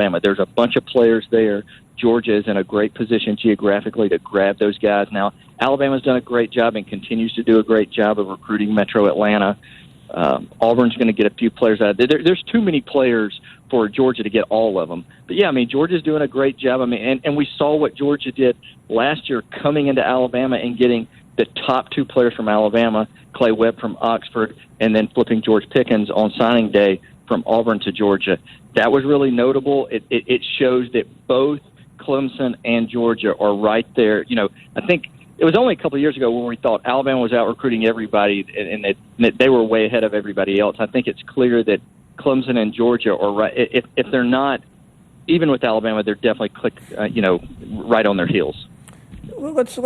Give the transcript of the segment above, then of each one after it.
Alabama. There's a bunch of players there. Georgia is in a great position geographically to grab those guys. Now, Alabama's done a great job and continues to do a great job of recruiting Metro Atlanta. Auburn's going to get a few players out. There's too many players for Georgia to get all of them. But, yeah, I mean, Georgia's doing a great job. I mean, and we saw what Georgia did last year coming into Alabama and getting the top two players from Alabama, Clay Webb from Oxford, and then flipping George Pickens on signing day from Auburn to Georgia. That was really notable. It shows that both Clemson and Georgia are right there. You know, I think it was only a couple of years ago when we thought Alabama was out recruiting everybody and that they were way ahead of everybody else. I think it's clear that Clemson and Georgia are right. If they're not, even with Alabama, they're definitely right on their heels. Well, let's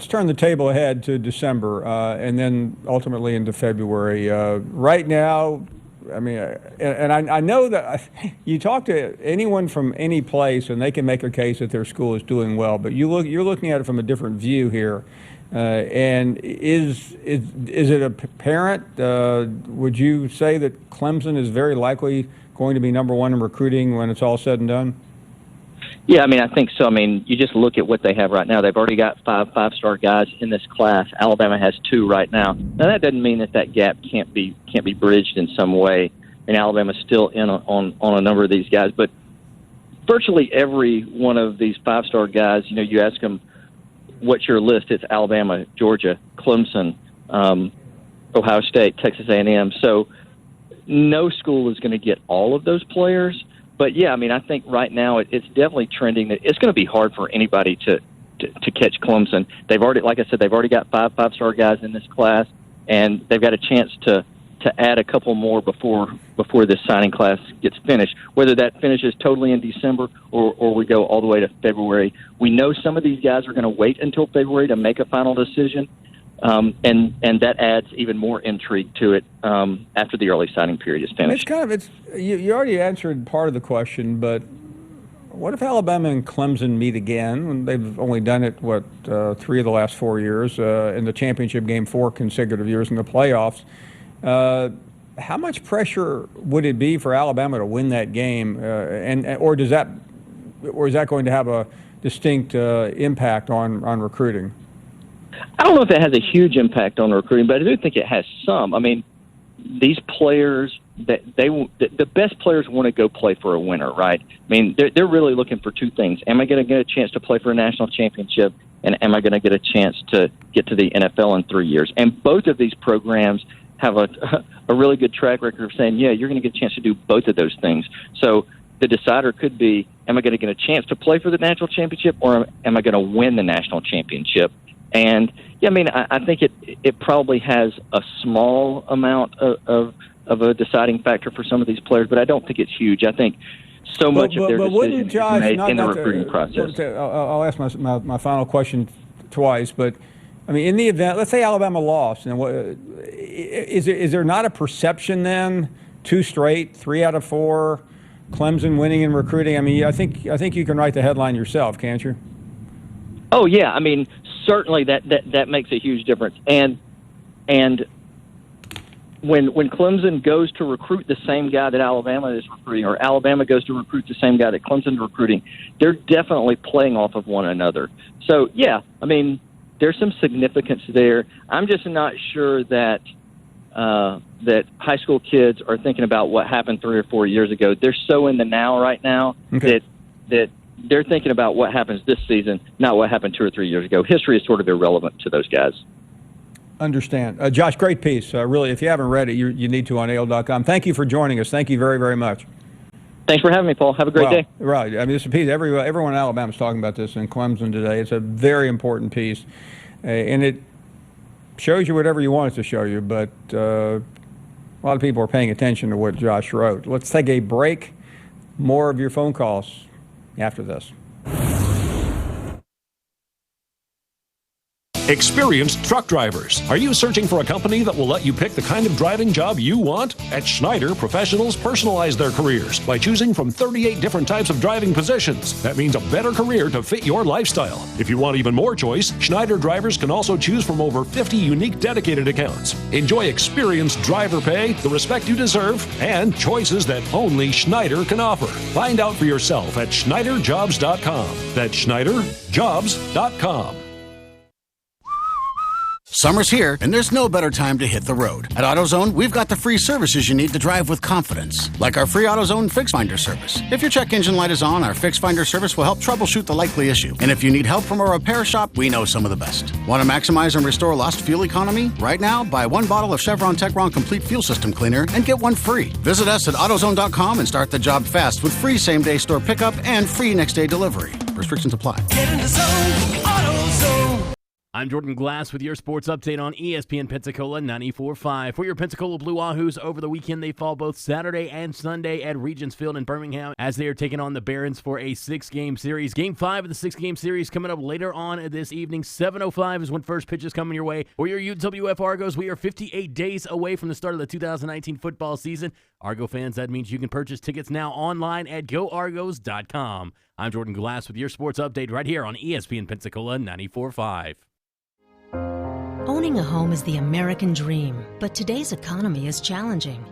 turn the table ahead to December and then ultimately into February. Right now, I mean, and I know that you talk to anyone from any place and they can make a case that their school is doing well, but you're looking at it from a different view here. And is it apparent? Would you say that Clemson is very likely going to be number one in recruiting when it's all said and done? Yeah, I mean, I think so. I mean, you just look at what they have right now. They've already got five-star guys in this class. Alabama has 2 right now. Now, that doesn't mean that gap can't be bridged in some way. And Alabama's still in on a number of these guys. But virtually every one of these 5-star guys, you know, you ask them, what's your list? It's Alabama, Georgia, Clemson, Ohio State, Texas A&M. So no school is going to get all of those players. But, yeah, I mean, I think right now it's definitely trending that it's going to be hard for anybody to catch Clemson. They've already, like I said, they've already got five-star guys in this class, and they've got a chance to add a couple more before this signing class gets finished. Whether that finishes totally in December or we go all the way to February, we know some of these guys are going to wait until February to make a final decision. And that adds even more intrigue to it after the early signing period is finished. You already answered part of the question, but what if Alabama and Clemson meet again? They've only done it, 3 of the last 4 years, in the championship game 4 consecutive years in the playoffs. How much pressure would it be for Alabama to win that game, or is that going to have a distinct impact on recruiting? I don't know if it has a huge impact on recruiting, but I do think it has some. I mean, these players, the best players want to go play for a winner, right? I mean, they're really looking for 2 things. Am I going to get a chance to play for a national championship, and am I going to get a chance to get to the NFL in 3 years? And both of these programs have a really good track record of saying, yeah, you're going to get a chance to do both of those things. So the decider could be, am I going to get a chance to play for the national championship, or am I going to win the national championship? And, yeah, I mean, I think it probably has a small amount of a deciding factor for some of these players, but I don't think it's huge. I think so much of their decision is made in the recruiting process. I'll ask my final question twice, but, I mean, in the event, let's say Alabama lost, and is there not a perception then, 2 straight, 3 out of 4, Clemson winning in recruiting? I mean, I think you can write the headline yourself, can't you? Oh, yeah. I mean, certainly that makes a huge difference. And when Clemson goes to recruit the same guy that Alabama is recruiting, or Alabama goes to recruit the same guy that Clemson is recruiting, they're definitely playing off of one another. So, yeah, I mean, there's some significance there. I'm just not sure that high school kids are thinking about what happened 3 or 4 years ago. They're so in the now right now that they're thinking about what happens this season, not what happened 2 or 3 years ago. History is sort of irrelevant to those guys. Understand. Josh, great piece. Really, if you haven't read it, you need to on AL.com. Thank you for joining us. Thank you very, very much. Thanks for having me, Paul. Have a great day. Right. I mean, this is a piece. Everyone in Alabama is talking about this in Clemson today. It's a very important piece. And it shows you whatever you want it to show you, but a lot of people are paying attention to what Josh wrote. Let's take a break. More of your phone calls after this. Experienced truck drivers. Are you searching for a company that will let you pick the kind of driving job you want? At Schneider, professionals personalize their careers by choosing from 38 different types of driving positions. That means a better career to fit your lifestyle. If you want even more choice, Schneider drivers can also choose from over 50 unique dedicated accounts. Enjoy experienced driver pay, the respect you deserve, and choices that only Schneider can offer. Find out for yourself at SchneiderJobs.com. That's SchneiderJobs.com. Summer's here, and there's no better time to hit the road. At AutoZone, we've got the free services you need to drive with confidence, like our free AutoZone Fix Finder service. If your check engine light is on, our Fix Finder service will help troubleshoot the likely issue. And if you need help from a repair shop, we know some of the best. Want to maximize and restore lost fuel economy? Right now, buy one bottle of Chevron Techron Complete Fuel System Cleaner and get one free. Visit us at AutoZone.com and start the job fast with free same-day store pickup and free next-day delivery. Restrictions apply. Get in the zone, AutoZone. I'm Jordan Glass with your sports update on ESPN Pensacola 94.5. For your Pensacola Blue Wahoos, over the weekend they fall both Saturday and Sunday at Regents Field in Birmingham as they are taking on the Barons for a 6-game series. Game 5 of the 6-game series coming up later on this evening. 7:05 is when first pitch is coming your way. For your UWF Argos, we are 58 days away from the start of the 2019 football season. Argo fans, that means you can purchase tickets now online at goargos.com. I'm Jordan Glass with your sports update right here on ESPN Pensacola 94.5. Owning a home is the American dream, but today's economy is challenging.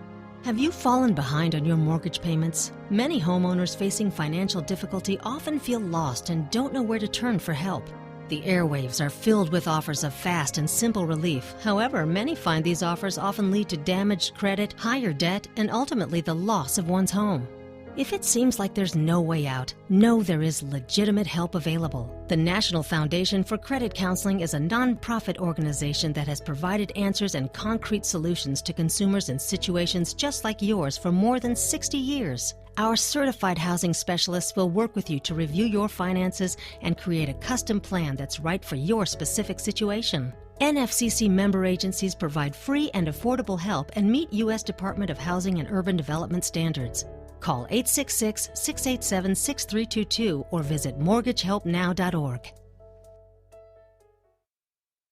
Have you fallen behind on your mortgage payments? Many homeowners facing financial difficulty often feel lost and don't know where to turn for help. The airwaves are filled with offers of fast and simple relief. However, many find these offers often lead to damaged credit, higher debt, and ultimately the loss of one's home. If it seems like there's no way out, know there is legitimate help available. The National Foundation for Credit Counseling is a nonprofit organization that has provided answers and concrete solutions to consumers in situations just like yours for more than 60 years. Our certified housing specialists will work with you to review your finances and create a custom plan that's right for your specific situation. NFCC member agencies provide free and affordable help and meet U.S. Department of Housing and Urban Development standards. Call 866-687-6322 or visit mortgagehelpnow.org.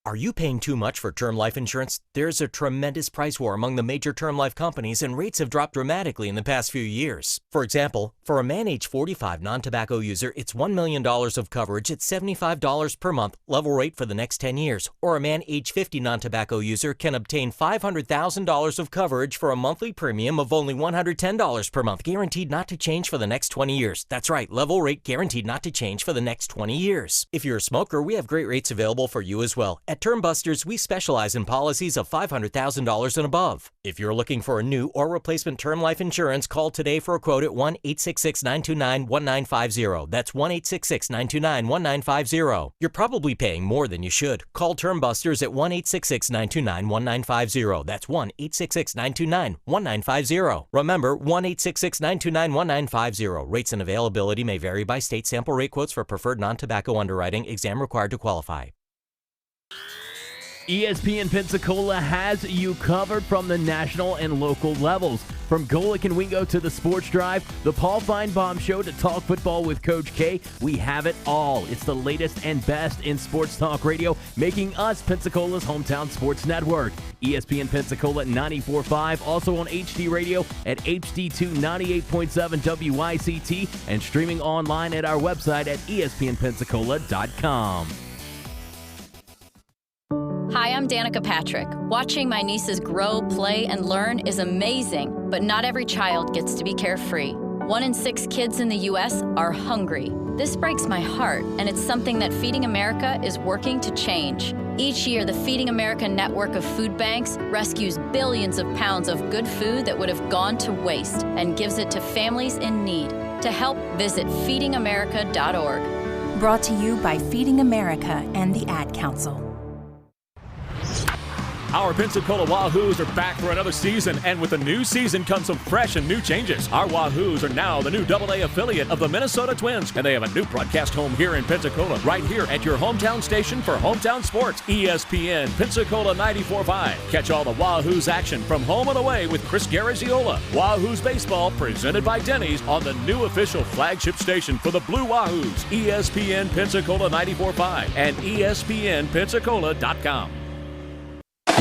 Are you paying too much for term life insurance? There's a tremendous price war among the major term life companies, and rates have dropped dramatically in the past few years. For example, for a man age 45 non-tobacco user, it's $1 million of coverage at $75 per month, level rate for the next 10 years. Or a man age 50 non-tobacco user can obtain $500,000 of coverage for a monthly premium of only $110 per month, guaranteed not to change for the next 20 years. That's right, level rate guaranteed not to change for the next 20 years. If you're a smoker, we have great rates available for you as well. At Term Busters, we specialize in policies of $500,000 and above. If you're looking for a new or replacement term life insurance, call today for a quote at 1-866-929-1950. That's 1-866-929-1950. You're probably paying more than you should. Call Term Busters at 1-866-929-1950. That's 1-866-929-1950. Remember, 1-866-929-1950. Rates and availability may vary by state. Sample rate quotes for preferred non-tobacco underwriting. Exam required to qualify. ESPN Pensacola has you covered from the national and local levels. From Golic and Wingo to the Sports Drive, the Paul Feinbaum Show to talk football with Coach K, we have it all. It's the latest and best in sports talk radio, making us Pensacola's hometown sports network. ESPN Pensacola 94.5, also on HD Radio at HD2 98.7 WYCT, and streaming online at our website at ESPNpensacola.com. Hi, I'm Danica Patrick. Watching my nieces grow, play, and learn is amazing, but not every child gets to be carefree. 1 in 6 kids in the U.S. are hungry. This breaks my heart, and it's something that Feeding America is working to change. Each year, the Feeding America network of food banks rescues billions of pounds of good food that would have gone to waste and gives it to families in need. To help, visit feedingamerica.org. Brought to you by Feeding America and the Ad Council. Our Pensacola Wahoos are back for another season, and with the new season comes some fresh and new changes. Our Wahoos are now the new AA affiliate of the Minnesota Twins, and they have a new broadcast home here in Pensacola, right here at your hometown station for hometown sports, ESPN Pensacola 945. Catch all the Wahoos action from home and away with Chris Garagiola. Wahoos baseball presented by Denny's on the new official flagship station for the Blue Wahoos, ESPN Pensacola 945 and ESPNpensacola.com.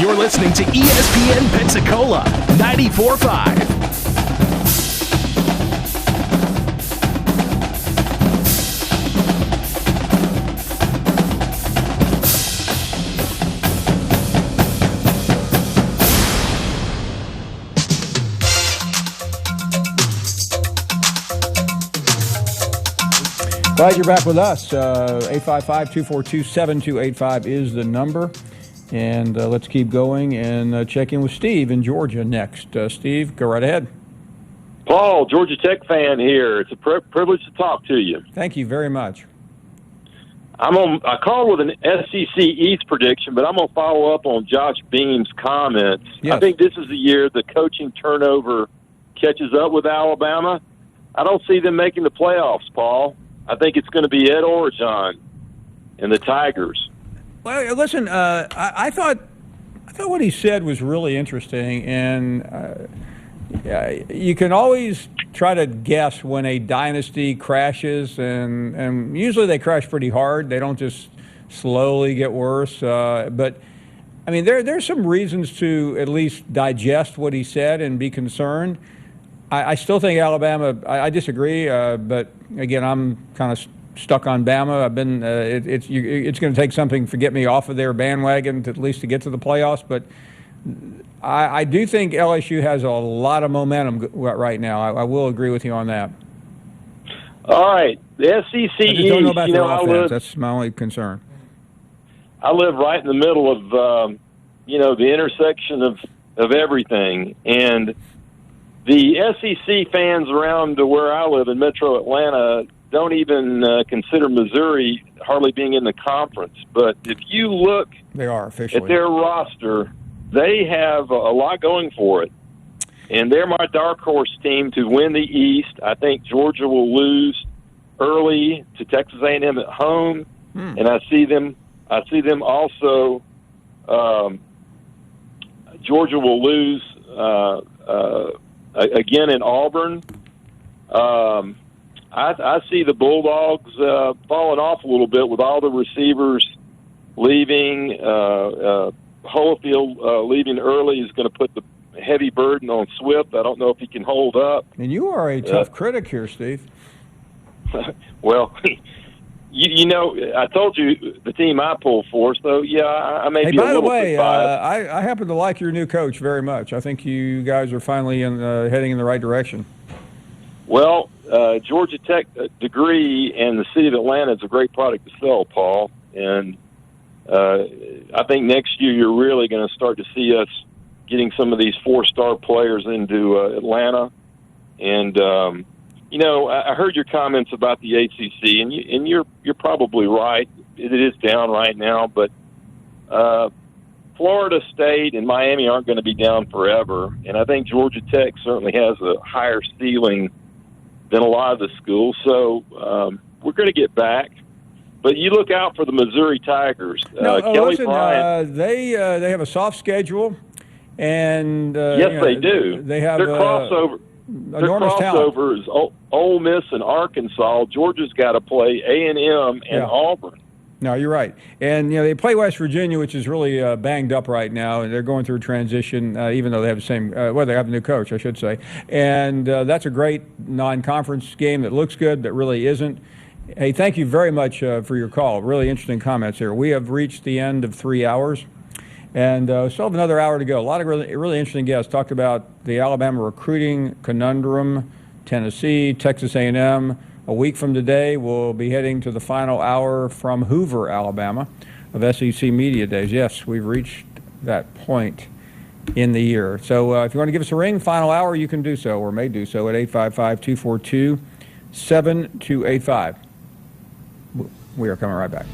You're listening to ESPN Pensacola 94.5. Glad you're back with us. 855-242-7285 is the number. And let's keep going and check in with Steve in Georgia next. Steve, go right ahead. Paul, Georgia Tech fan here. It's a privilege to talk to you. Thank you very much. I called with an SEC East prediction, but I'm going to follow up on Josh Beam's comments. Yes. I think this is the year the coaching turnover catches up with Alabama. I don't see them making the playoffs, Paul. I think it's going to be Ed Orgeron and the Tigers. Well, listen, I thought what he said was really interesting, and you can always try to guess when a dynasty crashes, and usually they crash pretty hard. They don't just slowly get worse. But I mean, there's some reasons to at least digest what he said and be concerned. I still think Alabama. I disagree, but again, I'm kind of stuck on Bama. I've been. It's going to take something to get me off of their bandwagon to at least to get to the playoffs. But I do think LSU has a lot of momentum right now. I will agree with you on that. All right, the SEC East. I just don't know about their offense. That's my only concern. I live right in the middle of the intersection of everything, and the SEC fans around where I live in Metro Atlanta don't even consider Missouri hardly being in the conference. But if you look they are officially at their roster, they have a lot going for it. And they're my dark horse team to win the East. I think Georgia will lose early to Texas A&M at home, and I see them also. Georgia will lose again in Auburn. I see the Bulldogs falling off a little bit with all the receivers leaving. Holyfield leaving early is going to put the heavy burden on Swift. I don't know if he can hold up. And you are a tough critic here, Steve. Well, you know, I told you the team I pull for, so yeah, I may be a little bit biased. I happen to like your new coach very much. I think you guys are finally heading in the right direction. Well, Georgia Tech degree and the city of Atlanta is a great product to sell, Paul. And I think next year you're really going to start to see us getting some of these four-star players into Atlanta. And you know, I heard your comments about the ACC, and you're probably right. It is down right now, but Florida State and Miami aren't going to be down forever. And I think Georgia Tech certainly has a higher ceiling than a lot of the schools. So we're going to get back. But you look out for the Missouri Tigers. Kelly Bryant. They have a soft schedule, and yes, they do. They have their crossover. Their crossover is Ole Miss and Arkansas. Georgia's got to play A&M and Auburn. No, you're right. And, you know, they play West Virginia, which is really banged up right now, and they're going through a transition, even though they have the same, they have a new coach, I should say. And that's a great non-conference game that looks good, but really isn't. Hey, thank you very much for your call. Really interesting comments here. We have reached the end of 3 hours, and still have another hour to go. A lot of really interesting guests. Talked about the Alabama recruiting conundrum, Tennessee, Texas A&M. A week from today, we'll be heading to the final hour from Hoover, Alabama, of SEC Media Days. Yes, we've reached that point in the year. So if you want to give us a ring, final hour, you can do so, or may do so, at 855-242-7285. We are coming right back.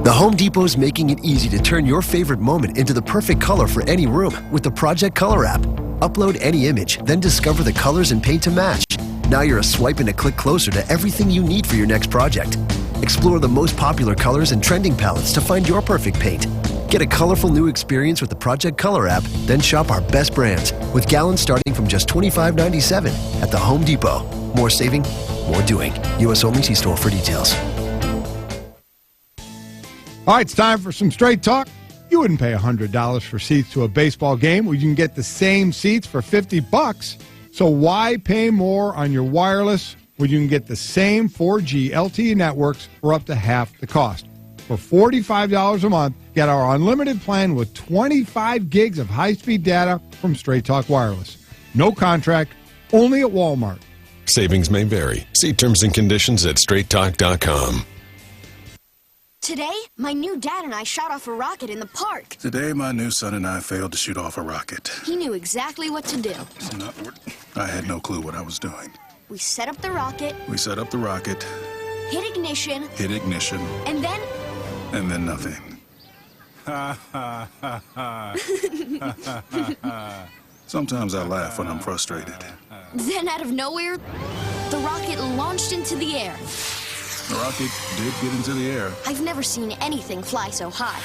The Home Depot's making it easy to turn your favorite moment into the perfect color for any room with the Project Color app. Upload any image, then discover the colors and paint to match. Now you're a swipe and a click closer to everything you need for your next project. Explore the most popular colors and trending palettes to find your perfect paint. Get a colorful new experience with the Project Color app, then shop our best brands with gallons starting from just $25.97 at the Home Depot. More saving, more doing. U.S. only. See store for details. All right, it's time for some straight talk. You wouldn't pay $100 for seats to a baseball game where you can get the same seats for $50. So why pay more on your wireless when you can get the same 4G LTE networks for up to half the cost? For $45 a month, get our unlimited plan with 25 gigs of high-speed data from Straight Talk Wireless. No contract, only at Walmart. Savings may vary. See terms and conditions at straighttalk.com. Today, my new dad and I shot off a rocket in the park. Today, my new son and I failed to shoot off a rocket. He knew exactly what to do. I had no clue what I was doing. We set up the rocket. Hit ignition. And then? And then nothing. Sometimes I laugh when I'm frustrated. Then out of nowhere, the rocket launched into the air. The rocket did get into the air. I've never seen anything fly so high.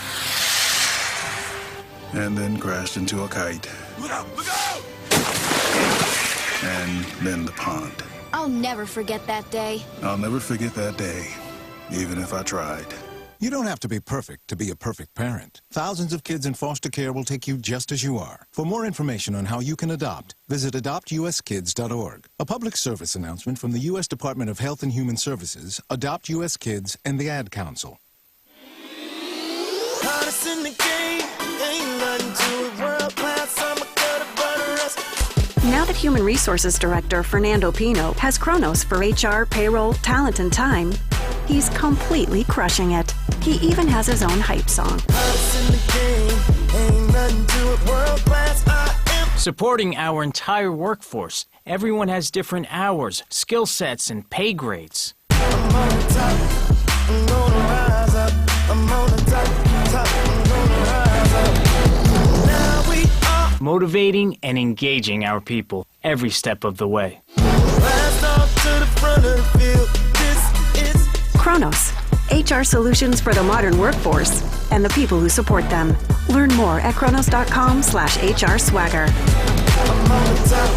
And then crashed into a kite. Look out! Look out! And then the pond. I'll never forget that day. I'll never forget that day, even if I tried. You don't have to be perfect to be a perfect parent. Thousands of kids in foster care will take you just as you are. For more information on how you can adopt, visit adoptuskids.org. A public service announcement from the U.S. Department of Health and Human Services, Adopt U.S. Kids, and the Ad Council. Now that Human Resources Director Fernando Pino has Kronos for HR, payroll, talent, and time, he's completely crushing it. He even has his own hype song. Supporting our entire workforce. Everyone has different hours, skill sets, and pay grades. Motivating and engaging our people every step of the way. Kronos, HR solutions for the modern workforce and the people who support them. Learn more at kronos.com/HR swagger. I'm on the top,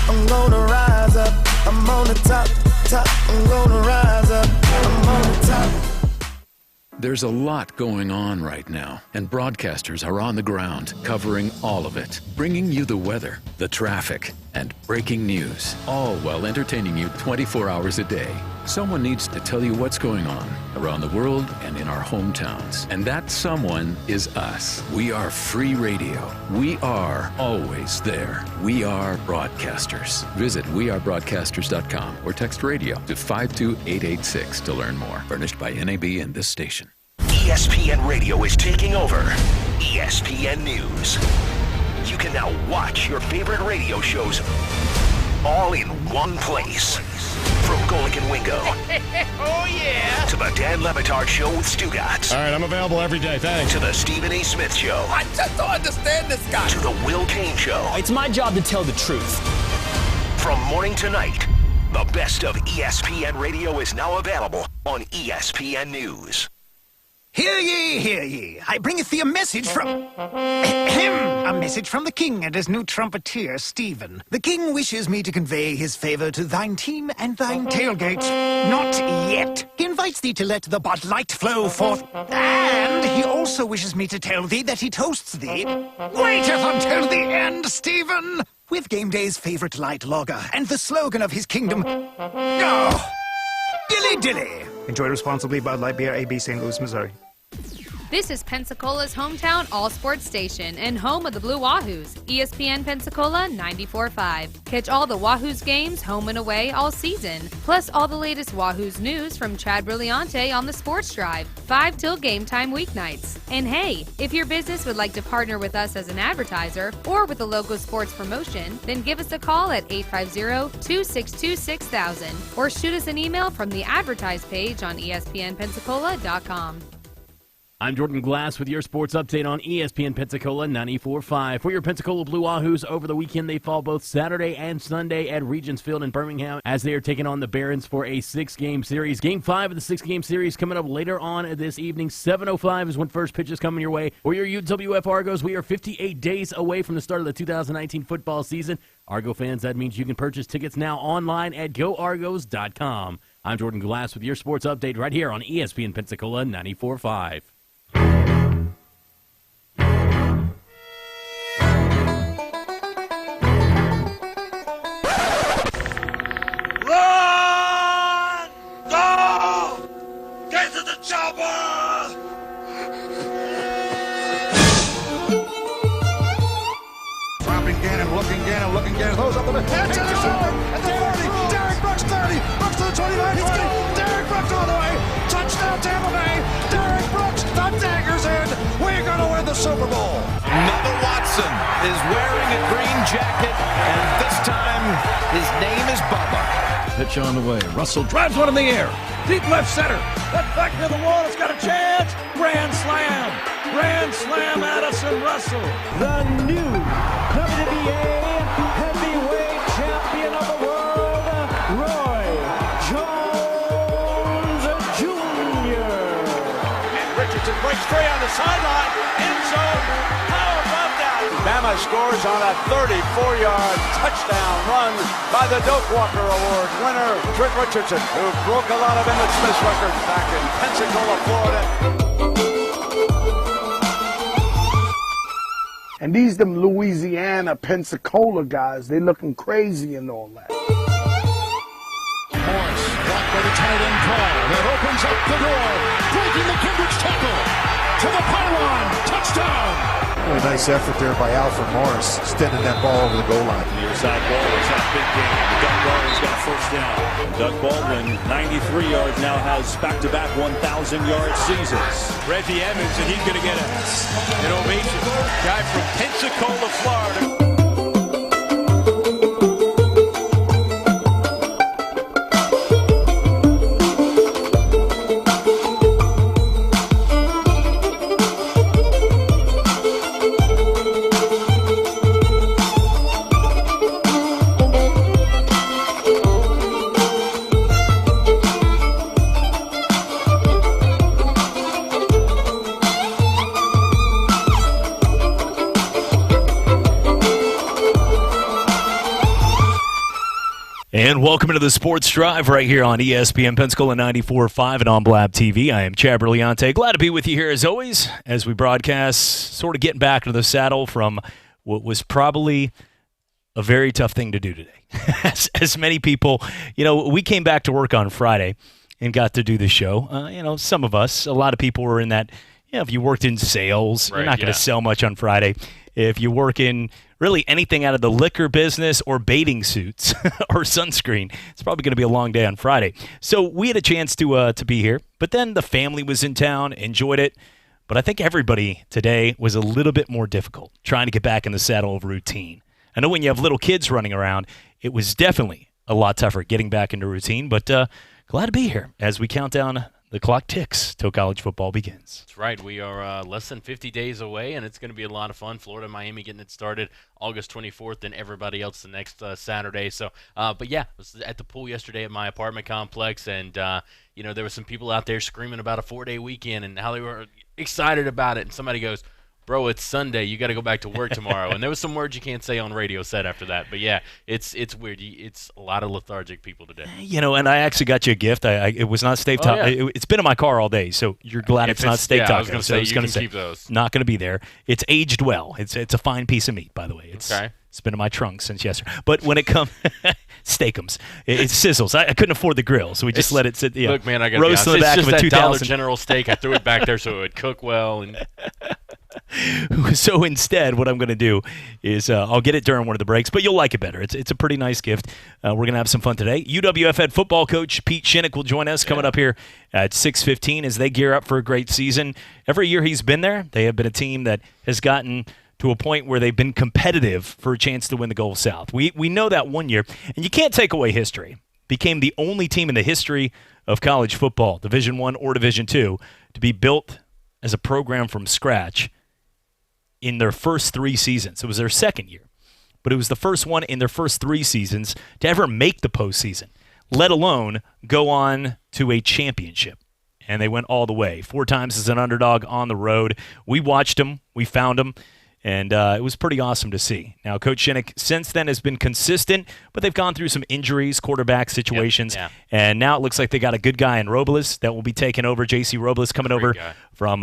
I'm gonna rise up. I'm on the top, I'm gonna rise up. I'm on the top. There's a lot going on right now, and broadcasters are on the ground covering all of it, bringing you the weather, the traffic, and breaking news, all while entertaining you 24 hours a day. Someone needs to tell you what's going on around the world and in our hometowns, and that someone is us. We are free radio. We are always there. We are broadcasters. Visit wearebroadcasters.com or text radio to 52886 to learn more. Furnished by NAB and this station. ESPN Radio is taking over ESPN News. You can now watch your favorite radio shows all in one place. From Golic and Wingo. Oh, yeah. To the Dan Levitard Show with Stugotz. All right, I'm available every day, thanks. To the Stephen A. Smith Show. I just don't understand this guy. To the Will Kane Show. It's my job to tell the truth. From morning to night, the best of ESPN Radio is now available on ESPN News. Hear ye, hear ye. I bringeth thee a message from... a message from the king and his new trumpeter, Stephen. The king wishes me to convey his favor to thine team and thine tailgate. Not yet. He invites thee to let the Bud Light flow forth. And he also wishes me to tell thee that he toasts thee. Waiteth until the end, Stephen. With game day's favorite light lager and the slogan of his kingdom. Oh, dilly dilly. Enjoy responsibly. Bud Light Beer, AB, St. Louis, Missouri. This is Pensacola's hometown all-sports station and home of the Blue Wahoos, ESPN Pensacola 94.5. Catch all the Wahoos games home and away all season, plus all the latest Wahoos news from Chad Brilliante on the Sports Drive, 5 till game time weeknights. And hey, if your business would like to partner with us as an advertiser or with a local sports promotion, then give us a call at 850-262-6000 or shoot us an email from the advertise page on ESPNpensacola.com. I'm Jordan Glass with your sports update on ESPN Pensacola 94.5. For your Pensacola Blue Wahoos over the weekend, they fall both Saturday and Sunday at Regents Field in Birmingham as they are taking on the Barons for a 6-game series. Game 5 of the 6-game series coming up later on this evening. 7:05 is when first pitch is coming your way. For your UWF Argos, we are 58 days away from the start of the 2019 football season. Argo fans, that means you can purchase tickets now online at goargos.com. I'm Jordan Glass with your sports update right here on ESPN Pensacola 94.5. Run! Go! Get to the chopper! Dropping Gannon, looking Gannon, throws up the middle. At the 40, Derek Brooks 30, Brooks to the 29, 20. Derek Brooks all the way. Touchdown Tampa Bay. Derek Brooks, the dagger's in. We're going to win the Super Bowl. Neva Watson is wearing a green jacket, and this time his name is Bubba. Pitch on the way. Russell drives one in the air. Deep left center. That's back near the wall. It's got a chance. Grand slam. Grand slam, Addison Russell. The new WBA heavyweight champion of the world, Roy Jones Jr. And Richardson breaks free on the sideline. End zone. How about that? Bama scores on a 34-yard touchdown run by the Doak Walker Award winner, Trick Richardson, who broke a lot of Emmett Smith's records back in Pensacola, Florida. And these them Louisiana, Pensacola guys, they looking crazy and all that. Morris, blocked by the tight end Paul. That opens up the door. Breaking the Cambridge tackle. To the pylon. Touchdown. Really nice effort there by Alfred Morris, extending that ball over the goal line. Near side ball, it's not a big game. Doug Baldwin's got a first down. Doug Baldwin, 93 yards, now has back-to-back 1,000-yard seasons. Reggie Evans, and he's going to get an ovation. Guy from Pensacola, Florida. And welcome into the Sports Drive right here on ESPN Pensacola 94.5 and on Blab TV. I am Chad Berliante. Glad to be with you here as always as we broadcast, sort of getting back into the saddle from what was probably a very tough thing to do today. as many people, we came back to work on Friday and got to do the show. Some of us, a lot of people were in that, if you worked in sales, you're not going to sell much on Friday. If you work in really anything out of the liquor business or bathing suits or sunscreen, it's probably going to be a long day on Friday. So we had a chance to be here, but then the family was in town, enjoyed it. But I think everybody today was a little bit more difficult trying to get back in the saddle of routine. I know when you have little kids running around, it was definitely a lot tougher getting back into routine, but glad to be here as we count down. The clock ticks till college football begins. That's right. We are less than 50 days away, and it's going to be a lot of fun. Florida, Miami getting it started August 24th, and everybody else the next Saturday. So, but yeah, I was at the pool yesterday at my apartment complex, and there were some people out there screaming about a 4-day weekend and how they were excited about it. And somebody goes, "Bro, it's Sunday. You got to go back to work tomorrow." And there was some words you can't say on radio said after that. But yeah, it's weird. It's a lot of lethargic people today. And I actually got you a gift. It was not steak taco. Yeah. It's been in my car all day, so you're glad it's not steak taco. I was going to say, you can keep those. Not going to be there. It's aged well. It's a fine piece of meat, by the way. It's been in my trunk since yesterday. But when it comes steakums, it sizzles. I couldn't afford the grill, so we just let it sit. Look, man, I got roast in the back of of a $2 $2,000 General steak. I threw it back there so it would cook well. And So instead, what I'm going to do is I'll get it during one of the breaks, but you'll like it better. It's a pretty nice gift. We're going to have some fun today. UWF head football coach Pete Shinnick will join us coming up here at 6:15 as they gear up for a great season. Every year he's been there, they have been a team that has gotten to a point where they've been competitive for a chance to win the Gulf South. We know that one year, and you can't take away history. Became the only team in the history of college football, Division I or Division II, to be built as a program from scratch in their first 3 seasons. It was their second year, but it was the first one in their first 3 seasons to ever make the postseason, let alone go on to a championship. And they went all the way. 4 times as an underdog on the road. We watched them. We found them. And it was pretty awesome to see. Now, Coach Shinnick since then has been consistent, but they've gone through some injuries, quarterback situations. Yep, yeah. And now it looks like they got a good guy in Robles that will be taking over. J.C. Robles coming over from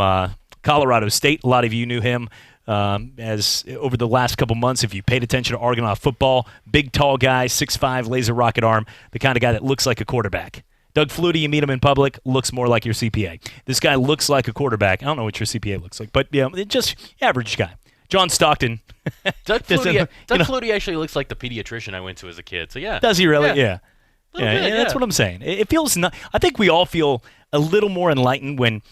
Colorado State. A lot of you knew him as over the last couple months. If you paid attention to Argonaut football, big, tall guy, 6'5", laser rocket arm, the kind of guy that looks like a quarterback. Doug Flutie, you meet him in public, looks more like your CPA. This guy looks like a quarterback. I don't know what your CPA looks like, but just average guy. John Stockton. Doug Flutie actually looks like the pediatrician I went to as a kid. So yeah. Does he really? Yeah. That's what I'm saying. It feels I think we all feel a little more enlightened when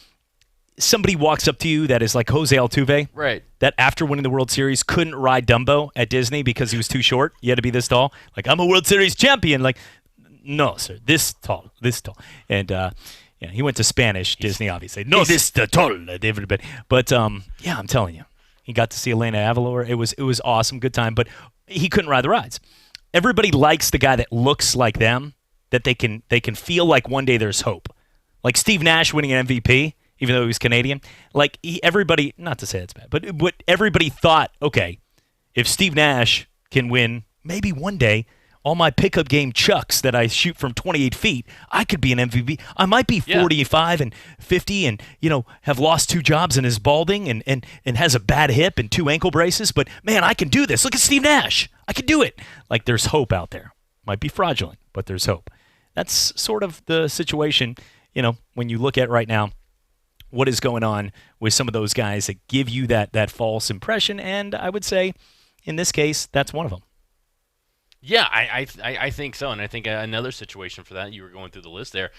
somebody walks up to you that is like Jose Altuve. Right. That after winning the World Series couldn't ride Dumbo at Disney because he was too short. You had to be this tall. Like, I'm a World Series champion. Like, no, sir, this tall. And he went to Spanish Disney, obviously. No, this tall, David. But I'm telling you, he got to see Elena Avalor. It was awesome, good time. But he couldn't ride the rides. Everybody likes the guy that looks like them, that they can feel like one day there's hope. Like Steve Nash winning an MVP, even though he was Canadian. Like everybody, not to say it's bad, but what everybody thought, okay, if Steve Nash can win, maybe one day, all my pickup game chucks that I shoot from 28 feet, I could be an MVP. I might be 45 and 50 and, have lost 2 jobs and is balding and has a bad hip and 2 ankle braces, but, man, I can do this. Look at Steve Nash. I can do it. Like, there's hope out there. Might be fraudulent, but there's hope. That's sort of the situation, when you look at right now what is going on with some of those guys that give you that false impression, and I would say, in this case, that's one of them. Yeah, I think so, and I think another situation for that, you were going through the list there,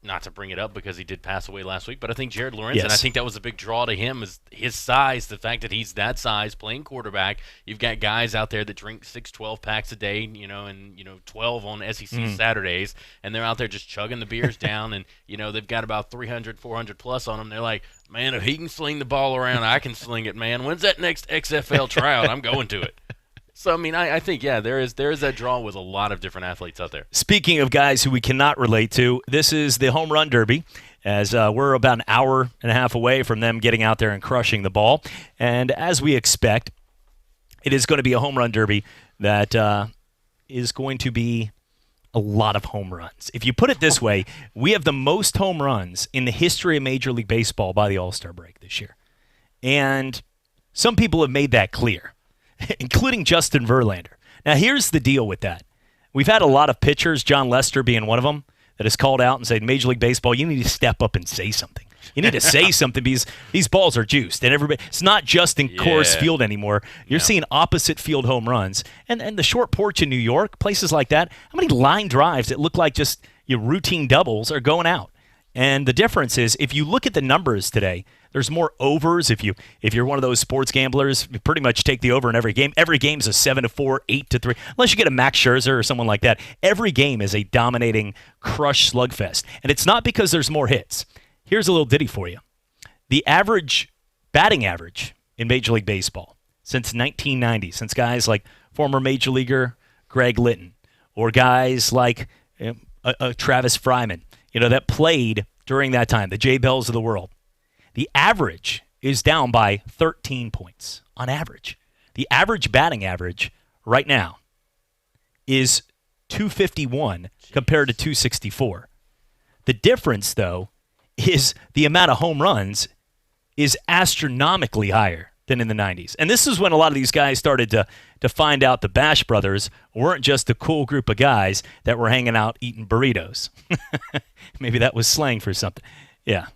not to bring it up because he did pass away last week, but I think Jared Lorenzen, yes. I think that was a big draw to him, is his size, the fact that he's that size, playing quarterback. You've got guys out there that drink 6, 12 packs a day, and 12 on SEC Saturdays, and they're out there just chugging the beers down, and, they've got about 300, 400 plus on them. They're like, man, if he can sling the ball around, I can sling it, man. When's that next XFL tryout? I'm going to it. So, I mean, I think, there is that draw with a lot of different athletes out there. Speaking of guys who we cannot relate to, this is the Home Run Derby, as we're about an hour and a half away from them getting out there and crushing the ball. And as we expect, it is going to be a Home Run Derby that is going to be a lot of home runs. If you put it this way, we have the most home runs in the history of Major League Baseball by the All-Star break this year. And some people have made that clear, including Justin Verlander. Now, here's the deal with that. We've had a lot of pitchers, John Lester being one of them, that has called out and said, Major League Baseball, you need to step up and say something. You need to say something because these balls are juiced. And everybody, it's not just in Coors Field anymore. You're seeing opposite field home runs. And the short porch in New York, places like that, how many line drives that look like just your routine doubles are going out? And the difference is, if you look at the numbers today, there's more overs. If you're one of those sports gamblers, you pretty much take the over in every game. Every game is a 7-4, 8-3. Unless you get a Max Scherzer or someone like that, every game is a dominating crush slugfest. And it's not because there's more hits. Here's a little ditty for you. The average batting average in Major League Baseball since 1990, since guys like former Major Leaguer Greg Litton or guys like Travis Fryman, that played during that time, the Jay Bells of the world. The average is down by 13 points on average. The average batting average right now is 251 compared to 264. The difference, though, is the amount of home runs is astronomically higher than in the 90s. And this is when a lot of these guys started to find out the Bash Brothers weren't just a cool group of guys that were hanging out eating burritos. Maybe that was slang for something. Yeah.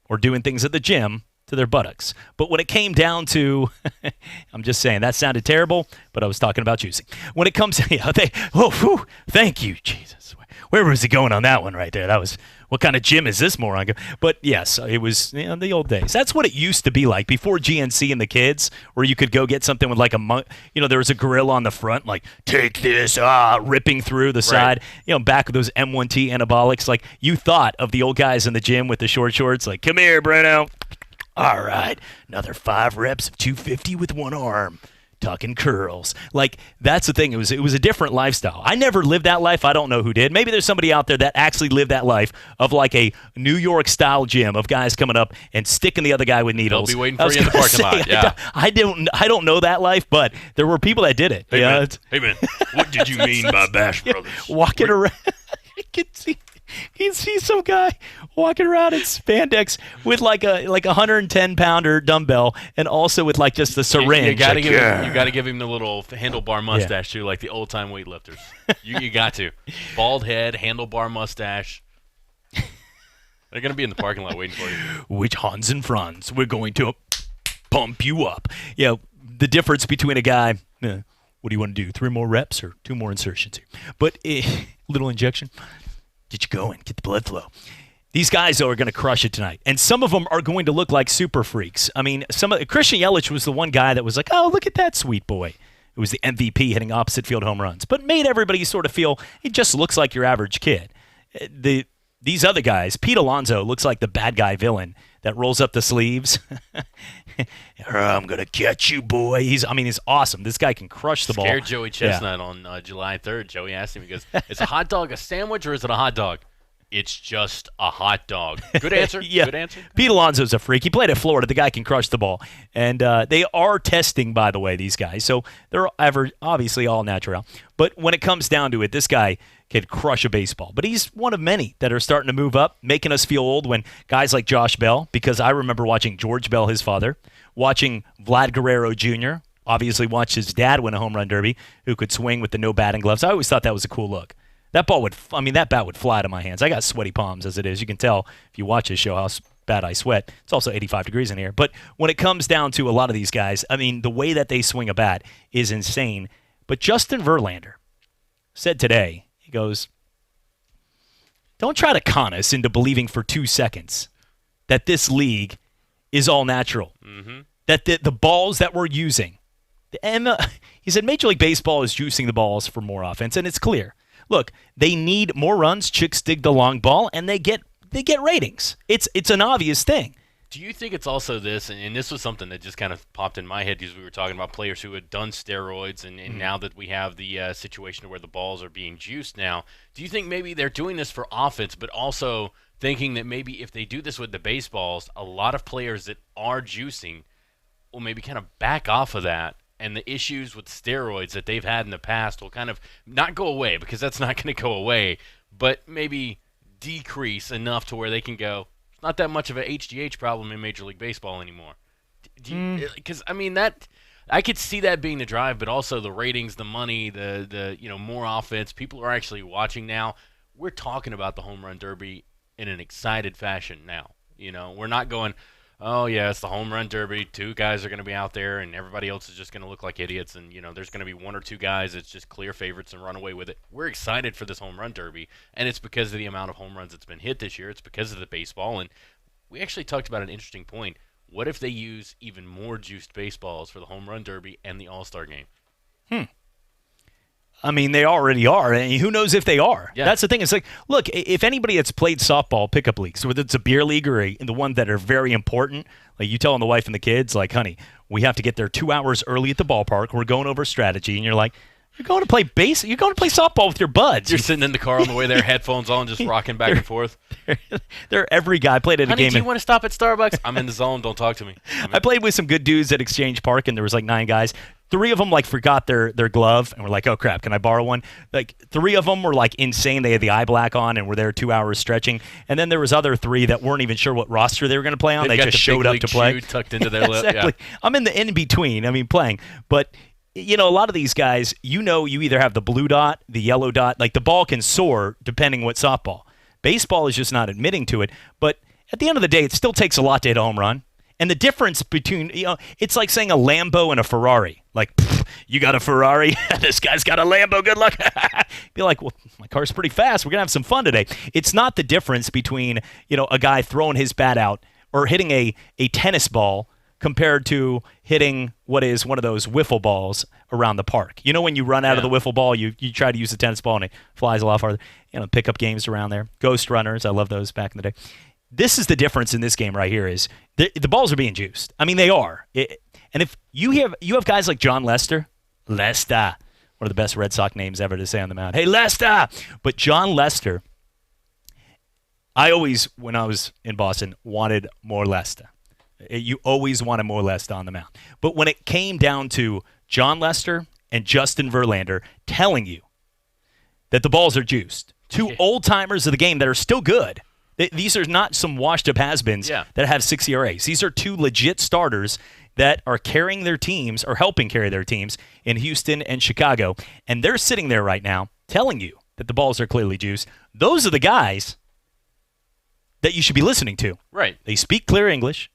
Or doing things at the gym to their buttocks. But when it came down to, I'm just saying, that sounded terrible, but I was talking about juicing. When it comes to, thank you, Jesus. Where was he going on that one right there? That was, what kind of gym is this moron? But yes, it was the old days. That's what it used to be like before GNC and the kids, where you could go get something with like there was a gorilla on the front, like, take this, ripping through the side. Back with those M1T anabolics. Like, you thought of the old guys in the gym with the short shorts, like, come here, Bruno. All right, another 5 reps of 250 with one arm. Tucking curls. Like, that's the thing. It was a different lifestyle. I never lived that life. I don't know who did. Maybe there's somebody out there that actually lived that life of like a New York-style gym of guys coming up and sticking the other guy with needles. They'll be waiting for you in the parking lot. Yeah. I don't know that life, but there were people that did it. Hey, man, what did you mean by Bash Brothers? Walking around. You see some guy walking around in spandex with like a 110-pounder dumbbell, and also with like just the syringe. You got to give him the little handlebar mustache too, like the old time weightlifters. you got to bald head, handlebar mustache. They're gonna be in the parking lot waiting for you. Which Hans and Franz, we're going to pump you up. Yeah, the difference between a guy. What do you want to do? 3 more reps or 2 more insertions here? But little injection. Get you going. Get the blood flow. These guys, though, are going to crush it tonight. And some of them are going to look like super freaks. I mean, Christian Yelich was the one guy that was like, oh, look at that sweet boy. It was the MVP hitting opposite field home runs. But made everybody sort of feel he just looks like your average kid. These other guys, Pete Alonso looks like the bad guy villain that rolls up the sleeves. I'm going to catch you, boy. He's awesome. This guy can crush the ball. Scared Joey Chestnut on July 3rd. Joey asked him, he goes, is a hot dog a sandwich or is it a hot dog? It's just a hot dog. Good answer. Yeah. Good answer. Pete Alonso's a freak. He played at Florida. The guy can crush the ball. And they are testing, by the way, these guys. So they're obviously all natural. But when it comes down to it, this guy could crush a baseball. But he's one of many that are starting to move up, making us feel old when guys like Josh Bell, because I remember watching George Bell, his father, watching Vlad Guerrero Jr., obviously watched his dad win a home run derby, who could swing with the no batting gloves. I always thought that was a cool look. That bat would fly to my hands. I got sweaty palms as it is. You can tell if you watch this show how bad I sweat. It's also 85 degrees in here. But when it comes down to a lot of these guys, I mean, the way that they swing a bat is insane. But Justin Verlander said today, he goes, don't try to con us into believing for 2 seconds that this league is all natural. Mm-hmm. That the balls that we're using, he said Major League Baseball is juicing the balls for more offense, and it's clear. Look, they need more runs. Chicks dig the long ball, and they get ratings. It's an obvious thing. Do you think it's also this, and this was something that just kind of popped in my head because we were talking about players who had done steroids, and now that we have the situation where the balls are being juiced now, do you think maybe they're doing this for offense, but also thinking that maybe if they do this with the baseballs, a lot of players that are juicing will maybe kind of back off of that, and the issues with steroids that they've had in the past will kind of not go away, because that's not going to go away, but maybe decrease enough to where they can go, it's not that much of a HGH problem in Major League Baseball anymore. Because, I mean, that I could see that being the drive, but also the ratings, the money, the more offense. People are actually watching now. We're talking about the home run derby in an excited fashion now. We're not going, oh, yeah, it's the home run derby. 2 guys are going to be out there, and everybody else is just going to look like idiots. And, there's going to be 1 or 2 guys that's just clear favorites and run away with it. We're excited for this home run derby, and it's because of the amount of home runs that's been hit this year. It's because of the baseball. And we actually talked about an interesting point. What if they use even more juiced baseballs for the home run derby and the All-Star game? I mean, they already are, and who knows if they are. Yeah. That's the thing. It's like, look, if anybody that's played softball pickup leagues, whether it's a beer league or the one that are very important, like you telling the wife and the kids, like, honey, we have to get there 2 hours early at the ballpark. We're going over strategy, and you're like, you're going to play you're going to play softball with your buds. You're sitting in the car on the way there, headphones on, just rocking back and forth. They're every guy. I played at a game. Do you want to stop at Starbucks? I'm in the zone. Don't talk to me. I played with some good dudes at Exchange Park, and there was like 9 guys. 3 of them like forgot their glove and were like, oh crap, can I borrow one? Like 3 of them were like insane. They had the eye black on and were there 2 hours stretching. And then there was other 3 that weren't even sure what roster they were going to play on. They just showed up to play. Tucked into their lip. Exactly. Yeah. I'm in the in between. I mean, playing, but a lot of these guys, you either have the blue dot, the yellow dot. Like the ball can soar depending what softball. Baseball is just not admitting to it. But at the end of the day, it still takes a lot to hit a home run. And the difference between, it's like saying a Lambo and a Ferrari. Like, you got a Ferrari? This guy's got a Lambo. Good luck. Be like, well, my car's pretty fast. We're going to have some fun today. It's not the difference between, a guy throwing his bat out or hitting a tennis ball compared to hitting what is one of those wiffle balls around the park. When you run out of the wiffle ball, you try to use the tennis ball and it flies a lot farther. Pickup games around there. Ghost runners. I love those back in the day. this is the difference in this game right here is the balls are being juiced. I mean, they are. And if you have guys like John Lester, one of the best Red Sox names ever to say on the mound. Hey, Lester! But John Lester, I always, when I was in Boston, wanted more Lester. You always wanted more Lester on the mound. But when it came down to John Lester and Justin Verlander telling you that the balls are juiced, two old-timers of the game that are still good. These are not some washed-up has-beens that have 6 ERAs. These are two legit starters that are carrying their teams or helping carry their teams in Houston and Chicago. And they're sitting there right now telling you that the balls are clearly juiced. Those are the guys that you should be listening to. Right. They speak clear English.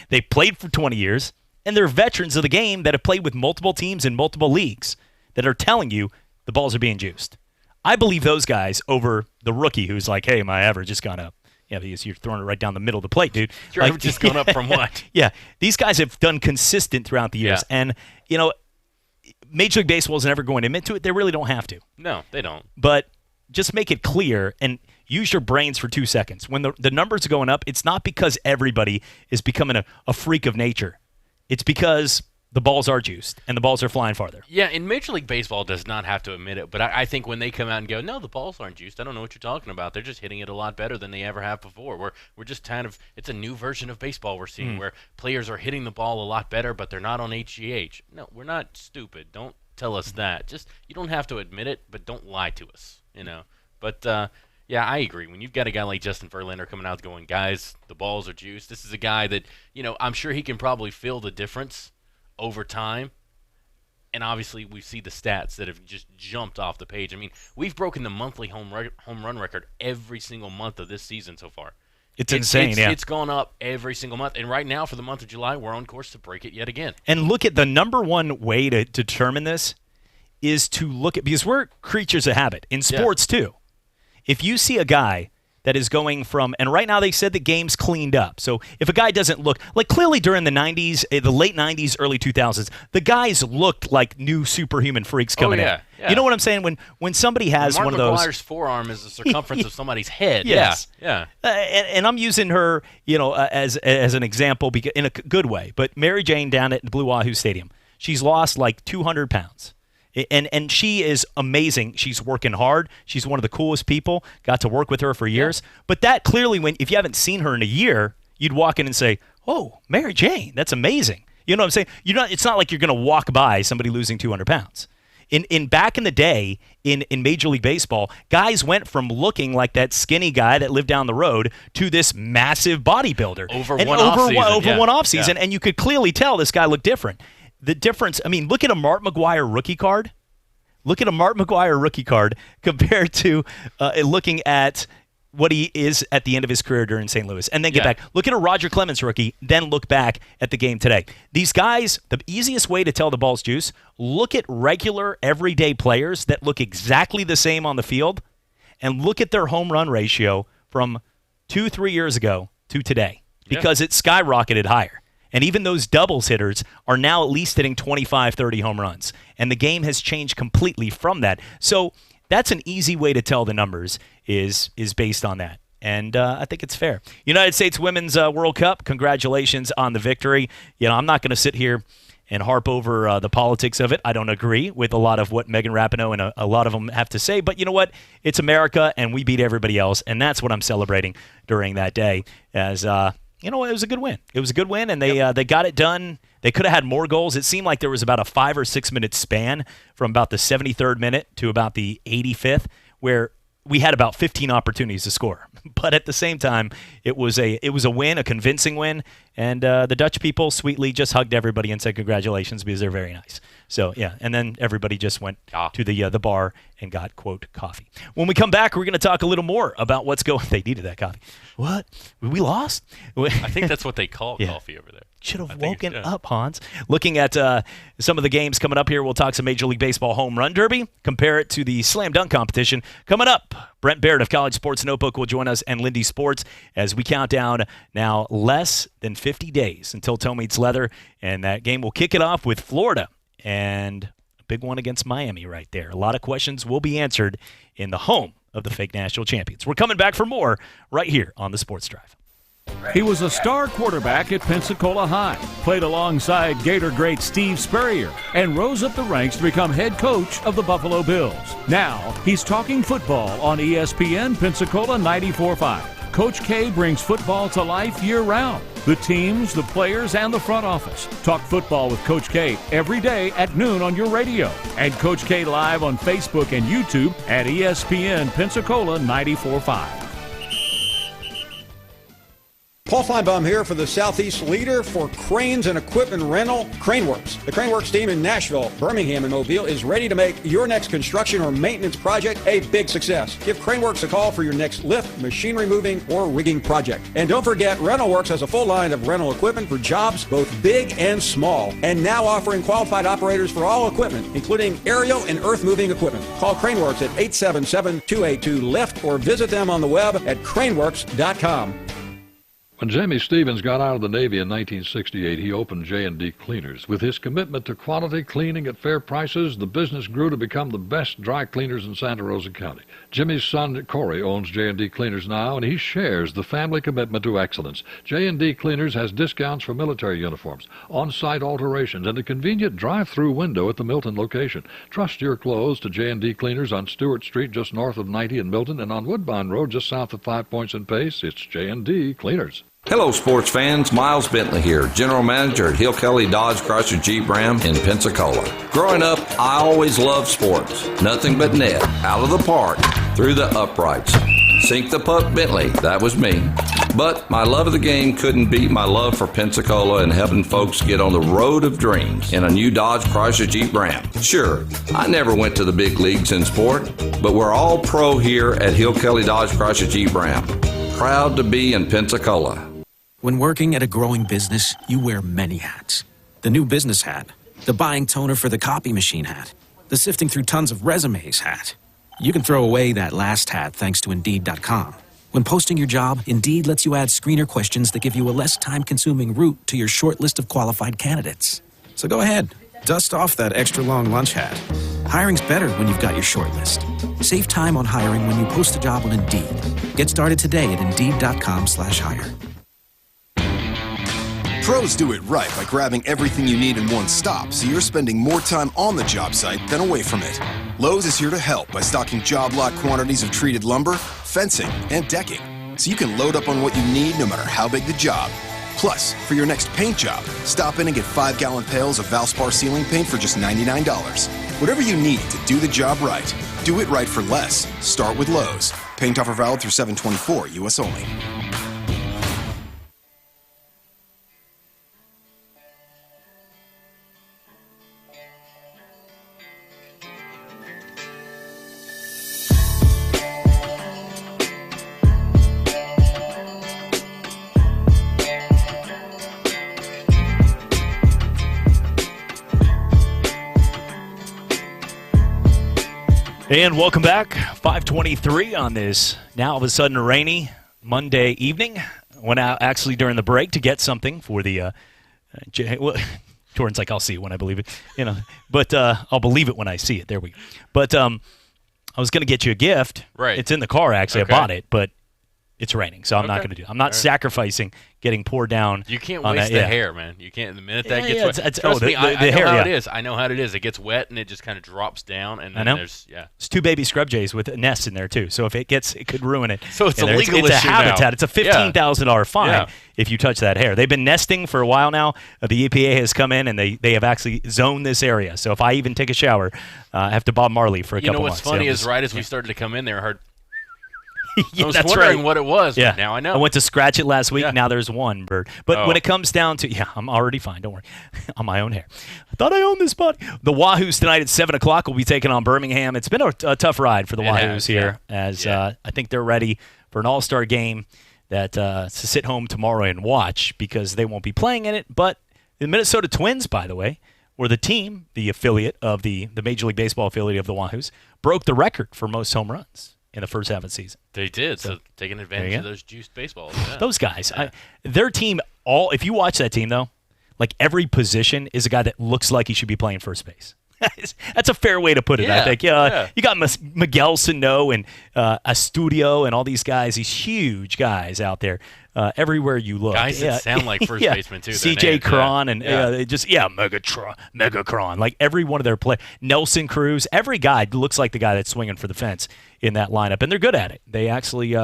They played for 20 years. And they're veterans of the game that have played with multiple teams in multiple leagues that are telling you the balls are being juiced. I believe those guys over the rookie who's like, hey, my average has gone up. Yeah, because you're throwing it right down the middle of the plate, dude. Your average has gone up from what? Yeah, these guys have done consistent throughout the years. Yeah. And, Major League Baseball is never going to admit to it. They really don't have to. No, they don't. But just make it clear and use your brains for 2 seconds. When the numbers are going up, it's not because everybody is becoming a freak of nature. It's because the balls are juiced, and the balls are flying farther. Yeah, and Major League Baseball does not have to admit it, but I think when they come out and go, no, the balls aren't juiced, I don't know what you're talking about. They're just hitting it a lot better than they ever have before. We're just kind of – it's a new version of baseball we're seeing where players are hitting the ball a lot better, but they're not on HGH. No, we're not stupid. Don't tell us that. Just you don't have to admit it, but don't lie to us, But yeah, I agree. When you've got a guy like Justin Verlander coming out going, guys, the balls are juiced, this is a guy that, I'm sure he can probably feel the difference over time. And obviously we see the stats that have just jumped off the page. I mean, we've broken the monthly home run record every single month of this season so far. It's insane, yeah. It's gone up every single month. And right now for the month of July, we're on course to break it yet again. And look at the number one way to determine this is to look at, because we're creatures of habit in sports too. If you see a guy that is going from, and right now they said the game's cleaned up. So if a guy doesn't look, like clearly during the 90s, the late 90s, early 2000s, the guys looked like new superhuman freaks coming in. Yeah. You know what I'm saying? When somebody has one of those. Mark McGwire's forearm is the circumference of somebody's head. Yes. Yeah. And I'm using her, as an example in a good way. But Mary Jane down at Blue Wahoo Stadium, she's lost like 200 pounds. And she is amazing. She's working hard. She's one of the coolest people. Got to work with her for years. Yeah. But that clearly, if you haven't seen her in a year, you'd walk in and say, "Oh, Mary Jane, that's amazing." You know what I'm saying? It's not like you're going to walk by somebody losing 200 pounds. In back in the day, in Major League Baseball, guys went from looking like that skinny guy that lived down the road to this massive bodybuilder over one offseason. And you could clearly tell this guy looked different. The difference, I mean, look at a Mark McGwire rookie card. Look at a Mark McGwire rookie card compared to looking at what he is at the end of his career during St. Louis. And then get back. Look at a Roger Clemens rookie, then look back at the game today. These guys, the easiest way to tell the ball's juice, look at regular, everyday players that look exactly the same on the field, and look at their home run ratio from 2-3 years ago to today, because it skyrocketed higher. And even those doubles hitters are now at least hitting 25, 30 home runs. And the game has changed completely from that. So that's an easy way to tell the numbers is based on that. And I think it's fair. United States Women's World Cup, congratulations on the victory. I'm not going to sit here and harp over the politics of it. I don't agree with a lot of what Megan Rapinoe and a lot of them have to say. But you know what? It's America, and we beat everybody else. And that's what I'm celebrating during that day as it was a good win. It was a good win, and they got it done. They could have had more goals. It seemed like there was about a 5 or 6 minute span from about the 73rd minute to about the 85th where we had about 15 opportunities to score. But at the same time, it was a win, a convincing win, and the Dutch people sweetly just hugged everybody and said congratulations because they're very nice. So, yeah, and then everybody just went to the bar and got, quote, coffee. When we come back, we're going to talk a little more about what's going on. They needed that coffee. What? We lost? I think that's what they call coffee over there. Should have woken up, Hans. Looking at some of the games coming up here, we'll talk some Major League Baseball Home Run Derby, compare it to the Slam Dunk competition. Coming up, Brent Barrett of College Sports Notebook will join us, and Lindy Sports, as we count down now less than 50 days until Toe Meets Leather, and that game will kick it off with Florida, and a big one against Miami right there. A lot of questions will be answered in the home of the fake national champions. We're coming back for more right here on the Sports Drive. He was a star quarterback at Pensacola High, played alongside Gator great Steve Spurrier, and rose up the ranks to become head coach of the Buffalo Bills. Now, he's talking football on ESPN Pensacola 94.5. Coach K brings football to life year-round. The teams, the players, and the front office. Talk football with Coach K every day at noon on your radio. And Coach K live on Facebook and YouTube at ESPN Pensacola 94.5. Paul Feinbaum here for the Southeast leader for cranes and equipment rental, CraneWorks. The CraneWorks team in Nashville, Birmingham, and Mobile is ready to make your next construction or maintenance project a big success. Give CraneWorks a call for your next lift, machinery moving, or rigging project. And don't forget, RentalWorks has a full line of rental equipment for jobs both big and small, and now offering qualified operators for all equipment, including aerial and earth-moving equipment. Call CraneWorks at 877-282-LIFT or visit them on the web at craneworks.com. When Jamie Stevens got out of the Navy in 1968, he opened J&D Cleaners. With his commitment to quality cleaning at fair prices, the business grew to become the best dry cleaners in Santa Rosa County. Jimmy's son, Corey, owns J&D Cleaners now, and he shares the family commitment to excellence. J&D Cleaners has discounts for military uniforms, on-site alterations, and a convenient drive-through window at the Milton location. Trust your clothes to J&D Cleaners on Stewart Street, just north of 90 in Milton, and on Woodbine Road, just south of 5 Points and Pace. It's J&D Cleaners. Hello, sports fans. Miles Bentley here, General Manager at Hill Kelly Dodge Chrysler Jeep Ram in Pensacola. Growing up, I always loved sports. Nothing but net, out of the park, through the uprights. Sink the puck Bentley, that was me. But my love of the game couldn't beat my love for Pensacola and helping folks get on the road of dreams in a new Dodge Chrysler Jeep Ram. Sure, I never went to the big leagues in sport, but we're all pro here at Hill Kelly Dodge Chrysler Jeep Ram. Proud to be in Pensacola. When working at a growing business, you wear many hats. The new business hat, the buying toner for the copy machine hat, the sifting through tons of resumes hat. You can throw away that last hat thanks to Indeed.com. When posting your job, Indeed lets you add screener questions that give you a less time-consuming route to your short list of qualified candidates. So go ahead, dust off that extra long lunch hat. Hiring's better when you've got your short list. Save time on hiring when you post a job on Indeed. Get started today at Indeed.com/hire. Pros do it right by grabbing everything you need in one stop, so you're spending more time on the job site than away from it. Lowe's is here to help by stocking job lot quantities of treated lumber, fencing, and decking, so you can load up on what you need no matter how big the job. Plus, for your next paint job, stop in and get 5-gallon pails of Valspar ceiling paint for just $99. Whatever you need to do the job right, do it right for less. Start with Lowe's. Paint offer valid through 7/24, U.S. only. And welcome back. 5:23 on this now all of a sudden rainy Monday evening. Went out actually during the break to get something for the Jordan's like, I'll see it when I believe it, but I'll believe it when I see it. There we go. But I was going to get you a gift. Right. It's in the car actually. Okay. I bought it, but it's raining, so I'm not going to do it. I'm not sacrificing getting poured down. You can't on waste that. the hair, man. You can't. The minute that gets wet, Trust me, I know hair, how yeah. it is. I know how it is. It gets wet and it just kind of drops down, and then there's It's 2 baby scrub jays with nests in there too. So if it could ruin it. So it's a there. legal it's issue a habitat. now. It's a $15,000 fine if you touch that hair. They've been nesting for a while now. The EPA has come in and they have actually zoned this area. So if I even take a shower, I have to Bob Marley for a couple months. You know what's funny is right as we started to come in there, I heard. Yeah, I was that's wondering right. what it was, Yeah. but now I know. I went to scratch it last week. Now there's one bird. But when it comes down to, I'm already fine. Don't worry. On my own hair. I thought I owned this body. The Wahoos tonight at 7 o'clock will be taking on Birmingham. It's been a tough ride for the Wahoos here as I think they're ready for an all-star game that to sit home tomorrow and watch because they won't be playing in it. But the Minnesota Twins, by the way, were the team, the affiliate of the Major League Baseball affiliate of the Wahoos, broke the record for most home runs in the first half of the season. They did, so taking advantage of those juiced baseballs. Yeah. Those guys, their team, if you watch that team, though, like every position is a guy that looks like he should be playing first base. That's a fair way to put it, I think. You got Miguel Sano and Astudio and all these guys, these huge guys out there everywhere you look. Guys that sound like first basemen, too. CJ Cron and Megatron. Like every one of their play. Nelson Cruz, every guy looks like the guy that's swinging for the fence in that lineup, and they're good at it. They actually,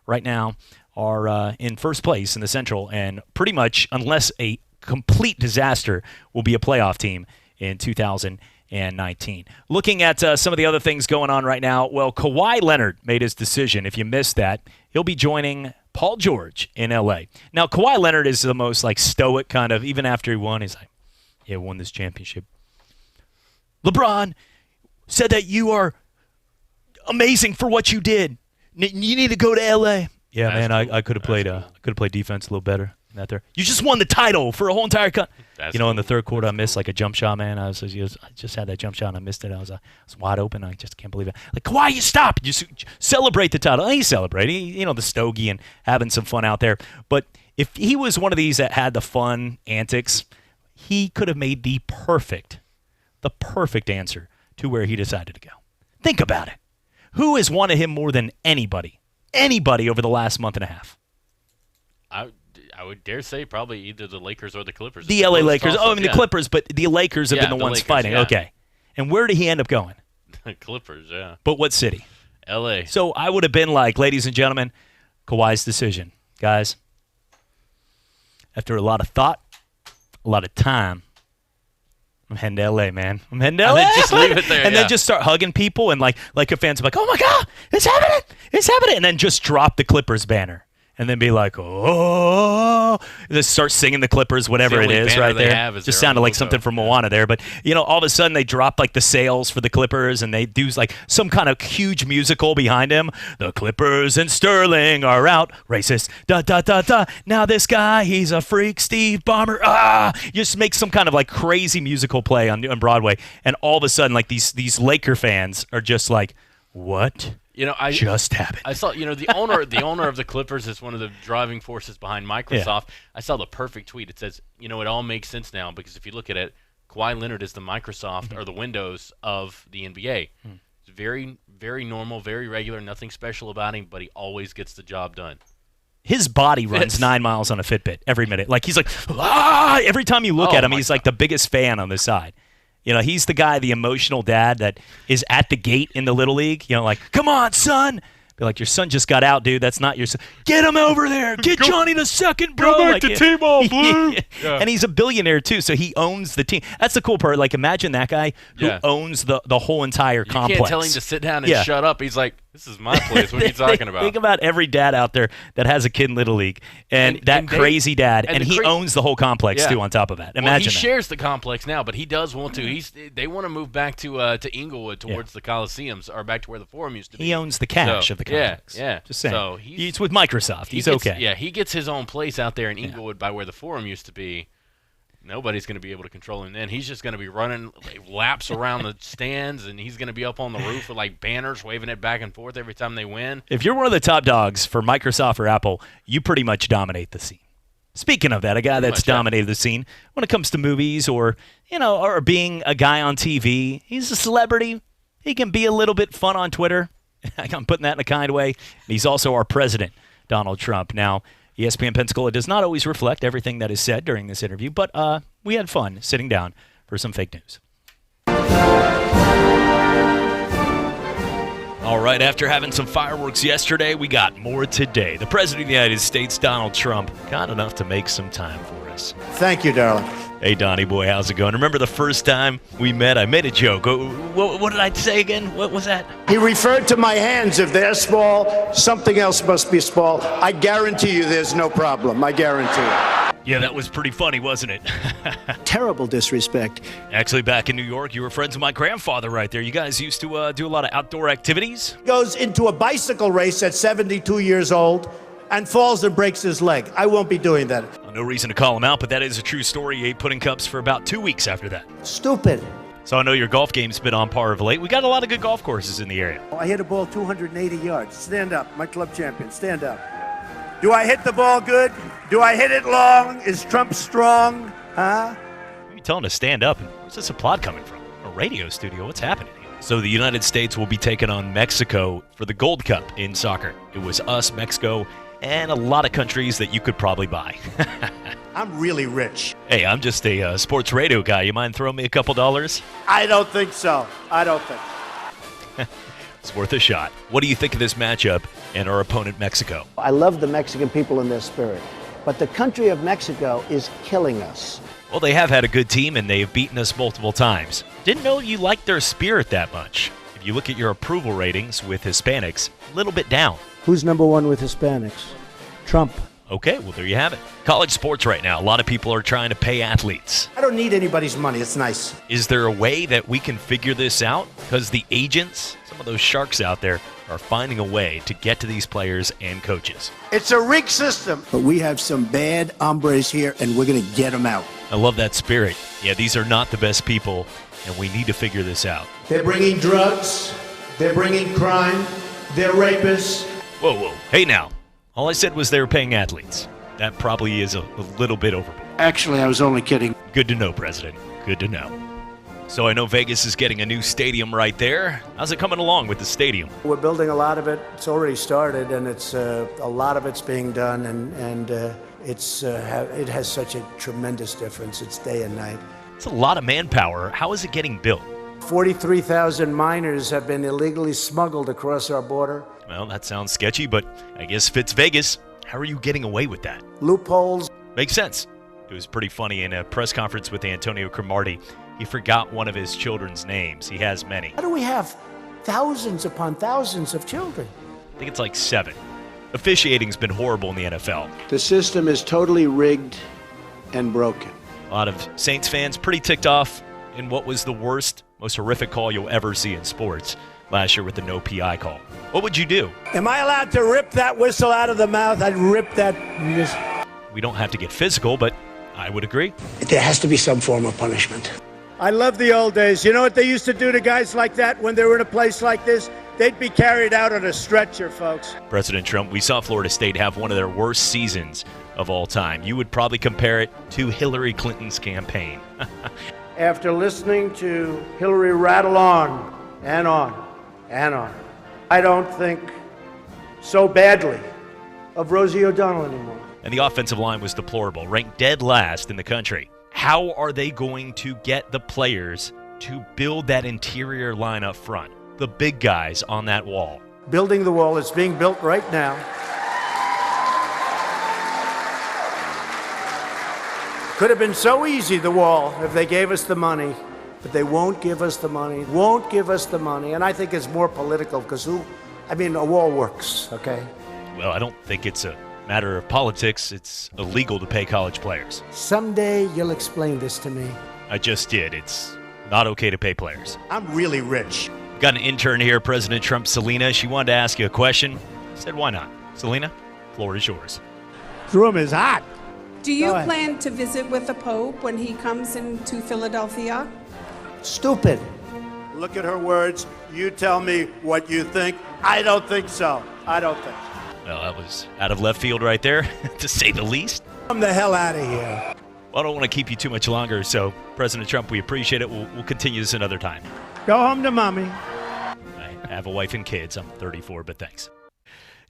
right now, are in first place in the Central, and pretty much, unless a complete disaster, will be a playoff team in 2019. Looking at some of the other things going on right now, well, Kawhi Leonard made his decision. If you missed that, he'll be joining Paul George in L.A. Now, Kawhi Leonard is the most stoic kind of, even after he won, he's like, yeah, won this championship. LeBron said that you are amazing for what you did. You need to go to L.A. Yeah, that's man, cool. I could have played defense a little better. Out there. You just won the title for a whole entire country. In the third quarter, I missed a jump shot, man. I just had that jump shot, and I missed it. I was wide open. I just can't believe it. Kawhi, you stop. You celebrate the title. He's celebrating, the stogie and having some fun out there. But if he was one of these that had the fun antics, he could have made the perfect answer to where he decided to go. Think about it. Who has wanted him more than anybody over the last month and a half? I would dare say probably either the Lakers or the Clippers. The LA Lakers. The Clippers, but the Lakers have been the ones Lakers, fighting. Yeah. Okay. And where did he end up going? Clippers, yeah. But what city? LA. So I would have been ladies and gentlemen, Kawhi's decision. Guys, after a lot of thought, a lot of time, I'm heading to LA, man. I'm heading to LA. And then just leave it there. And then just start hugging people and like a fan's like, oh my God, it's happening. It's happening. And then just drop the Clippers banner. And then be like, oh, just start singing the Clippers, whatever it is right there. Just sounded like something from Moana there. But, all of a sudden they drop the sails for the Clippers and they do some kind of huge musical behind him. The Clippers and Sterling are out. Racist. Da, da, da, da. Now this guy, he's a freak. Steve Ballmer. Just make some kind of crazy musical play on Broadway. And all of a sudden, these Laker fans are just like, what? Just happened. I saw, the owner of the Clippers is one of the driving forces behind Microsoft. Yeah. I saw the perfect tweet. It says, it all makes sense now because if you look at it, Kawhi Leonard is the Microsoft or the Windows of the NBA. It's very, very normal, very regular, nothing special about him, but he always gets the job done. His body runs 9 miles on a Fitbit every minute. He's every time you look at him, he's the biggest fan on the side. He's the guy, the emotional dad that is at the gate in the Little League. Come on, son. Be like, your son just got out, dude. That's not your son. Get him over there. Get Johnny to second, bro. Go back to T-ball, Blue. Yeah. And he's a billionaire, too, so he owns the team. That's the cool part. Imagine that guy who owns the whole entire complex. You can't tell him to sit down and shut up. He's like, this is my place. What are you talking about? Think about every dad out there that has a kid in Little League. And crazy dad. And he owns the whole complex, too, on top of that. Imagine he shares the complex now, but he does want to. They want to move back to Inglewood towards the Coliseums or back to where the Forum used to be. He owns the cash of the complex. Yeah. Just saying. So it's with Microsoft. He's okay. Yeah, he gets his own place out there in Inglewood by where the Forum used to be. Nobody's going to be able to control him then. He's just going to be running laps around the stands, and he's going to be up on the roof with banners, waving it back and forth every time they win. If you're one of the top dogs for Microsoft or Apple, you pretty much dominate the scene. Speaking of that, a guy that's dominated the scene when it comes to movies or being a guy on TV, he's a celebrity. He can be a little bit fun on Twitter. I'm putting that in a kind way. He's also our president, Donald Trump. Now, ESPN Pensacola does not always reflect everything that is said during this interview, but we had fun sitting down for some fake news. All right, after having some fireworks yesterday, we got more today. The President of the United States, Donald Trump, got enough to make some time for us. Thank you, darling. Hey, Donnie boy, how's it going? Remember the first time we met? I made a joke. What did I say again? What was that? He referred to my hands. If they're small, something else must be small. I guarantee you there's no problem. I guarantee it. Yeah, that was pretty funny, wasn't it? Terrible disrespect. Actually, back in New York, you were friends with my grandfather right there. You guys used to do a lot of outdoor activities? Goes into a bicycle race at 72 years old and falls and breaks his leg. I won't be doing that. No reason to call him out, but that is a true story. He ate pudding cups for about 2 weeks after that. Stupid. So I know your golf game's been on par of late. We got a lot of good golf courses in the area. I hit a ball 280 yards. Stand up, my club champion. Stand up. Do I hit the ball good? Do I hit it long? Is Trump strong? Huh? What are you telling to stand up? Where's this applaud coming from? A radio studio? What's happening here? So the United States will be taking on Mexico for the Gold Cup in soccer. It was us, Mexico, and a lot of countries that you could probably buy. I'm really rich. Hey, I'm just a sports radio guy. You mind throwing me a couple dollars? I don't think so. I don't think. It's worth a shot. What do you think of this matchup and our opponent, Mexico? I love the Mexican people and their spirit, but the country of Mexico is killing us. Well, they have had a good team, and they've beaten us multiple times. Didn't know you liked their spirit that much. If you look at your approval ratings with Hispanics, a little bit down. Who's number one with Hispanics? Trump. Okay, well, there you have it. College sports right now. A lot of people are trying to pay athletes. I don't need anybody's money. It's nice. Is there a way that we can figure this out? Because the agents, some of those sharks out there, are finding a way to get to these players and coaches. It's a rigged system. But we have some bad hombres here, and we're going to get them out. I love that spirit. Yeah, these are not the best people, and we need to figure this out. They're bringing drugs. They're bringing crime. They're rapists. Whoa, whoa. Hey, now. All I said was they were paying athletes. That probably is a little bit overboard. Actually, I was only kidding. Good to know, President. Good to know. So I know Vegas is getting a new stadium right there. How's it coming along with the stadium? We're building a lot of it. It's already started, and it's a lot of it's being done, and it has such a tremendous difference. It's day and night. It's a lot of manpower. How is it getting built? 43,000 minors have been illegally smuggled across our border. Well, that sounds sketchy, but I guess fits Vegas. How are you getting away with that? Loopholes. Makes sense. It was pretty funny in a press conference with Antonio Cromartie. He forgot one of his children's names. He has many. How do we have thousands upon thousands of children? I think it's like 7. Officiating's been horrible in the NFL. The system is totally rigged and broken. A lot of Saints fans pretty ticked off in what was the worst, most horrific call you'll ever see in sports last year with the no PI call. What would you do? Am I allowed to rip that whistle out of the mouth? I'd rip that. We don't have to get physical, but I would agree. There has to be some form of punishment. I love the old days. You know what they used to do to guys like that when they were in a place like this? They'd be carried out on a stretcher, folks. President Trump, we saw Florida State have one of their worst seasons of all time. You would probably compare it to Hillary Clinton's campaign. After listening to Hillary rattle on and on and on, I don't think so badly of Rosie O'Donnell anymore. And the offensive line was deplorable, ranked dead last in the country. How are they going to get the players to build that interior line up front? The big guys on that wall. Building the wall is being built right now. Could have been so easy, the wall, if they gave us the money. But they won't give us the money, won't give us the money. And I think it's more political because a wall works, okay? Well, I don't think it's a matter of politics. It's illegal to pay college players. Someday you'll explain this to me. I just did. It's not okay to pay players. I'm really rich. Got an intern here, President Trump, Selena. She wanted to ask you a question. I said, why not? Selena, floor is yours. This room is hot. Do you plan to visit with the Pope when he comes into Philadelphia? Stupid. Look at her words. You tell me what you think. I don't think so. I don't think so. Well, that was out of left field right there, to say the least. Come the hell out of here. Well, I don't want to keep you too much longer, so President Trump, we appreciate it. We'll continue this another time. Go home to mommy. I have a wife and kids. I'm 34, but thanks.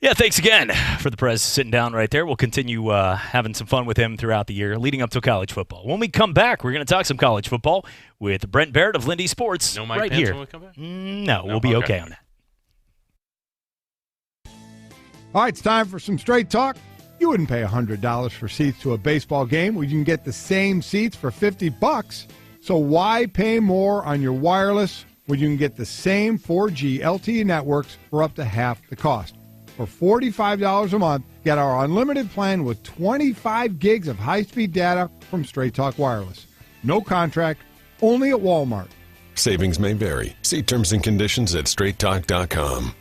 Yeah, thanks again for the Prez sitting down right there. We'll continue having some fun with him throughout the year leading up to college football. When we come back, we're going to talk some college football with Brent Barrett of Lindy Sports No Mike right Pence here. when we come back? No, we'll be okay on that. All right, it's time for some straight talk. You wouldn't pay $100 for seats to a baseball game when you can get the same seats for $50. So why pay more on your wireless when you can get the same 4G LTE networks for up to half the cost? For $45 a month, get our unlimited plan with 25 gigs of high-speed data from Straight Talk Wireless. No contract, only at Walmart. Savings may vary. See terms and conditions at straighttalk.com.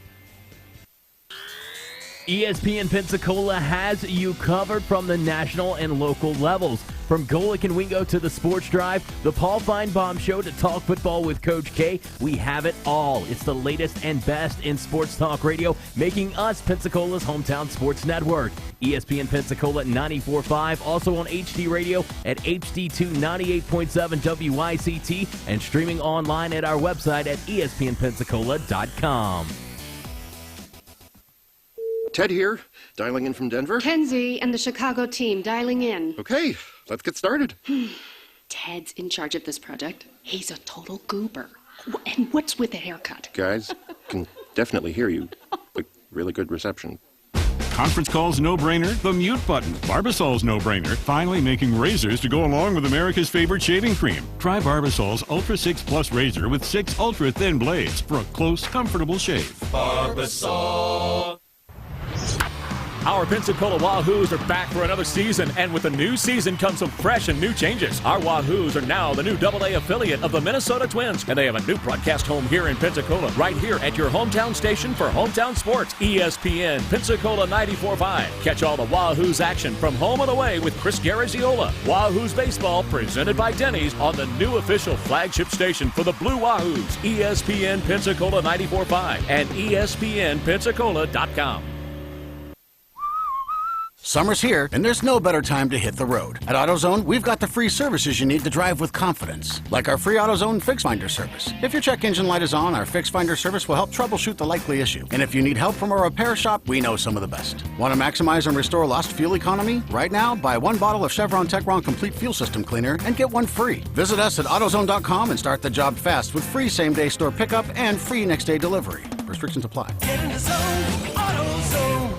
ESPN Pensacola has you covered from the national and local levels. From Golick and Wingo to the Sports Drive, the Paul Feinbaum Show to talk football with Coach K, we have it all. It's the latest and best in sports talk radio, making us Pensacola's hometown sports network. ESPN Pensacola 94.5, also on HD Radio at HD2 98.7 WYCT, and streaming online at our website at ESPNpensacola.com. Ted here, dialing in from Denver. Kenzie and the Chicago team dialing in. Okay, let's get started. Ted's in charge of this project. He's a total goober. And what's with the haircut? Guys, can definitely hear you. Like, really good reception. Conference call's no-brainer, the mute button. Barbasol's no-brainer, finally making razors to go along with America's favorite shaving cream. Try Barbasol's Ultra 6 Plus razor with 6 ultra-thin blades for a close, comfortable shave. Barbasol. Our Pensacola Wahoos are back for another season, and with the new season comes some fresh and new changes. Our Wahoos are now the new AA affiliate of the Minnesota Twins, and they have a new broadcast home here in Pensacola, right here at your hometown station for hometown sports, ESPN Pensacola 94.5. Catch all the Wahoos action from home and away with Chris Garagiola. Wahoos baseball presented by Denny's on the new official flagship station for the Blue Wahoos, ESPN Pensacola 94.5 and ESPNpensacola.com. Summer's here, and there's no better time to hit the road. At AutoZone, we've got the free services you need to drive with confidence, like our free AutoZone Fix Finder service. If your check engine light is on, our Fix Finder service will help troubleshoot the likely issue. And if you need help from a repair shop, we know some of the best. Want to maximize and restore lost fuel economy? Right now, buy 1 bottle of Chevron Techron Complete Fuel System Cleaner and get 1 free. Visit us at AutoZone.com and start the job fast with free same-day store pickup and free next-day delivery. Restrictions apply. Get in the zone, AutoZone.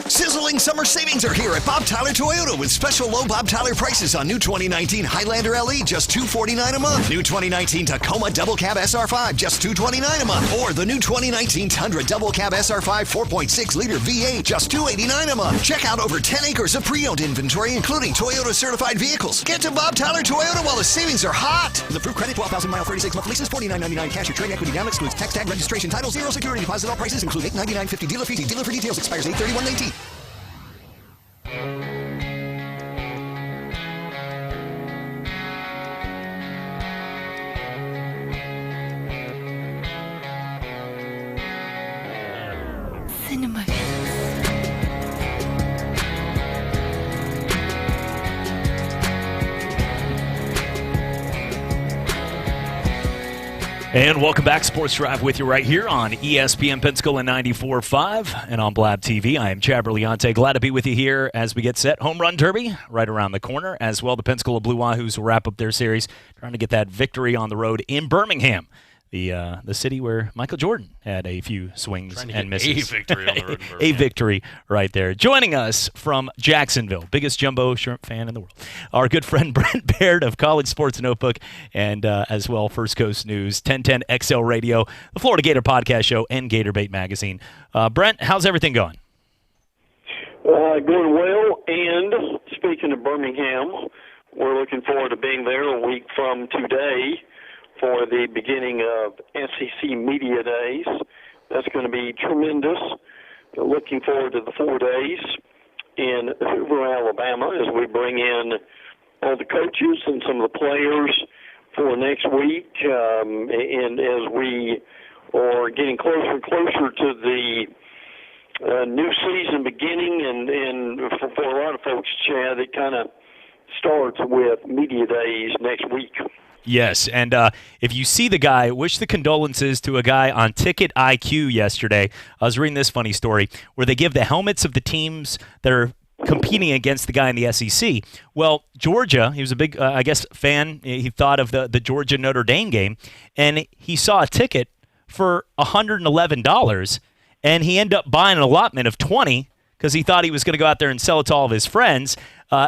Sizzling summer savings are here at Bob Tyler Toyota with special low Bob Tyler prices on new 2019 Highlander LE, just $249 a month. New 2019 Tacoma Double Cab SR5, just $229 a month. Or the new 2019 Tundra Double Cab SR5 4.6-liter V8, just $289 a month. Check out over 10 acres of pre-owned inventory, including Toyota-certified vehicles. Get to Bob Tyler Toyota while the savings are hot. With approved credit, 12,000-mile, 36-month leases, $49.99 cash or trade equity down, excludes tax tag, registration, title, 0 security deposit. All prices include $899.50 dealer fee. Dealer for details. Expires 8/31/19. Cinema. And welcome back, Sports Drive with you right here on ESPN Pensacola 94.5 and on Blab TV. I am Chad Berliante. Glad to be with you here as we get set. Home Run Derby right around the corner. As well, the Pensacola Blue Wahoos will wrap up their series trying to get that victory on the road in Birmingham, the city where Michael Jordan had a few swings and misses. A victory on the road in A Birmingham. victory right there. Joining us from Jacksonville, biggest jumbo shrimp fan in the world, our good friend Brent Baird of College Sports Notebook, and as well First Coast News, 1010 XL Radio, the Florida Gator Podcast Show, and Gator Bait Magazine. Brent, how's everything going? Going well, and speaking of Birmingham, we're looking forward to being there a week from today for the beginning of SEC Media Days. That's going to be tremendous. Looking forward to the 4 days in Hoover, Alabama, as we bring in all the coaches and some of the players for next week. And as we are getting closer and closer to the new season beginning, and for a lot of folks, Chad, it kind of starts with Media Days next week. Yes, and if you see the guy, wish the condolences to a guy on Ticket IQ yesterday. I was reading this funny story where they give the helmets of the teams that are competing against the guy in the SEC. Well, Georgia, he was a big, fan. He thought of the Georgia-Notre Dame game, and he saw a ticket for $111, and he ended up buying an allotment of $20 because he thought he was going to go out there and sell it to all of his friends.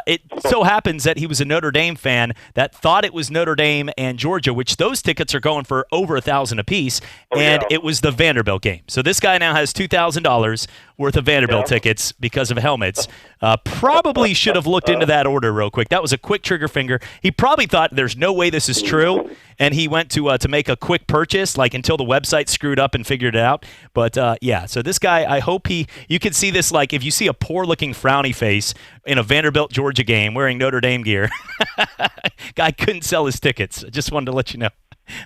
It so happens that he was a Notre Dame fan that thought it was Notre Dame and Georgia, which those tickets are going for over $1,000 a piece, and it was the Vanderbilt game. So this guy now has $2,000 worth of Vanderbilt tickets because of helmets. Probably should have looked into that order real quick. That was a quick trigger finger. He probably thought there's no way this is true, and he went to make a quick purchase, like until the website screwed up and figured it out. But so this guy, I hope you can see this, like if you see a poor looking frowny face in a Vanderbilt Vanderbilt Georgia game wearing Notre Dame gear. Guy couldn't sell his tickets. I just wanted to let you know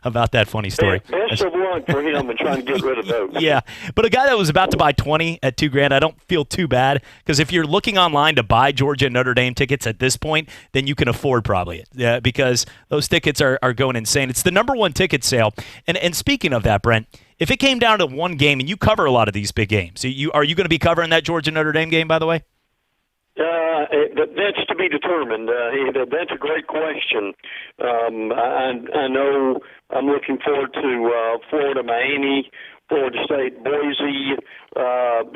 about that funny story. Best of luck for him and trying to get rid of those. Yeah, but a guy that was about to buy 20 at $2,000, I don't feel too bad, because if you're looking online to buy Georgia and Notre Dame tickets at this point, then you can afford probably it, because those tickets are going insane. It's the number one ticket sale. And speaking of that, Brent, if it came down to one game, and you cover a lot of these big games, are you going to be covering that Georgia Notre Dame game, by the way? That's to be determined. That's a great question. I know I'm looking forward to Florida, Miami, Florida State, Boise. I'm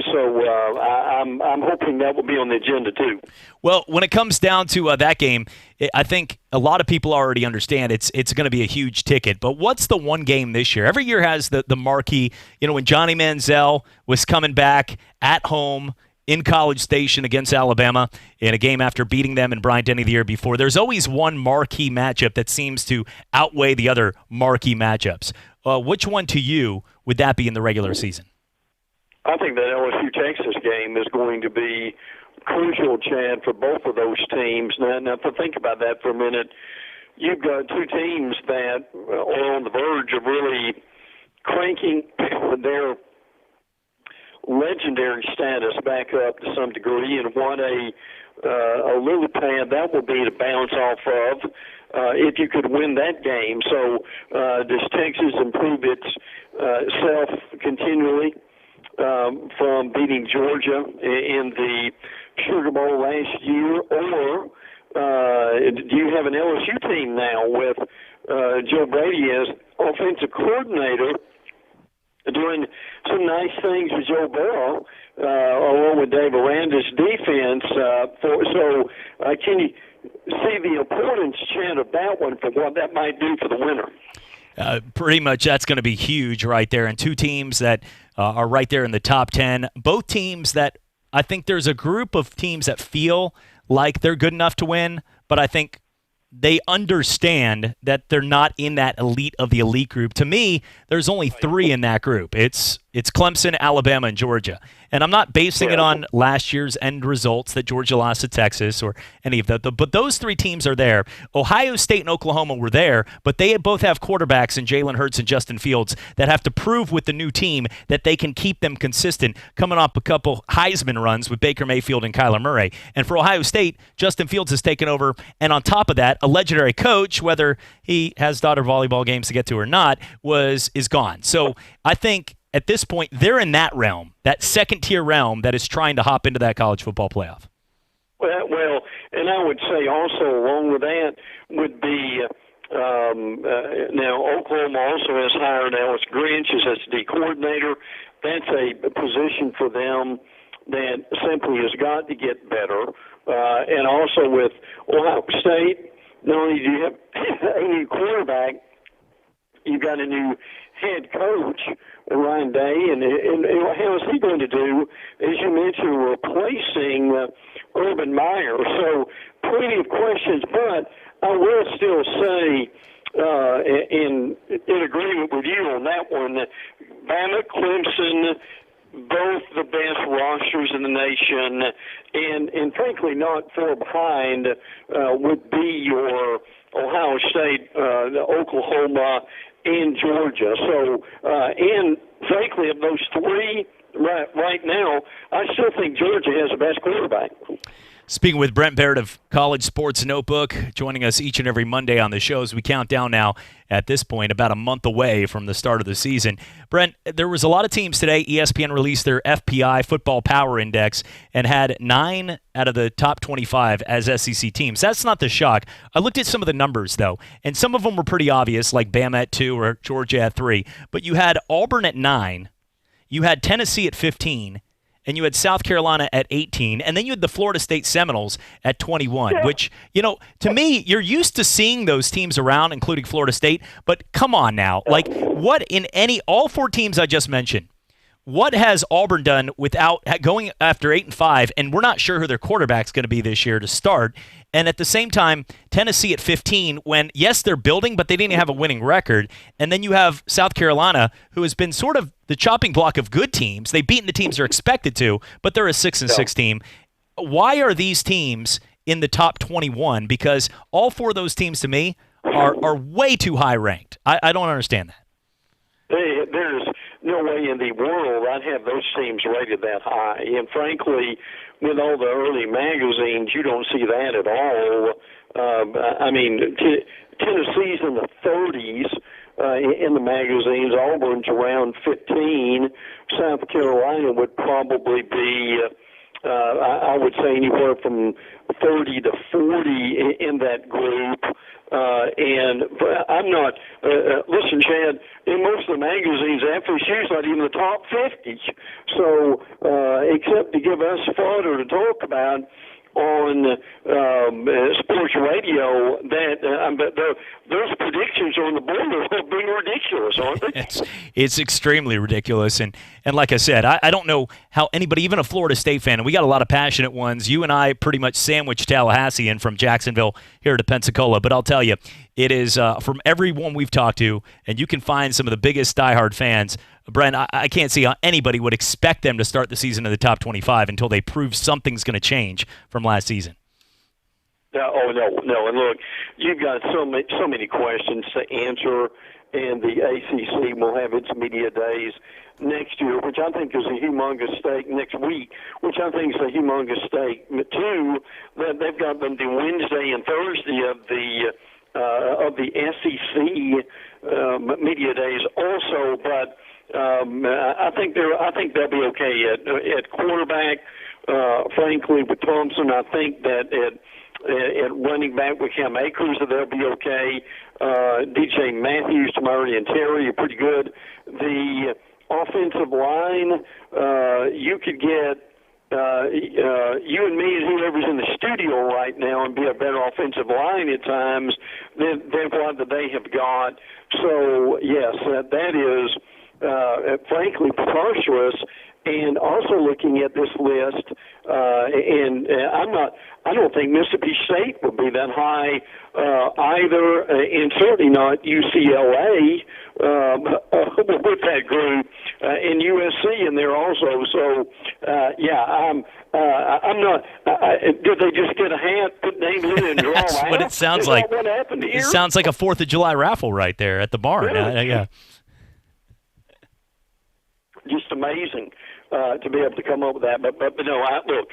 hoping that will be on the agenda too. Well, when it comes down to that game, I think a lot of people already understand it's going to be a huge ticket. But what's the one game this year? Every year has the marquee. When Johnny Manziel was coming back at home in College Station against Alabama in a game after beating them in Bryant-Denny the year before, there's always one marquee matchup that seems to outweigh the other marquee matchups. Which one to you would that be in the regular season? I think that LSU-Texas game is going to be crucial, Chad, for both of those teams. Now, to think about that for a minute, you've got two teams that are on the verge of really cranking their legendary status back up to some degree, and what a lily pad that will be to bounce off of if you could win that game. So does Texas improve itself continually from beating Georgia in the Sugar Bowl last year, or do you have an LSU team now with Joe Brady as offensive coordinator doing some nice things with Joe Burrow, along with Dave Aranda's defense? Can you see the importance, Chad, of that one for what that might do for the winner? Pretty much that's going to be huge right there. And two teams that are right there in the top 10. Both teams that I think there's a group of teams that feel like they're good enough to win, but I think they understand that they're not in that elite of the elite group. To me, there's only three in that group. It's Clemson, Alabama, and Georgia. And I'm not basing it on last year's end results that Georgia lost to Texas or any of that. But those three teams are there. Ohio State and Oklahoma were there, but they both have quarterbacks in Jalen Hurts and Justin Fields that have to prove with the new team that they can keep them consistent, coming off a couple Heisman runs with Baker Mayfield and Kyler Murray. And for Ohio State, Justin Fields has taken over. And on top of that, a legendary coach, whether he has daughter volleyball games to get to or not, is gone. So I think at this point, they're in that realm, that second-tier realm that is trying to hop into that college football playoff. Well, and I would say also along with that would be now Oklahoma also has hired Alex Grinch as SD coordinator. That's a position for them that simply has got to get better. And also with Ohio State, not only do you have a new quarterback, you've got a new head coach, Ryan Day, and how is he going to do, as you mentioned, replacing Urban Meyer? So plenty of questions, but I will still say, in agreement with you on that one, that Bama, Clemson, both the best rosters in the nation, and frankly not far behind would be your Ohio State, Oklahoma, and Georgia. So, and frankly, of those three right now, I still think Georgia has the best quarterback. Speaking with Brent Barrett of College Sports Notebook, joining us each and every Monday on the show as we count down now at this point, about a month away from the start of the season. Brent, there was a lot of teams today. ESPN released their FPI Football Power Index and had 9 out of the top 25 as SEC teams. That's not the shock. I looked at some of the numbers, though, and some of them were pretty obvious, like Bama at 2 or Georgia at 3. But you had Auburn at 9, you had Tennessee at 15, and you had South Carolina at 18, and then you had the Florida State Seminoles at 21, which, to me, you're used to seeing those teams around, including Florida State, but come on now. Like, what in all 4 teams I just mentioned, what has Auburn done without going after 8-5, and we're not sure who their quarterback's going to be this year to start, and at the same time, Tennessee at 15, when, yes, they're building, but they didn't have a winning record. And then you have South Carolina, who has been sort of the chopping block of good teams. They've beaten the teams they're expected to, but they're a 6-6 team. Why are these teams in the top 21? Because all 4 of those teams to me are way too high ranked. I don't understand that. There's no way in the world I'd have those teams rated that high. And frankly, with all the early magazines, you don't see that at all. I mean, Tennessee's in the 30s in the magazines. Auburn's around 15. South Carolina would probably be, I would say, anywhere from 30 to 40 in that group. And I'm not, listen, Chad, in most of the magazines, FSU's not even the top 50. So, except to give us fodder to talk about on sports radio, that those predictions on the border are being ridiculous, aren't they? It's extremely ridiculous. And like I said, I don't know how anybody, even a Florida State fan, and we got a lot of passionate ones. You and I pretty much sandwiched Tallahassee in from Jacksonville here to Pensacola. But I'll tell you, it is from everyone we've talked to, and you can find some of the biggest diehard fans. Brent, I can't see how anybody would expect them to start the season in the top 25 until they prove something's going to change from last season. Oh, no. And look, you've got so many questions to answer, and the ACC will have its media days next year, which I think is a humongous stake, next week, which I think is a humongous stake, too, that they've got them the Wednesday and Thursday of the SEC media days also, but I think they'll be okay at quarterback. Frankly, with Thompson, I think that at running back with Cam Akers, they'll be okay. DJ Matthews, Tamari, and Terry are pretty good. The offensive line, you could get you and me and whoever's in the studio right now and be a better offensive line at times than what they have got. So, yes, that is frankly preposterous. And also looking at this list, I don't think Mississippi State would be that high either, and certainly not UCLA with that group, and USC in there also. So, I'm not. Did they just get a hat, put names in, and draw That's out? what it sounds like. What happened here? It sounds like a 4th of July raffle right there at the barn. Really? Yeah. Just amazing to be able to come up with that. But no, look,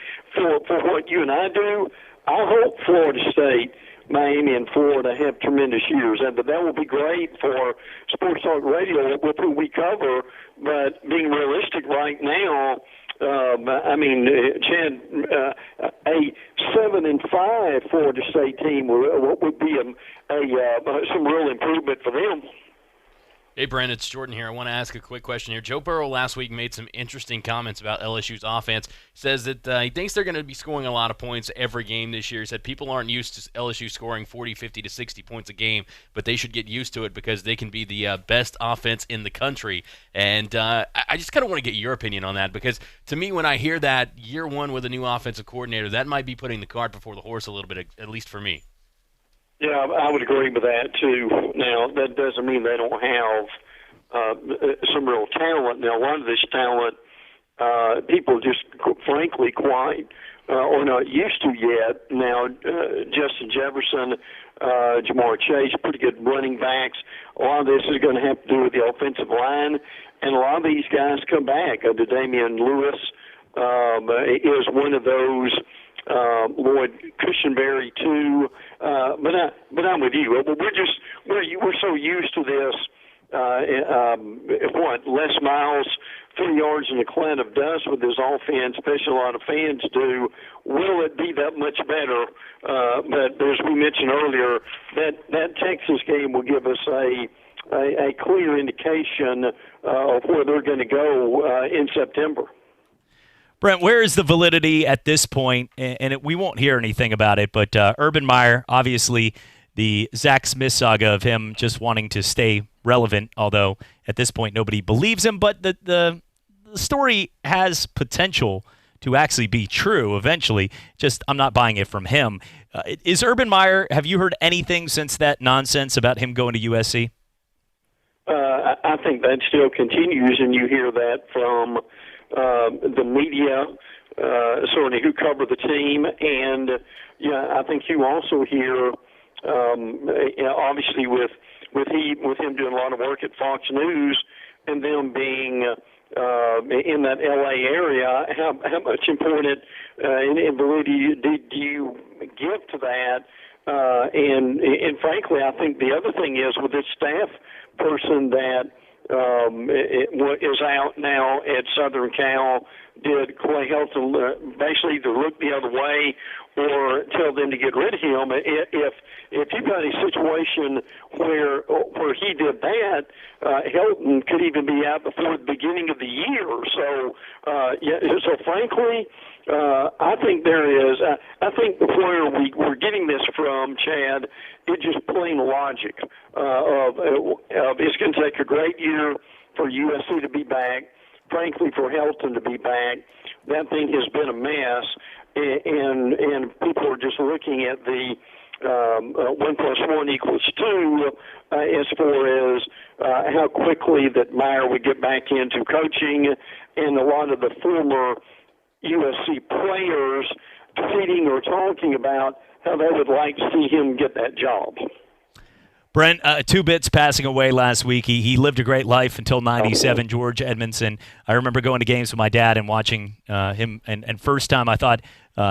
for what you and I do, I hope Florida State, Miami, and Florida have tremendous years, and that will be great for Sports Talk Radio with who we cover. But being realistic right now, I mean, Chad, a 7-5 Florida State team would be some real improvement for them. Hey, Brent, it's Jordan here. I want to ask a quick question here. Joe Burrow last week made some interesting comments about LSU's offense. He says that he thinks they're going to be scoring a lot of points every game this year. He said people aren't used to LSU scoring 40, 50 to 60 points a game, but they should get used to it because they can be the best offense in the country. And I just kind of want to get your opinion on that, because to me, when I hear that year one with a new offensive coordinator, that might be putting the cart before the horse a little bit, at least for me. Yeah, I would agree with that, too. Now, that doesn't mean they don't have some real talent. Now, a lot of this talent, people just, frankly, quite or not used to yet. Now, Justin Jefferson, Jamar Chase, pretty good running backs. A lot of this is going to have to do with the offensive line, and a lot of these guys come back. Damian Lewis is one of those. Lloyd Cushenberry too, but I'm with you. We're so used to this. Les Miles, 3 yards in a cloud of dust with his offense, especially a lot of fans do. Will it be that much better? But as we mentioned earlier, that Texas game will give us a clear indication of where they're going to go in September. Brent, where is the validity at this point? And we won't hear anything about it, but Urban Meyer, obviously the Zach Smith saga of him just wanting to stay relevant, although at this point nobody believes him, but the story has potential to actually be true eventually. Just I'm not buying it from him. Is Urban Meyer, have you heard anything since that nonsense about him going to USC? I think that still continues, and you hear that from the media, certainly who cover the team, and I think you also hear, obviously with him doing a lot of work at Fox News and them being in that L.A. area, how much important and validity do you give to that? And frankly, I think the other thing is with this staff person that is out now at Southern Cal, did Clay Helton basically either look the other way or tell them to get rid of him? If you've got a situation where he did that, Helton could even be out before the beginning of the year. So, so frankly, I think there is. I think where we're getting this from, Chad, it's just plain logic of it's going to take a great year for USC to be back. Frankly, for Helton to be back, that thing has been a mess, and people are just looking at the 1 + 1 = 2 as far as how quickly that Meyer would get back into coaching, and a lot of the former USC players tweeting or talking about how they would like to see him get that job. Brent, two bits passing away last week. He lived a great life until 97, George Edmondson. I remember going to games with my dad and watching him, and first time I thought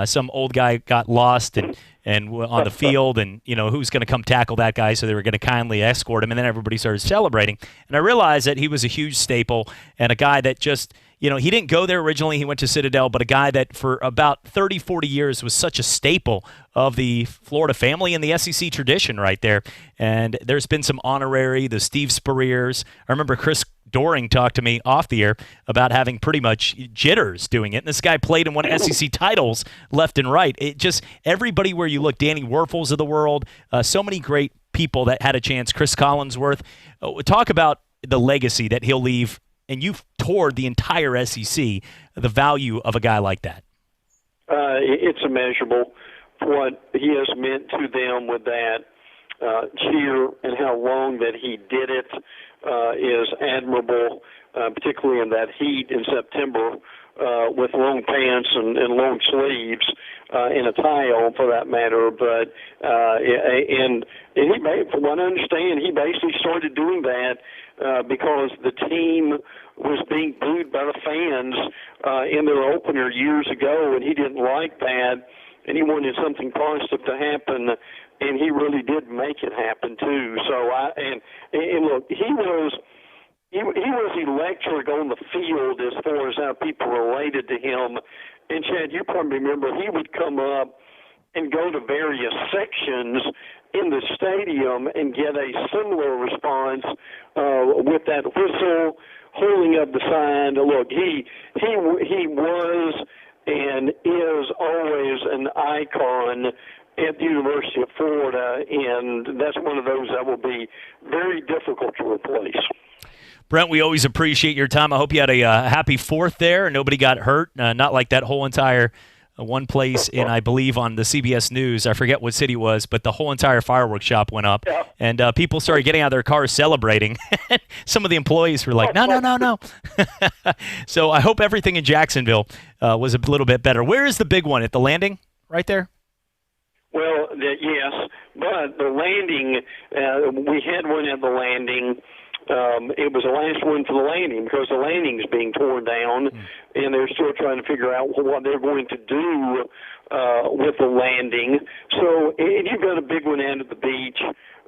some old guy got lost and on the field, and who's going to come tackle that guy, so they were going to kindly escort him, and then everybody started celebrating. And I realized that he was a huge staple and a guy that just – he didn't go there originally. He went to Citadel, but a guy that for about 30, 40 years was such a staple of the Florida family and the SEC tradition right there. And there's been some honorary, the Steve Spurriers. I remember Chris Doring talked to me off the air about having pretty much jitters doing it. And this guy played and won SEC titles left and right. It just, everybody where you look, Danny Werfels of the world, so many great people that had a chance. Chris Collinsworth. Talk about the legacy that he'll leave. And you've toured the entire SEC, the value of a guy like that. It's immeasurable. What he has meant to them with that cheer and how long that he did it is admirable, particularly in that heat in September with long pants and long sleeves and a tie on for that matter. But and he made, from what I understand, he basically started doing that because the team was being booed by the fans in their opener years ago, and he didn't like that, and he wanted something positive to happen, and he really did make it happen too. So and look, he was electric on the field as far as how people related to him. And Chad, you probably remember he would come up and go to various sections in the stadium and get a similar response with that whistle, holding up the sign. Look, he was and is always an icon at the University of Florida, and that's one of those that will be very difficult to replace. Brent, we always appreciate your time. I hope you had a happy 4th there. Nobody got hurt. Not like that whole entire one place in, I believe, on the CBS News. I forget what city it was, but the whole entire fireworks shop went up. Yeah. And people started getting out of their cars celebrating. Some of the employees were like, no. So I hope everything in Jacksonville was a little bit better. Where is the big one? At the landing right there? Well, yes, but the landing, we had one at the landing. It was the last one for the landing because the landing is being torn down, and they're still trying to figure out what they're going to do with the landing. So and you've got a big one out at the beach,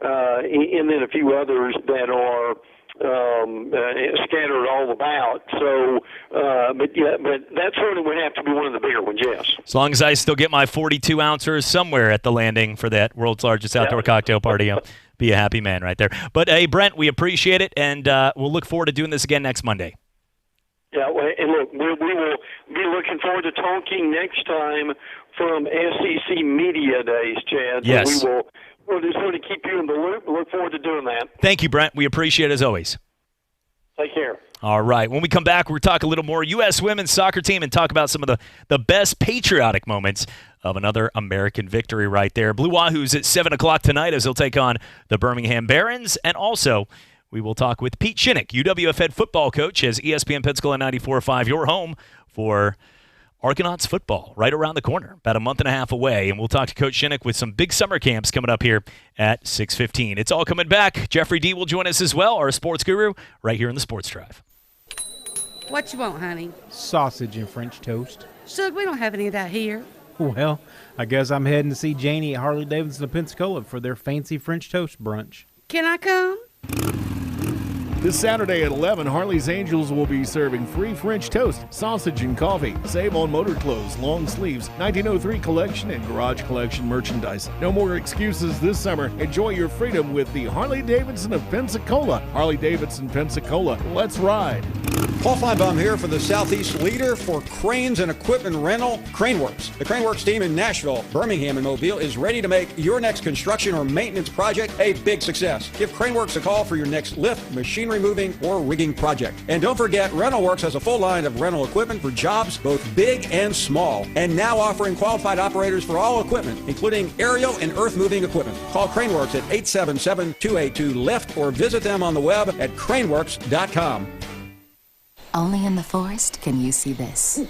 and then a few others that are scattered all about. So, but that certainly would have to be one of the bigger ones, yes. As long as I still get my 42 ouncer somewhere at the landing for that world's largest outdoor cocktail party, I'll be a happy man right there. But hey, Brent, we appreciate it, and we'll look forward to doing this again next Monday. Yeah, and look, we will be looking forward to talking next time from SEC Media Days, Chad. Yes. So we'll just want to keep you in the loop. Look forward to doing that. Thank you, Brent. We appreciate it as always. Take care. All right. When we come back, we'll talk a little more U.S. women's soccer team and talk about some of the best patriotic moments of another American victory right there. Blue Wahoos at 7 o'clock tonight as they'll take on the Birmingham Barons. And also, we will talk with Pete Shinnick, UWF head football coach, as ESPN Pensacola 94.5, your home for Argonauts football right around the corner, about a month and a half away. And we'll talk to Coach Shinnick with some big summer camps coming up here at 6:15. It's all coming back. Jeffrey D. will join us as well, our sports guru, right here in the Sports Drive. What you want, honey? Sausage and French toast. Shug, we don't have any of that here. Well, I guess I'm heading to see Janie at Harley Davidson of Pensacola for their fancy French toast brunch. Can I come? This Saturday at 11, Harley's Angels will be serving free French toast, sausage, and coffee. Save on motor clothes, long sleeves, 1903 collection, and garage collection merchandise. No more excuses this summer. Enjoy your freedom with the Harley Davidson of Pensacola. Harley Davidson, Pensacola. Let's ride. Paul Feinbaum here for the Southeast leader for cranes and equipment rental, CraneWorks. The CraneWorks team in Nashville, Birmingham, and Mobile is ready to make your next construction or maintenance project a big success. Give CraneWorks a call for your next lift, machinery moving, or rigging project. And don't forget, RentalWorks has a full line of rental equipment for jobs both big and small, and now offering qualified operators for all equipment, including aerial and earth-moving equipment. Call CraneWorks at 877-282-LIFT or visit them on the web at craneworks.com. Only in the forest can you see this.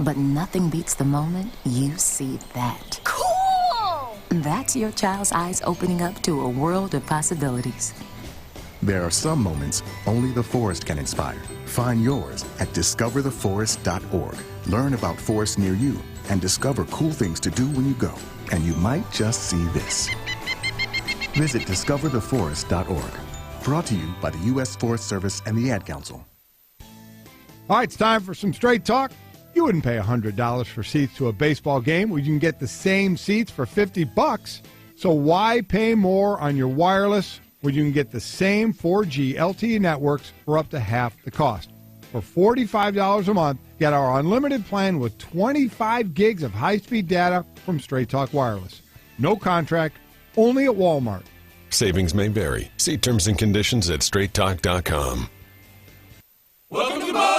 But nothing beats the moment you see that. Cool! That's your child's eyes opening up to a world of possibilities. There are some moments only the forest can inspire. Find yours at discovertheforest.org. Learn about forests near you and discover cool things to do when you go. And you might just see this. Visit discovertheforest.org. Brought to you by the U.S. Forest Service and the Ad Council. All right, it's time for some straight talk. You wouldn't pay $100 for seats to a baseball game when you can get the same seats for $50. So why pay more on your wireless when you can get the same 4G LTE networks for up to half the cost? For $45 a month, get our unlimited plan with 25 gigs of high-speed data from Straight Talk Wireless. No contract, only at Walmart. Savings may vary. See terms and conditions at straighttalk.com. Welcome to Bo!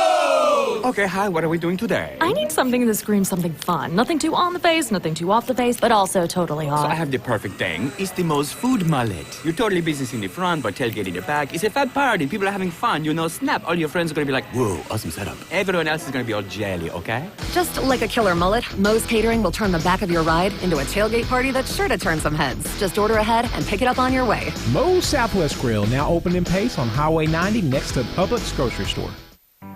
Okay, hi, what are we doing today? I need something that screams something fun. Nothing too on the face, nothing too off the face, but also totally hot. So I have the perfect thing. It's the most food mullet. You're totally business in the front, but tailgate in the back. It's a fat party. People are having fun. You know, snap. All your friends are going to be like, whoa, awesome setup. Everyone else is going to be all jelly, okay? Just like a killer mullet, Moe's Catering will turn the back of your ride into a tailgate party that's sure to turn some heads. Just order ahead and pick it up on your way. Moe's Southwest Grill, now open in Pace on Highway 90 next to Publix grocery store.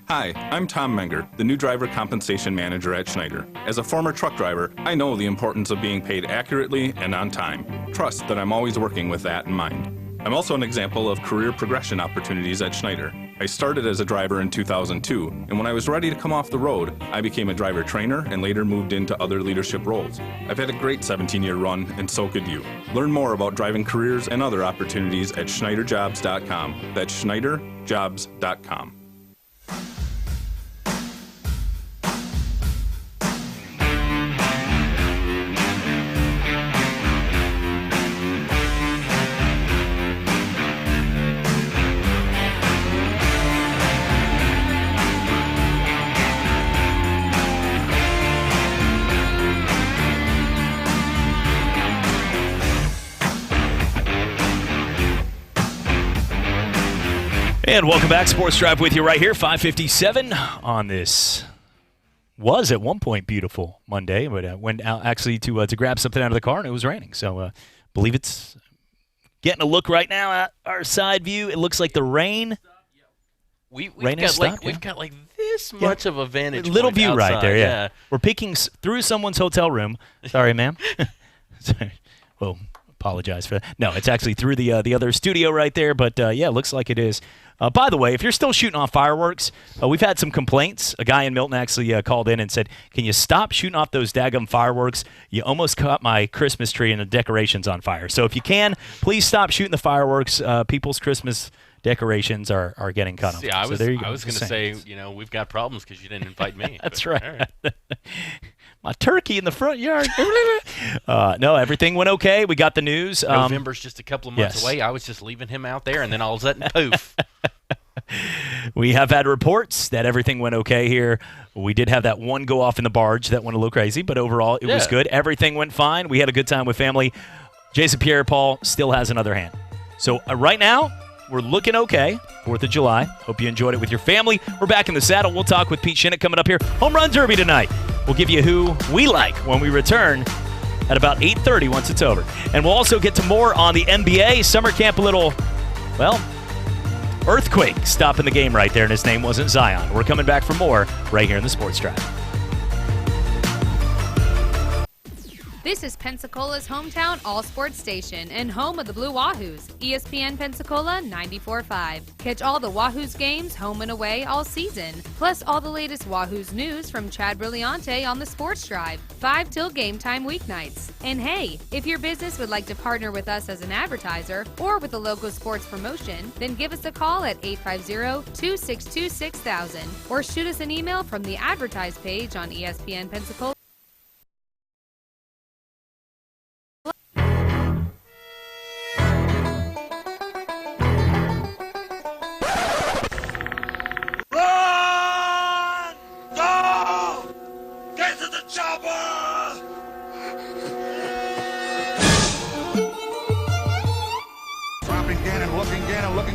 Hi, I'm Tom Menger, the new driver compensation manager at Schneider. As a former truck driver, I know the importance of being paid accurately and on time. Trust that I'm always working with that in mind. I'm also an example of career progression opportunities at Schneider. I started as a driver in 2002, and when I was ready to come off the road, I became a driver trainer and later moved into other leadership roles. I've had a great 17-year run, and so could you. Learn more about driving careers and other opportunities at schneiderjobs.com. That's schneiderjobs.com. And welcome back. Sports Drive with you right here, 5:57 on this was at one point beautiful Monday, but went out actually to grab something out of the car, and it was raining. So believe it's getting a look right now at our side view. It looks like the rain. We've got like this much of a vantage little point view outside, right there. Yeah. We're peeking through someone's hotel room. Sorry, ma'am. Sorry. Well, apologize for that. No, it's actually through the other studio right there. But yeah, it looks like it is. By the way, if you're still shooting off fireworks, we've had some complaints. A guy in Milton actually called in and said, "Can you stop shooting off those daggum fireworks? You almost caught my Christmas tree and the decorations on fire." So if you can, please stop shooting the fireworks. People's Christmas decorations are getting cut off. Yeah, I was going to say, we've got problems because you didn't invite me. That's right. My turkey in the front yard. No, everything went okay. We got the news. November's just a couple of months away. I was just leaving him out there, and then all of a sudden, poof. We have had reports that everything went okay here. We did have that one go off in the barge that went a little crazy, but overall it was good. Everything went fine. We had a good time with family. Jason Pierre-Paul still has another hand. So right now, we're looking okay. 4th of July. Hope you enjoyed it with your family. We're back in the saddle. We'll talk with Pete Shinnick coming up here. Home Run Derby tonight. We'll give you who we like when we return at about 8:30 once it's over. And we'll also get to more on the NBA. Summer camp, a little, earthquake stopping the game right there, and his name wasn't Zion. We're coming back for more right here in the Sports Drive. This is Pensacola's hometown all-sports station and home of the Blue Wahoos, ESPN Pensacola 94.5. Catch all the Wahoos games home and away all season, plus all the latest Wahoos news from Chad Brillante on the Sports Drive, 5 till game time weeknights. And hey, if your business would like to partner with us as an advertiser or with a local sports promotion, then give us a call at 850-262-6000 or shoot us an email from the advertise page on ESPN Pensacola.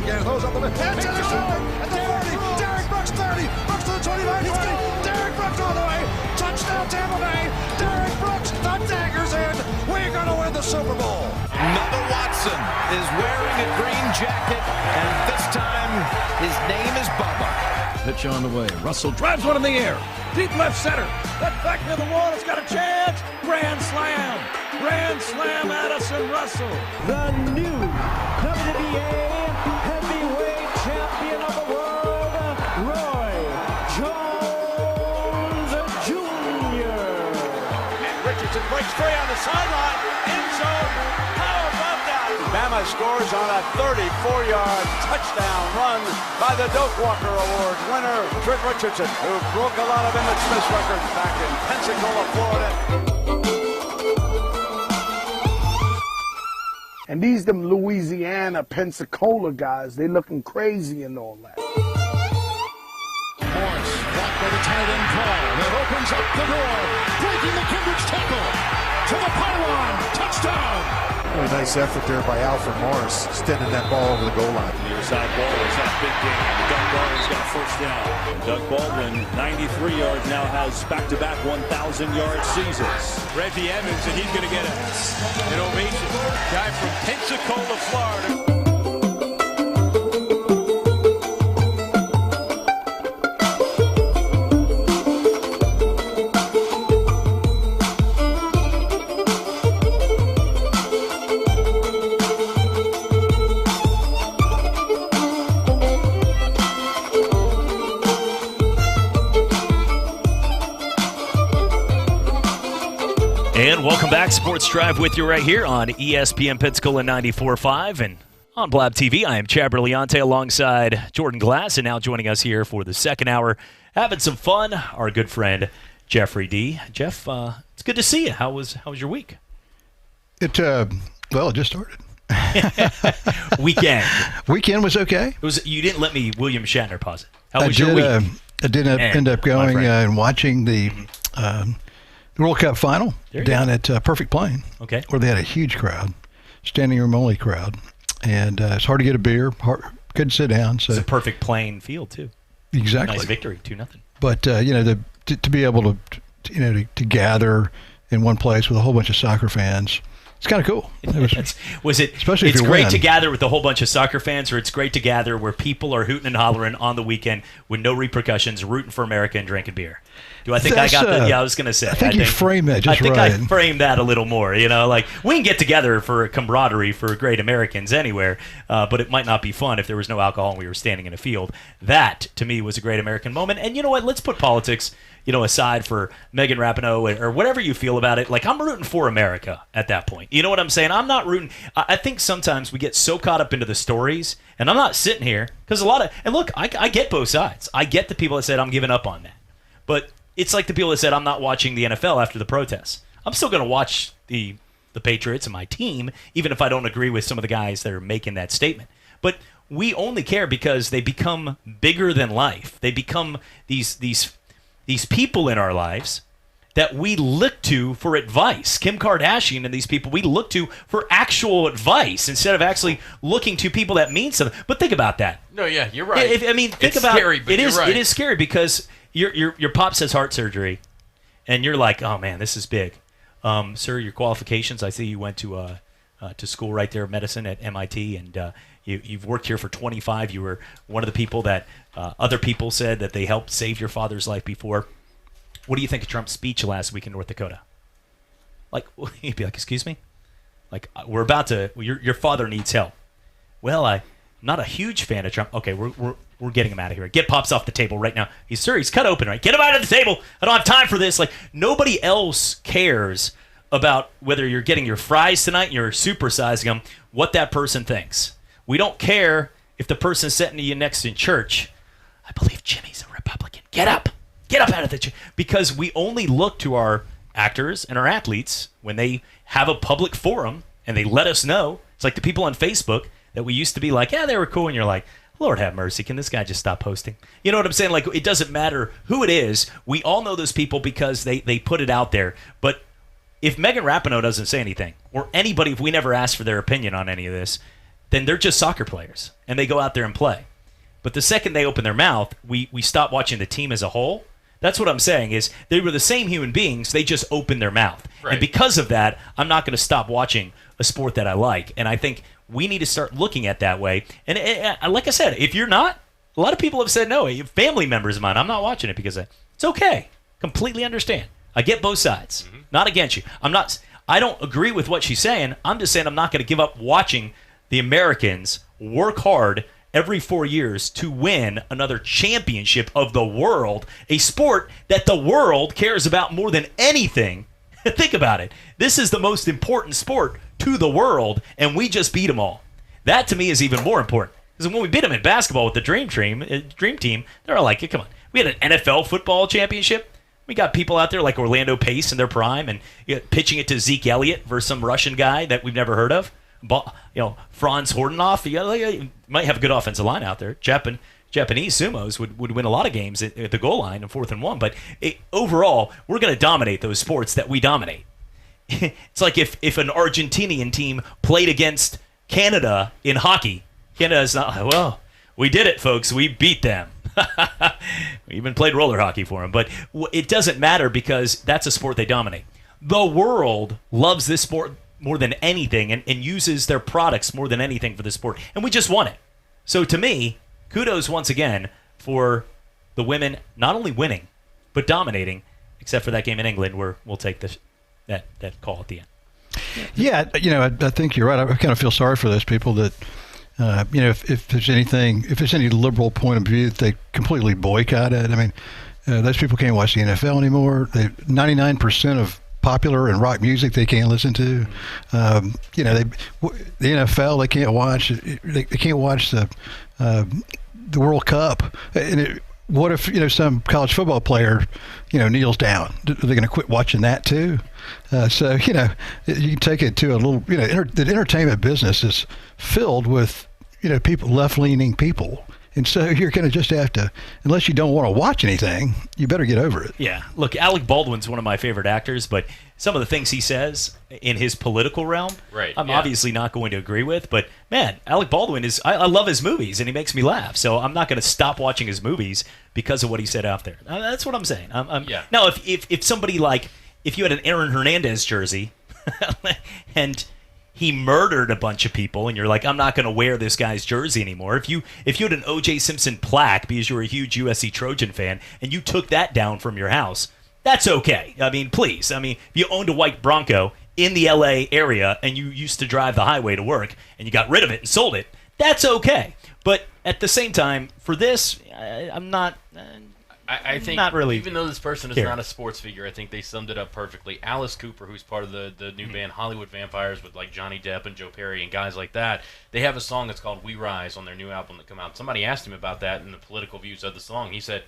Throws up the middle. At the 40. Derek Brooks 30. Brooks to the 25. 20. Derek Brooks all the way. Touchdown Tampa Bay. Derek Brooks. The dagger's in. We're going to win the Super Bowl. Another Watson is wearing a green jacket, and this time his name is Bubba. Pitch on the way. Russell drives one in the air. Deep left center. That's back near the wall. It's got a chance. Grand slam. Grand slam, Addison Russell. The new WBA heavyweight champion of the world, Roy Jones Jr. And Richardson breaks free on the sideline. End zone. How about that? Bama scores on a 34-yard touchdown run by the Doak Walker Award winner, Trick Richardson, who broke a lot of Emmett Smith's records back in Pensacola, Florida. And these them Louisiana, Pensacola guys, they looking crazy and all that. Morris, blocked by the tight end Paul. That opens up the door. Breaking the Cambridge tackle. To the pylon. Touchdown. Really nice effort there by Alfred Morris, extending that ball over the goal line. Near side ball is that big game. Doug Baldwin's got a first down. And Doug Baldwin, 93 yards, now has back-to-back 1,000-yard seasons. Reggie Evans, and he's going to get an ovation. Guy from Pensacola, Florida. And welcome back. Sports Drive with you right here on ESPN Pensacola 94.5 and on Blab TV. I am Chad Brillante alongside Jordan Glass, and now joining us here for the second hour, having some fun, our good friend Jeffrey D. Jeff, it's good to see you. How was your week? It just started. Weekend was okay. You didn't let me William Shatner pause it. How was your week? I did end up going and watching the World Cup final down at Perfect Plain, where they had a huge crowd, standing room only crowd, and it's hard to get a beer, couldn't sit down. So it's a Perfect Plain field too. Exactly, nice victory, 2-0. But to be able to gather in one place with a whole bunch of soccer fans. It's kind of cool. Especially if it's you great win. to gather with a whole bunch of soccer fans, or it's great to gather where people are hooting and hollering on the weekend with no repercussions, rooting for America and drinking beer. Do I think I got that? Yeah, I was going to say. I think you framed that just right. I think I framed that a little more. Like we can get together for a camaraderie for great Americans anywhere, but it might not be fun if there was no alcohol and we were standing in a field. That, to me, was a great American moment. And you know what? Let's put politics aside for Megan Rapinoe or whatever you feel about it. Like, I'm rooting for America at that point. You know what I'm saying? I'm not rooting. I think sometimes we get so caught up into the stories, and I'm not sitting here because and look, I get both sides. I get the people that said I'm giving up on that. But it's like the people that said I'm not watching the NFL after the protests. I'm still going to watch the Patriots and my team, even if I don't agree with some of the guys that are making that statement. But we only care because they become bigger than life. They become these people in our lives that we look to for advice. Kim Kardashian and these people we look to for actual advice instead of actually looking to people that mean something. But think about that. No, yeah, you're right. Think about scary, but you're right. It is scary because your pop says heart surgery, and you're like, oh man, this is big. Sir, your qualifications. I see you went to school right there, medicine at MIT, and you've worked here for 25. You were one of the people that other people said that they helped save your father's life before. What do you think of Trump's speech last week in North Dakota? Like, he'd be like, excuse me? Like, we're about to, your father needs help. Well, I'm not a huge fan of Trump. Okay, we're getting him out of here. Get Pops off the table right now. He's cut open, right? Get him out of the table. I don't have time for this. Like, nobody else cares about whether you're getting your fries tonight and you're supersizing them, what that person thinks. We don't care if the person sitting to you next in church, I believe Jimmy's a Republican. Get up out of the chair. Because we only look to our actors and our athletes when they have a public forum and they let us know. It's like the people on Facebook that we used to be like, yeah, they were cool. And you're like, Lord have mercy, can this guy just stop posting? You know what I'm saying? Like, it doesn't matter who it is. We all know those people because they put it out there. But if Megan Rapinoe doesn't say anything, or anybody, if we never ask for their opinion on any of this, then they're just soccer players, and they go out there and play. But the second they open their mouth, we stop watching the team as a whole. That's what I'm saying is they were the same human beings. They just opened their mouth. Right. And because of that, I'm not going to stop watching a sport that I like. And I think we need to start looking at that way. And like I said, if you're not, a lot of people have said no. Family members of mine, I'm not watching it because it's okay. Completely understand. I get both sides. Mm-hmm. Not against you. I don't agree with what she's saying. I'm just saying I'm not going to give up watching the Americans work hard every 4 years to win another championship of the world, a sport that the world cares about more than anything. Think about it. This is the most important sport to the world, and we just beat them all. That, to me, is even more important. Because when we beat them in basketball with the Dream Team, they're like, come on. We had an NFL football championship. We got people out there like Orlando Pace in their prime and pitching it to Zeke Elliott versus some Russian guy that we've never heard of. Franz Hordenhoff, you might have a good offensive line out there. Japanese sumos would win a lot of games at the goal line in 4th and 1. But overall, we're going to dominate those sports that we dominate. It's like if an Argentinian team played against Canada in hockey. Canada's not, well, we did it, folks. We beat them. We even played roller hockey for them. But it doesn't matter because that's a sport they dominate. The world loves this sport more than anything and uses their products more than anything for the sport. And we just won it. So to me, kudos once again for the women not only winning, but dominating, except for that game in England where we'll take that call at the end. Yeah, I think you're right. I kind of feel sorry for those people that, if there's any liberal point of view, they completely boycott it. I mean, those people can't watch the NFL anymore. 99% of popular and rock music they can't listen to. The NFL they can't watch. They can't watch the World Cup. And what if some college football player kneels down? Are they going to quit watching that too? So you can take it to a little. The entertainment business is filled with people, left-leaning people. And so you're going to just have to, unless you don't want to watch anything, you better get over it. Yeah. Look, Alec Baldwin's one of my favorite actors, but some of the things he says in his political realm, I'm obviously not going to agree with. But, man, Alec Baldwin is, I love his movies, and he makes me laugh. So I'm not going to stop watching his movies because of what he said out there. That's what I'm saying. Now, if somebody if you had an Aaron Hernandez jersey and he murdered a bunch of people, and you're like, I'm not going to wear this guy's jersey anymore. If you had an O.J. Simpson plaque because you were a huge USC Trojan fan, and you took that down from your house, that's okay. I mean, please. I mean, if you owned a white Bronco in the L.A. area and you used to drive the highway to work, and you got rid of it and sold it, that's okay. But at the same time, for this, I'm not... I think not really even though this person is not a sports figure, I think they summed it up perfectly. Alice Cooper, who's part of the new band Hollywood Vampires with like Johnny Depp and Joe Perry and guys like that, they have a song that's called We Rise on their new album that come out. Somebody asked him about that and the political views of the song. He said,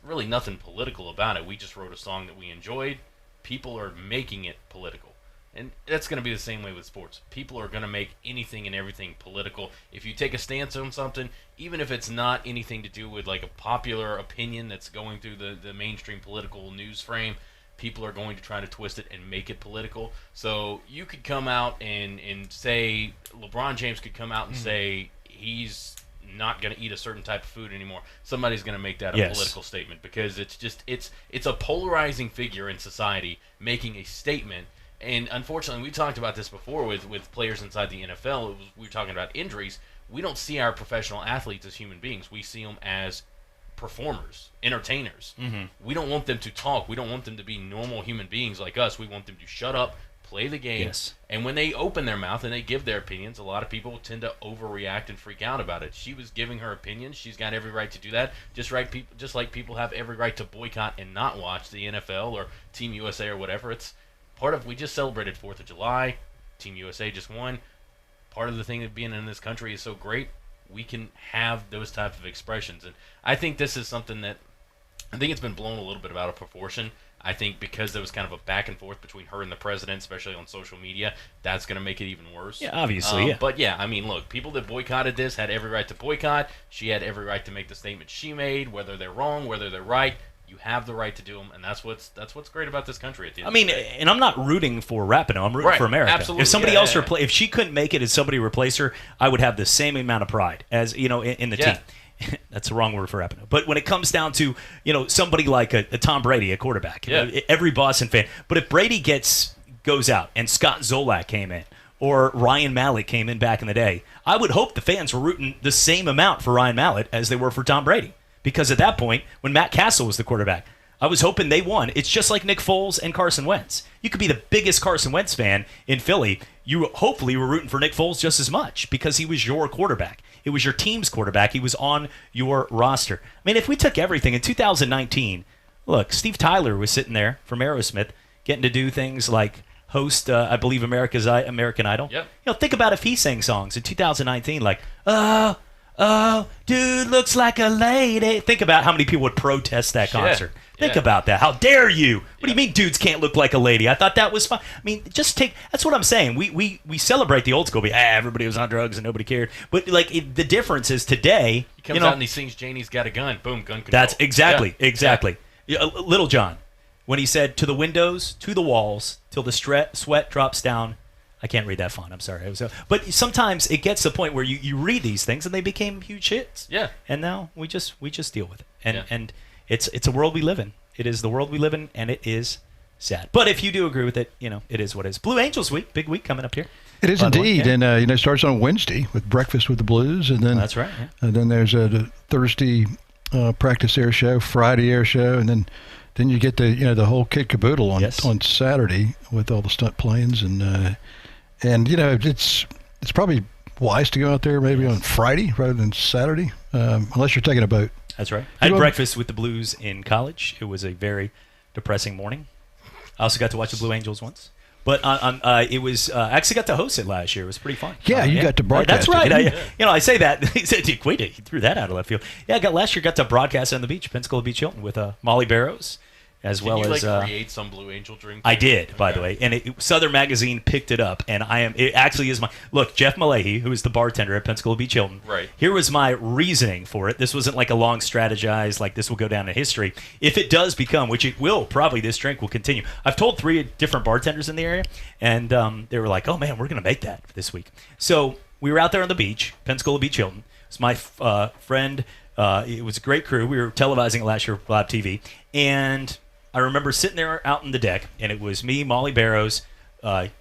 really nothing political about it. We just wrote a song that we enjoyed. People are making it political. And that's going to be the same way with sports. People are going to make anything and everything political. If you take a stance on something, even if it's not anything to do with like a popular opinion that's going through the mainstream political news frame, people are going to try to twist it and make it political. So you could come out and say, LeBron James could come out and say he's not going to eat a certain type of food anymore. Somebody's going to make that a political statement, because it's a polarizing figure in society making a statement. And unfortunately, we talked about this before with players inside the NFL. We were talking about injuries. We don't see our professional athletes as human beings. We see them as performers, entertainers. We don't want them to talk. We don't want them to be normal human beings like us. We want them to shut up, play the game. And when they open their mouth and they give their opinions, a lot of people tend to overreact and freak out about it. She was giving her opinions. She's got every right to do that. Just like people have every right to boycott and not watch the NFL or Team USA or whatever. It's part of, we just celebrated 4th of July. Team USA just won. Part of the thing of being in this country is so great. We can have those type of expressions. And I think this is something that, I think it's been blown a little bit out of proportion. I think because there was kind of a back and forth between her and the president, especially on social media, that's going to make it even worse. Yeah, obviously, yeah. But yeah, I mean, look, people that boycotted this had every right to boycott. She had every right to make the statement she made, whether they're wrong, whether they're right. You have the right to do them, and that's what's great about this country at the end of the day. And I'm not rooting for Rapinoe. I'm rooting for America. Absolutely. If somebody else if she couldn't make it and somebody replaced her, I would have the same amount of pride as in the team. That's the wrong word for Rapinoe. But when it comes down to somebody like a Tom Brady, a quarterback, every Boston fan. But if Brady goes out and Scott Zolak came in, or Ryan Mallett came in back in the day, I would hope the fans were rooting the same amount for Ryan Mallett as they were for Tom Brady. Because at that point, when Matt Castle was the quarterback, I was hoping they won. It's just like Nick Foles and Carson Wentz. You could be the biggest Carson Wentz fan in Philly. You hopefully were rooting for Nick Foles just as much because he was your quarterback. It was your team's quarterback. He was on your roster. I mean, if we took everything in 2019, look, Steve Tyler was sitting there from Aerosmith getting to do things like host, I believe, American Idol. Yep. Think about if he sang songs in 2019 like, oh, dude looks like a lady. Think about how many people would protest that concert. Think about that. How dare you? What do you mean dudes can't look like a lady? I thought that was fun. I mean, that's what I'm saying. We celebrate the old school. Everybody was on drugs and nobody cared. But the difference is today. He comes out and he sings Janie's Got a Gun. Boom, gun control. That's exactly. Yeah, Little John, when he said, to the windows, to the walls, till the sweat drops down. I can't read that font. I'm sorry. But sometimes it gets to the point where you read these things and they became huge hits. Yeah. And now we just deal with it. And it's a world we live in. It is the world we live in, and it is sad. But if you do agree with it, it is what it is. Blue Angels week, big week coming up here. It is indeed, and it starts on Wednesday with Breakfast with the Blues, and then that's right. Yeah. And then there's a Thursday practice air show, Friday air show, and then you get the whole kit caboodle on Saturday with all the stunt planes and it's probably wise to go out there maybe on Friday rather than Saturday, unless you're taking a boat. That's right. I had breakfast with the Blues in college. It was a very depressing morning. I also got to watch the Blue Angels once. But it was I actually got to host it last year. It was pretty fun. Yeah, you got to broadcast. That's right. I say that. He said, "Wait, he threw that out of left field." Yeah, last year got to broadcast on the beach, Pensacola Beach Hilton, with Molly Barrows. As Did well you, as create some Blue Angel drink? I did, by the way, and Southern Magazine picked it up, and it actually is my look. Jeff Malahy, who is the bartender at Pensacola Beach Hilton, right? Here was my reasoning for it. This wasn't like a long strategized, like this will go down in history. If it does become, which it will, probably this drink will continue. I've told 3 different bartenders in the area, and they were like, "Oh man, we're gonna make that this week." So we were out there on the beach, Pensacola Beach Hilton. It's my friend. It was a great crew. We were televising it last year for live TV, and I remember sitting there out on the deck, and it was me, Molly Barrows,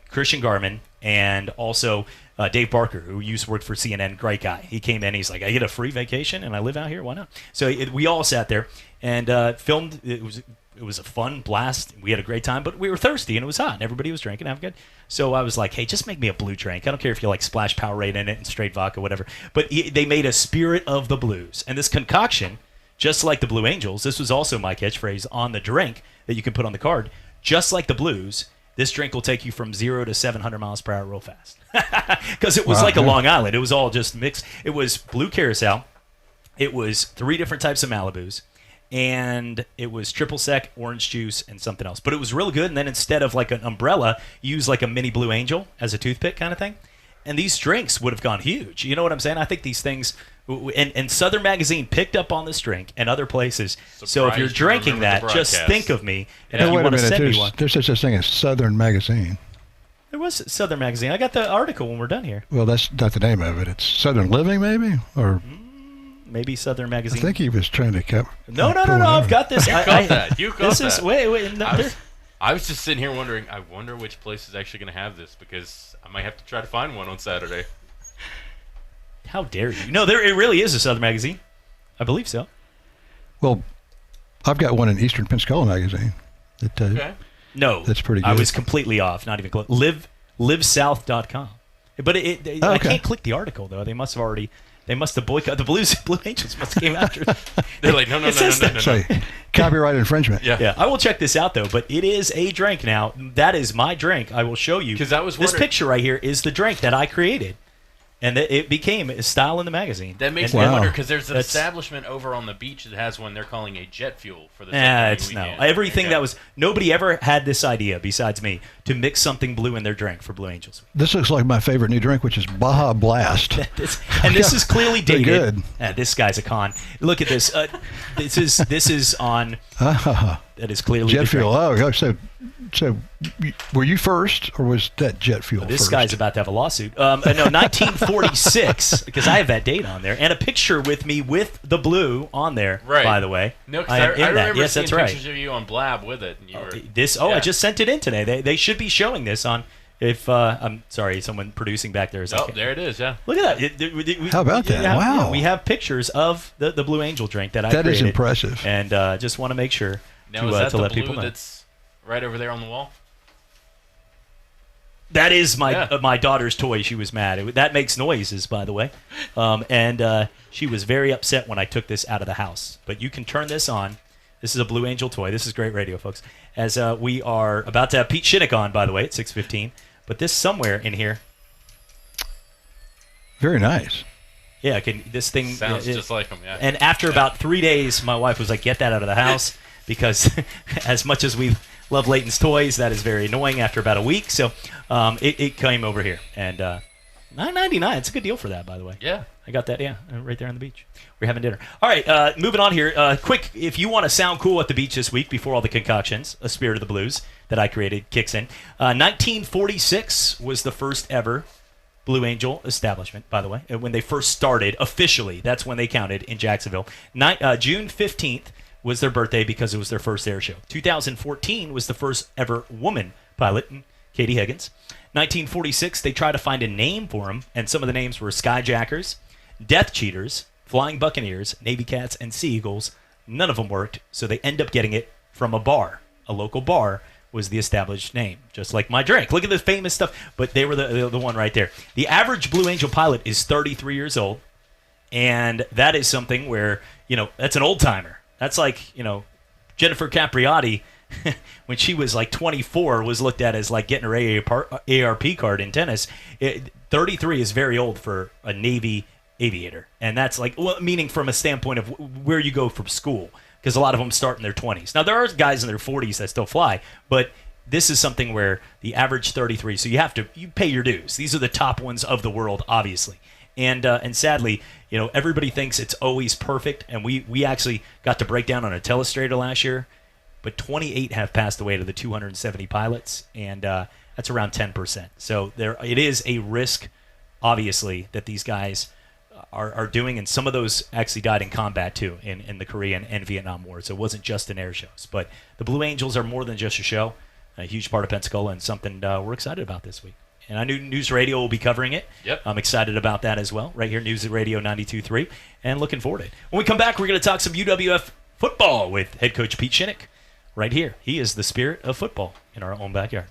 Christian Garman, and also Dave Barker, who used to work for CNN, great guy. He came in, he's like, I get a free vacation, and I live out here, why not? So we all sat there and filmed. It was a fun blast. We had a great time, but we were thirsty, and it was hot, and everybody was drinking, having good. So I was like, hey, just make me a blue drink. I don't care if you like splash Powerade in it and straight vodka, whatever. But they made a Spirit of the Blues, and this concoction, just like the Blue Angels, this was also my catchphrase on the drink that you can put on the card. Just like the Blues, this drink will take you from 0 to 700 miles per hour real fast. Because it was like a Long Island. It was all just mixed. It was blue Curacao. It was 3 different types of Malibus. And it was triple sec, orange juice, and something else. But it was really good. And then instead of like an umbrella, you use like a mini Blue Angel as a toothpick kind of thing. and these drinks would have gone huge. You know what I'm saying? I think these things, and Southern Magazine picked up on this drink and other places. So if you're drinking that, just think of me. And if you want to send me one. There's such a thing as Southern Magazine. There was Southern Magazine. I got the article when we're done here. Well, that's not the name of it. It's Southern Living, maybe? Or maybe Southern Magazine. I think he was trying to cover. No. I've got this. You caught that. You caught this that. Is, wait. No, I was just sitting here wondering, I wonder which place is actually going to have this, because I might have to try to find one on Saturday. How dare you? No, it really is a Southern Magazine. I believe so. Well, I've got one in Eastern Pensacola magazine. Okay. No, that's pretty good. I was completely off. Not even close. Livesouth.com. But I can't click the article though. They must have boycotted the Blue Angels. Must have came after. They're like, no. Copyright infringement. Yeah. I will check this out though. But it is a drink now. That is my drink. I will show you. Because I was this picture right here is the drink that I created. And it became a style in the magazine. That makes me wonder, because there's an establishment over on the beach that has one they're calling a jet fuel for the weekend. Everything that was, nobody ever had this idea besides me to mix something blue in their drink for Blue Angels. This looks like my favorite new drink, which is Baja Blast. And this is clearly dated. Good. This guy's a con. Look at this. This is on. That is clearly jet fuel. Oh, so were you first, or was that jet fuel this first? Guy's about to have a lawsuit. No, 1946, because I have that date on there, and a picture with me with the blue on there, by the way. No, because I remember yes, seeing that's right. pictures of you on Blab with it. And you were, I just sent it in today. They should be showing this on, I'm sorry, someone producing back there is there it is, yeah. Look at that. How about that? Wow. We have pictures of the Blue Angel drink that I created. That is impressive. And just want to make sure now, is that to the let blue people know. That's right over there on the wall? That is my daughter's toy. She was mad. That makes noises, by the way. And she was very upset when I took this out of the house. But you can turn this on. This is a Blue Angel toy. This is great radio, folks. As we are about to have Pete Shinnick on, by the way, at 6:15. But this somewhere in here. Very nice. Yeah, this thing sounds just like him. Yeah. And after about 3 days, my wife was like, "Get that out of the house," because as much as we love Leighton's toys, that is very annoying after about a week. So it came over here, and $9.99. It's a good deal for that, by the way. Yeah, I got that. Yeah, right there on the beach. We're having dinner. All right, moving on here. Quick, if you want to sound cool at the beach this week before all the concoctions, a Spirit of the Blues that I created kicks in. 1946 was the first ever Blue Angel establishment, by the way, when they first started officially. That's when they counted in Jacksonville. June 15th was their birthday because it was their first air show. 2014 was the first ever woman pilot, Katie Higgins. 1946, they tried to find a name for them, and some of the names were Skyjackers, Death Cheaters, Flying Buccaneers, Navy Cats, and Sea Eagles. None of them worked, so they end up getting it from a bar. A local bar was the established name, just like my drink. Look at the famous stuff, but they were the one right there. The average Blue Angel pilot is 33 years old, and that is something where, that's an old-timer. That's like, Jennifer Capriati, when she was like 24, was looked at as like getting her ARP card in tennis. 33 is very old for a Navy aviator. And that's like, meaning from a standpoint of where you go from school, because a lot of them start in their 20s. Now, there are guys in their 40s that still fly, but this is something where the average 33, so you pay your dues. These are the top ones of the world, obviously. And sadly, everybody thinks it's always perfect, and we actually got to break down on a telestrator last year, but 28 have passed away to the 270 pilots, and that's around 10%. So it is a risk, obviously, that these guys are doing, and some of those actually died in combat too, in the Korean and Vietnam Wars. So it wasn't just in air shows. But the Blue Angels are more than just a show, a huge part of Pensacola, and something we're excited about this week. And I knew News Radio will be covering it. Yep. I'm excited about that as well, right here, News Radio 92.3, and looking forward to it. When we come back, we're going to talk some UWF football with head coach Pete Shinnick right here. He is the spirit of football in our own backyard.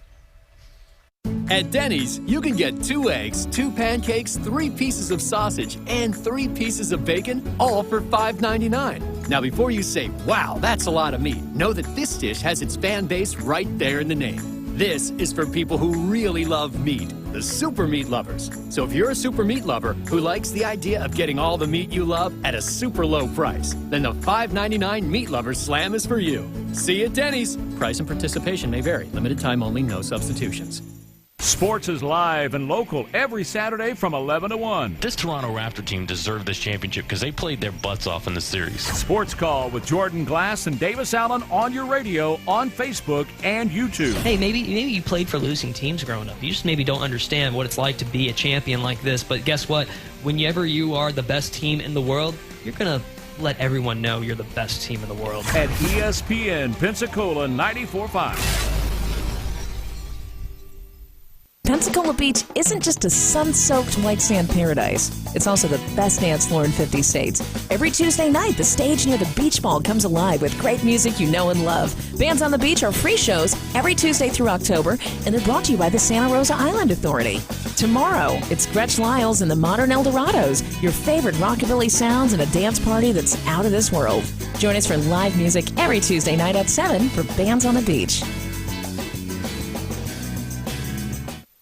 At Denny's, you can get 2 eggs, 2 pancakes, 3 pieces of sausage, and 3 pieces of bacon, all for $5.99. Now, before you say, wow, that's a lot of meat, know that this dish has its fan base right there in the name. This is for people who really love meat, the super meat lovers. So if you're a super meat lover who likes the idea of getting all the meat you love at a super low price, then the $5.99 Meat Lovers Slam is for you. See you at Denny's. Price and participation may vary. Limited time only, no substitutions. Sports is live and local every Saturday from 11 to 1. This Toronto Raptor team deserved this championship because they played their butts off in the series. Sports Call with Jordan Glass and Davis Allen on your radio, on Facebook, and YouTube. Hey, maybe you played for losing teams growing up. You just maybe don't understand what it's like to be a champion like this. But guess what? Whenever you are the best team in the world, you're going to let everyone know you're the best team in the world. At ESPN Pensacola 94.5. Pensacola Beach isn't just a sun-soaked white sand paradise. It's also the best dance floor in 50 states. Every Tuesday night, the stage near the Beach Ball comes alive with great music you know and love. Bands on the Beach are free shows every Tuesday through October, and they're brought to you by the Santa Rosa Island Authority. Tomorrow, it's Gretsch Lyles and the Modern Eldorados, your favorite rockabilly sounds and a dance party that's out of this world. Join us for live music every Tuesday night at 7 for Bands on the Beach.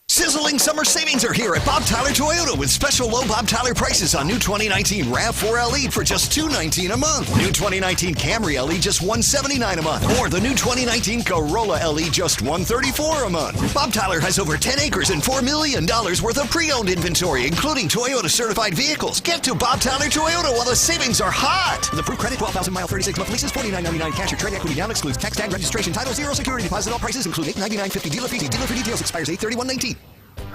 Sizzling summer savings are here at Bob Tyler Toyota with special low Bob Tyler prices on new 2019 RAV4 LE for just $219 a month. New 2019 Camry LE just $179 a month. Or the new 2019 Corolla LE just $134 a month. Bob Tyler has over 10 acres and $4 million worth of pre-owned inventory, including Toyota certified vehicles. Get to Bob Tyler Toyota while the savings are hot. The approved credit, 12,000 mile, 36-month leases, $49.99 cash or trade equity down, excludes tax, tag, registration, title, 0 security deposit. All prices include $899.50 dealer fees. Dealer for details. Expires 8/31/19.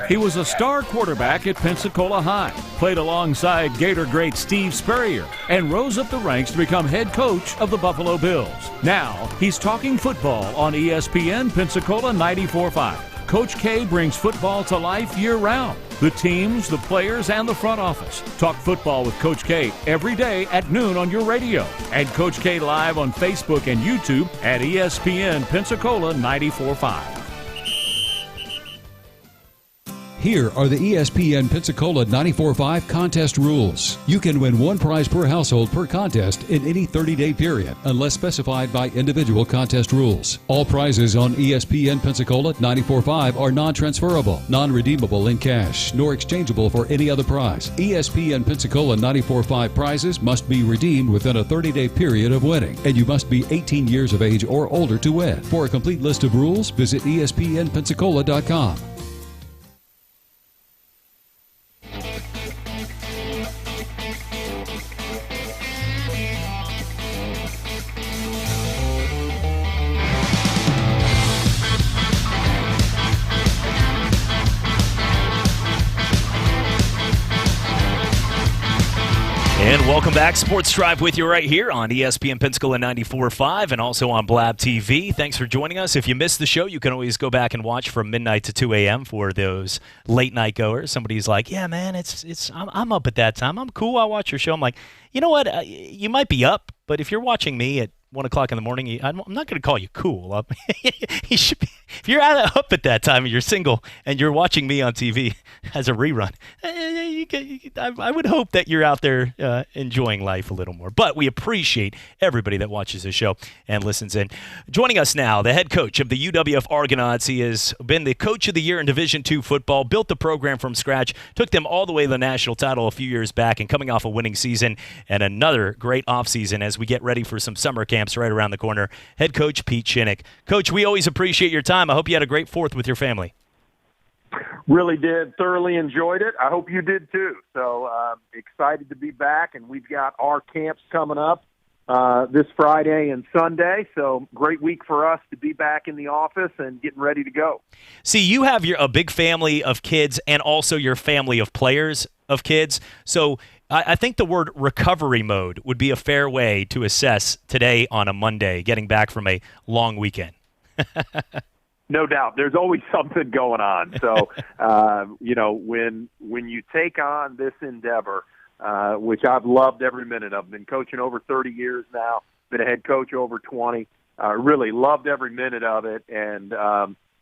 He was a star quarterback at Pensacola High, played alongside Gator great Steve Spurrier, and rose up the ranks to become head coach of the Buffalo Bills. Now, he's talking football on ESPN Pensacola 94.5. Coach K brings football to life year-round. The teams, the players, and the front office. Talk football with Coach K every day at noon on your radio. And Coach K live on Facebook and YouTube at ESPN Pensacola 94.5. Here are the ESPN Pensacola 94.5 contest rules. You can win one prize per household per contest in any 30-day period, unless specified by individual contest rules. All prizes on ESPN Pensacola 94.5 are non-transferable, non-redeemable in cash, nor exchangeable for any other prize. ESPN Pensacola 94.5 prizes must be redeemed within a 30-day period of winning, and you must be 18 years of age or older to win. For a complete list of rules, visit ESPNpensacola.com. And welcome back. Sports Drive with you right here on ESPN Pensacola 94.5 and also on Blab TV. Thanks for joining us. If you missed the show, you can always go back and watch from midnight to 2 a.m. for those late night goers. Somebody's like, yeah, man, I'm up at that time. I'm cool. I'll watch your show. I'm like, you know what? You might be up, but if you're watching me at 1 o'clock in the morning, I'm not going to call you cool. You should be, if you're up at that time and you're single and you're watching me on TV as a rerun, I would hope that you're out there enjoying life a little more. But we appreciate everybody that watches the show and listens in. Joining us now, the head coach of the UWF Argonauts. He has been the coach of the year in Division II football, built the program from scratch, took them all the way to the national title a few years back, and coming off a winning season and another great offseason as we get ready for some summer camps right around the corner. Head coach Pete Shinnick. Coach, we always appreciate your time. I hope you had a great 4th with your family. Really did. Thoroughly enjoyed it. I hope you did too. So excited to be back, and we've got our camps coming up this Friday and Sunday. So great week for us to be back in the office and getting ready to go. See, you have a big family of kids and also your family of players of kids. So I think the word recovery mode would be a fair way to assess today on a Monday, getting back from a long weekend. No doubt. There's always something going on. So, when you take on this endeavor, which I've loved every minute of, been coaching over 30 years now, been a head coach over 20, really loved every minute of it, and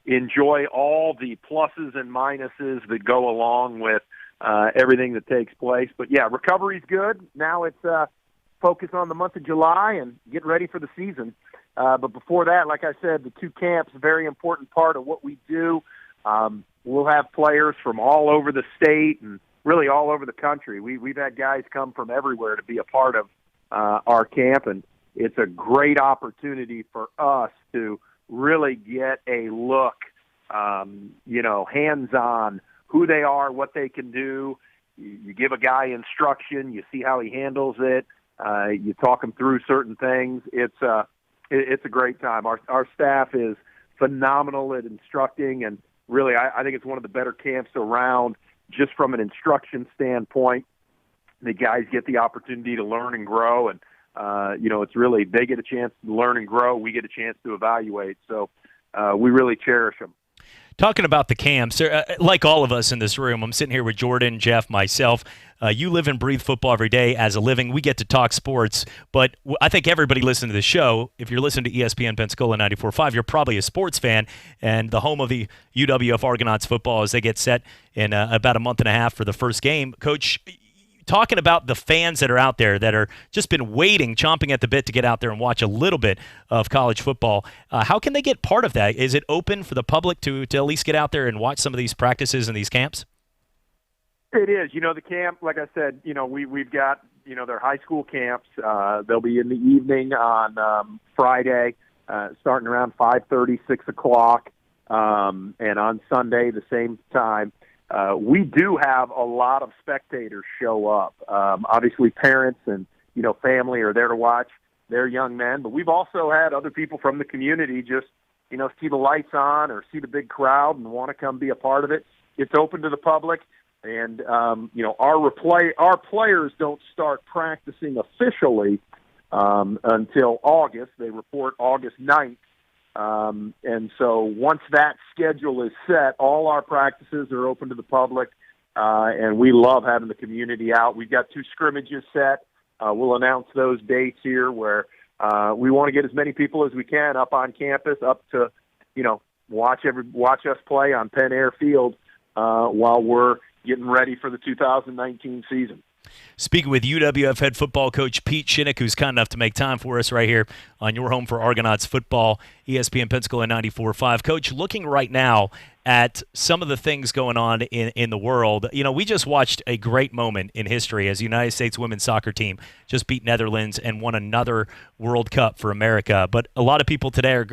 enjoy all the pluses and minuses that go along with everything that takes place. But, yeah, recovery's good. Now it's focus on the month of July and get ready for the season. But before that, like I said, the 2 camps, a very important part of what we do. We'll have players from all over the state and really all over the country. We've had guys come from everywhere to be a part of our camp, and it's a great opportunity for us to really get a look hands-on, who they are, what they can do. You give a guy instruction, you see how he handles it, you talk him through certain things. It's a great time. Our staff is phenomenal at instructing, and really I think it's one of the better camps around just from an instruction standpoint. The guys get the opportunity to learn and grow, and it's really, they get a chance to learn and grow, we get a chance to evaluate. So we really cherish them. Talking about the camps, like all of us in this room, I'm sitting here with Jordan, Jeff, myself. You live and breathe football every day as a living. We get to talk sports, but I think everybody listening to the show, if you're listening to ESPN Pensacola 94.5, you're probably a sports fan, and the home of the UWF Argonauts football as they get set in about a month and a half for the first game. Coach, talking about the fans that are out there that are just been waiting, chomping at the bit to get out there and watch a little bit of college football, how can they get part of that? Is it open for the public to at least get out there and watch some of these practices and these camps? It is. The camp, like I said, we've got, their high school camps. They'll be in the evening on Friday, starting around 5:30, 6 o'clock, and on Sunday the same time. We do have a lot of spectators show up. Obviously, parents and family are there to watch their young men, but we've also had other people from the community just see the lights on or see the big crowd and want to come be a part of it. It's open to the public, and our players don't start practicing officially until August. They report August 9th. And so once that schedule is set, all our practices are open to the public, and we love having the community out. We've got 2 scrimmages set. We'll announce those dates here where we want to get as many people as we can up on campus, up to watch us play on Penn Air Field while we're getting ready for the 2019 season. Speaking with UWF head football coach Pete Shinnick, who's kind enough to make time for us right here on your home for Argonauts football, ESPN Pensacola 94.5. Coach, looking right now at some of the things going on in the world, we just watched a great moment in history as the United States women's soccer team just beat Netherlands and won another World Cup for America. But a lot of people today are,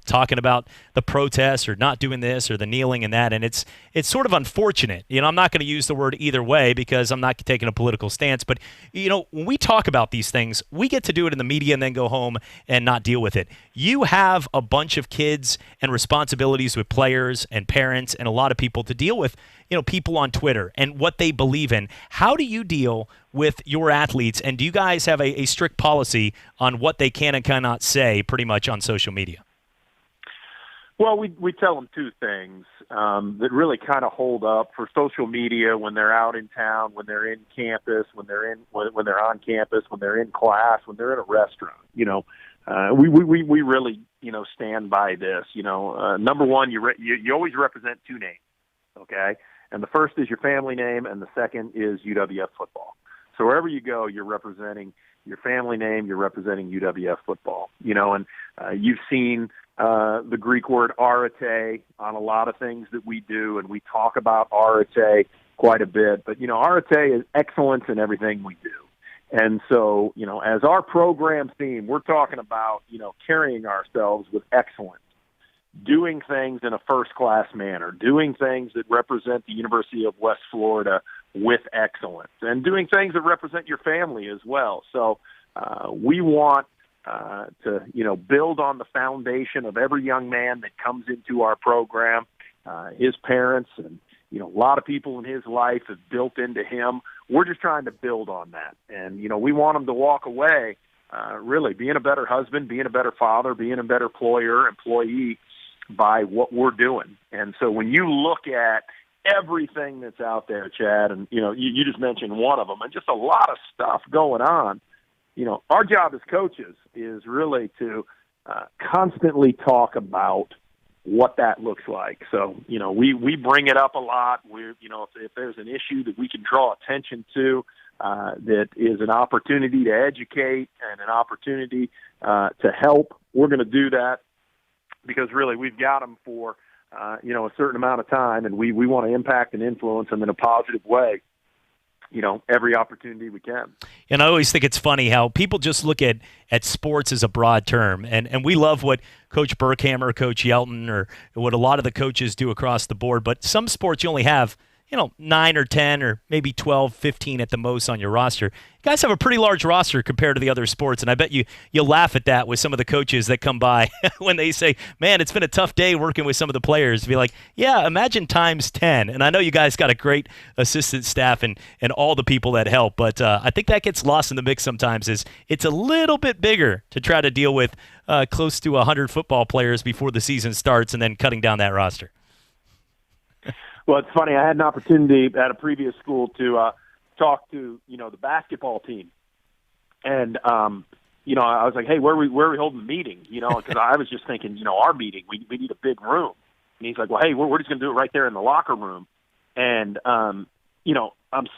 talking about the protests or not doing this or the kneeling and that, and it's sort of unfortunate. I'm not going to use the word either way because I'm not taking a political stance, but when we talk about these things, we get to do it in the media and then go home and not deal with it. You have a bunch of kids and responsibilities with players and parents and a lot of people to deal with, people on Twitter and what they believe in. How do you deal with your athletes, and do you guys have a strict policy on what they can and cannot say pretty much on social media? Well, we tell them 2 things that really kind of hold up for social media when they're out in town, when they're in campus, when they're on campus, when they're in class, when they're in a restaurant. We really stand by this. Number one, you always represent 2 names, okay? And the first is your family name, and the second is UWF football. So wherever you go, you're representing your family name, you're representing UWF football. And you've seen the Greek word arete on a lot of things that we do, and we talk about arete quite a bit. But, arete is excellence in everything we do. And so, as our program theme, we're talking about, carrying ourselves with excellence, doing things in a first-class manner, doing things that represent the University of West Florida with excellence, and doing things that represent your family as well. So we want to, build on the foundation of every young man that comes into our program. His parents and, a lot of people in his life have built into him. We're just trying to build on that. And, we want him to walk away really being a better husband, being a better father, being a better employee by what we're doing. And so when you look at everything that's out there, Chad, and, you just mentioned one of them, and just a lot of stuff going on, our job as coaches is really to constantly talk about what that looks like. So, we bring it up a lot. If there's an issue that we can draw attention to, that is an opportunity to educate and an opportunity to help, we're going to do that, because really we've got them for, a certain amount of time, and we want to impact and influence them in a positive way. every opportunity we can. And I always think it's funny how people just look at sports as a broad term. And we love what Coach Burkhammer, Coach Yelton, or what a lot of the coaches do across the board. But some sports you only have, 9 or 10 or maybe 12, 15 at the most on your roster. You guys have a pretty large roster compared to the other sports, and I bet you'll laugh at that with some of the coaches that come by when they say, man, it's been a tough day working with some of the players. Be like, yeah, imagine times 10. And I know you guys got a great assistant staff and all the people that help, but I think that gets lost in the mix sometimes. Is it's a little bit bigger to try to deal with close to 100 football players before the season starts and then cutting down that roster. Well, it's funny. I had an opportunity at a previous school to talk to, the basketball team. And, I was like, hey, where are we holding the meeting? Because I was just thinking, our meeting, we need a big room. And he's like, well, hey, we're just going to do it right there in the locker room. And, I'm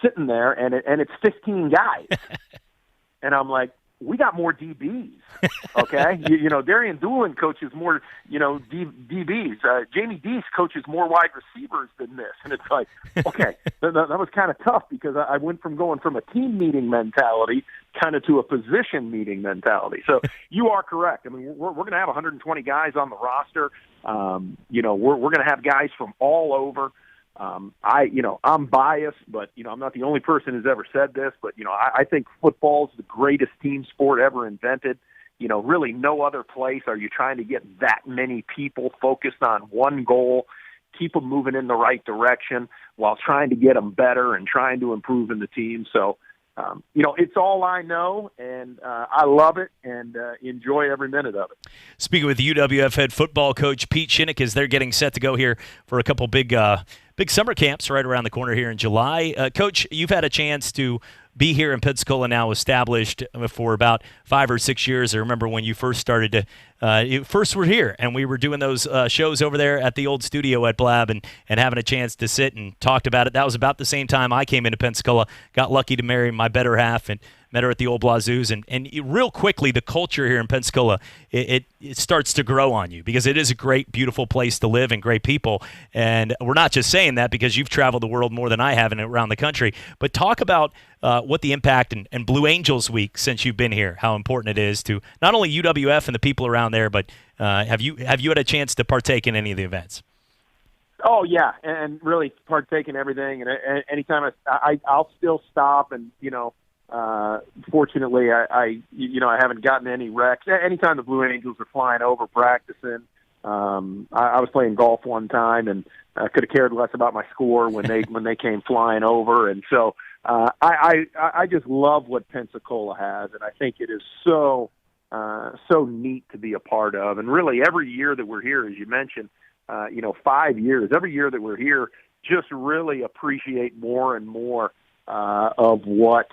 sitting there, and it's 15 guys. And I'm like, we got more DBs, okay? Darian Doolin coaches more, DBs. Jamie Deese coaches more wide receivers than this. And it's like, okay, that was kind of tough because I went from going from a team meeting mentality kind of to a position meeting mentality. So you are correct. I mean, we're going to have 120 guys on the roster. We're going to have guys from all over. I'm biased, but, I'm not the only person who's ever said this, but, I think football's the greatest team sport ever invented. Really no other place are you trying to get that many people focused on one goal, keep them moving in the right direction while trying to get them better and trying to improve in the team. So, it's all I know, and I love it and enjoy every minute of it. Speaking with UWF head football coach Pete Shinnick, as they're getting set to go here for a couple big summer camps right around the corner here in July. Coach, you've had a chance to be here in Pensacola now, established for about 5 or 6 years. I remember when you first started you first were here, and we were doing those shows over there at the old studio at Blab and having a chance to sit and talked about it. That was about the same time I came into Pensacola, got lucky to marry my better half, and met her at the old Blazoos. And real quickly, the culture here in Pensacola, it starts to grow on you because it is a great, beautiful place to live and great people. And we're not just saying that because you've traveled the world more than I have and around the country. But talk about what the impact and Blue Angels Week since you've been here, how important it is to not only UWF and the people around there, but have you had a chance to partake in any of the events? Oh yeah, and really partake in everything. And anytime I'll still stop and fortunately, I haven't gotten any wrecks. Anytime the Blue Angels are flying over practicing, I was playing golf one time and I could have cared less about my score when they came flying over. And so I just love what Pensacola has, and I think it is so neat to be a part of. And really, every year that we're here, as you mentioned, 5 years, every year that we're here, just really appreciate more and more of what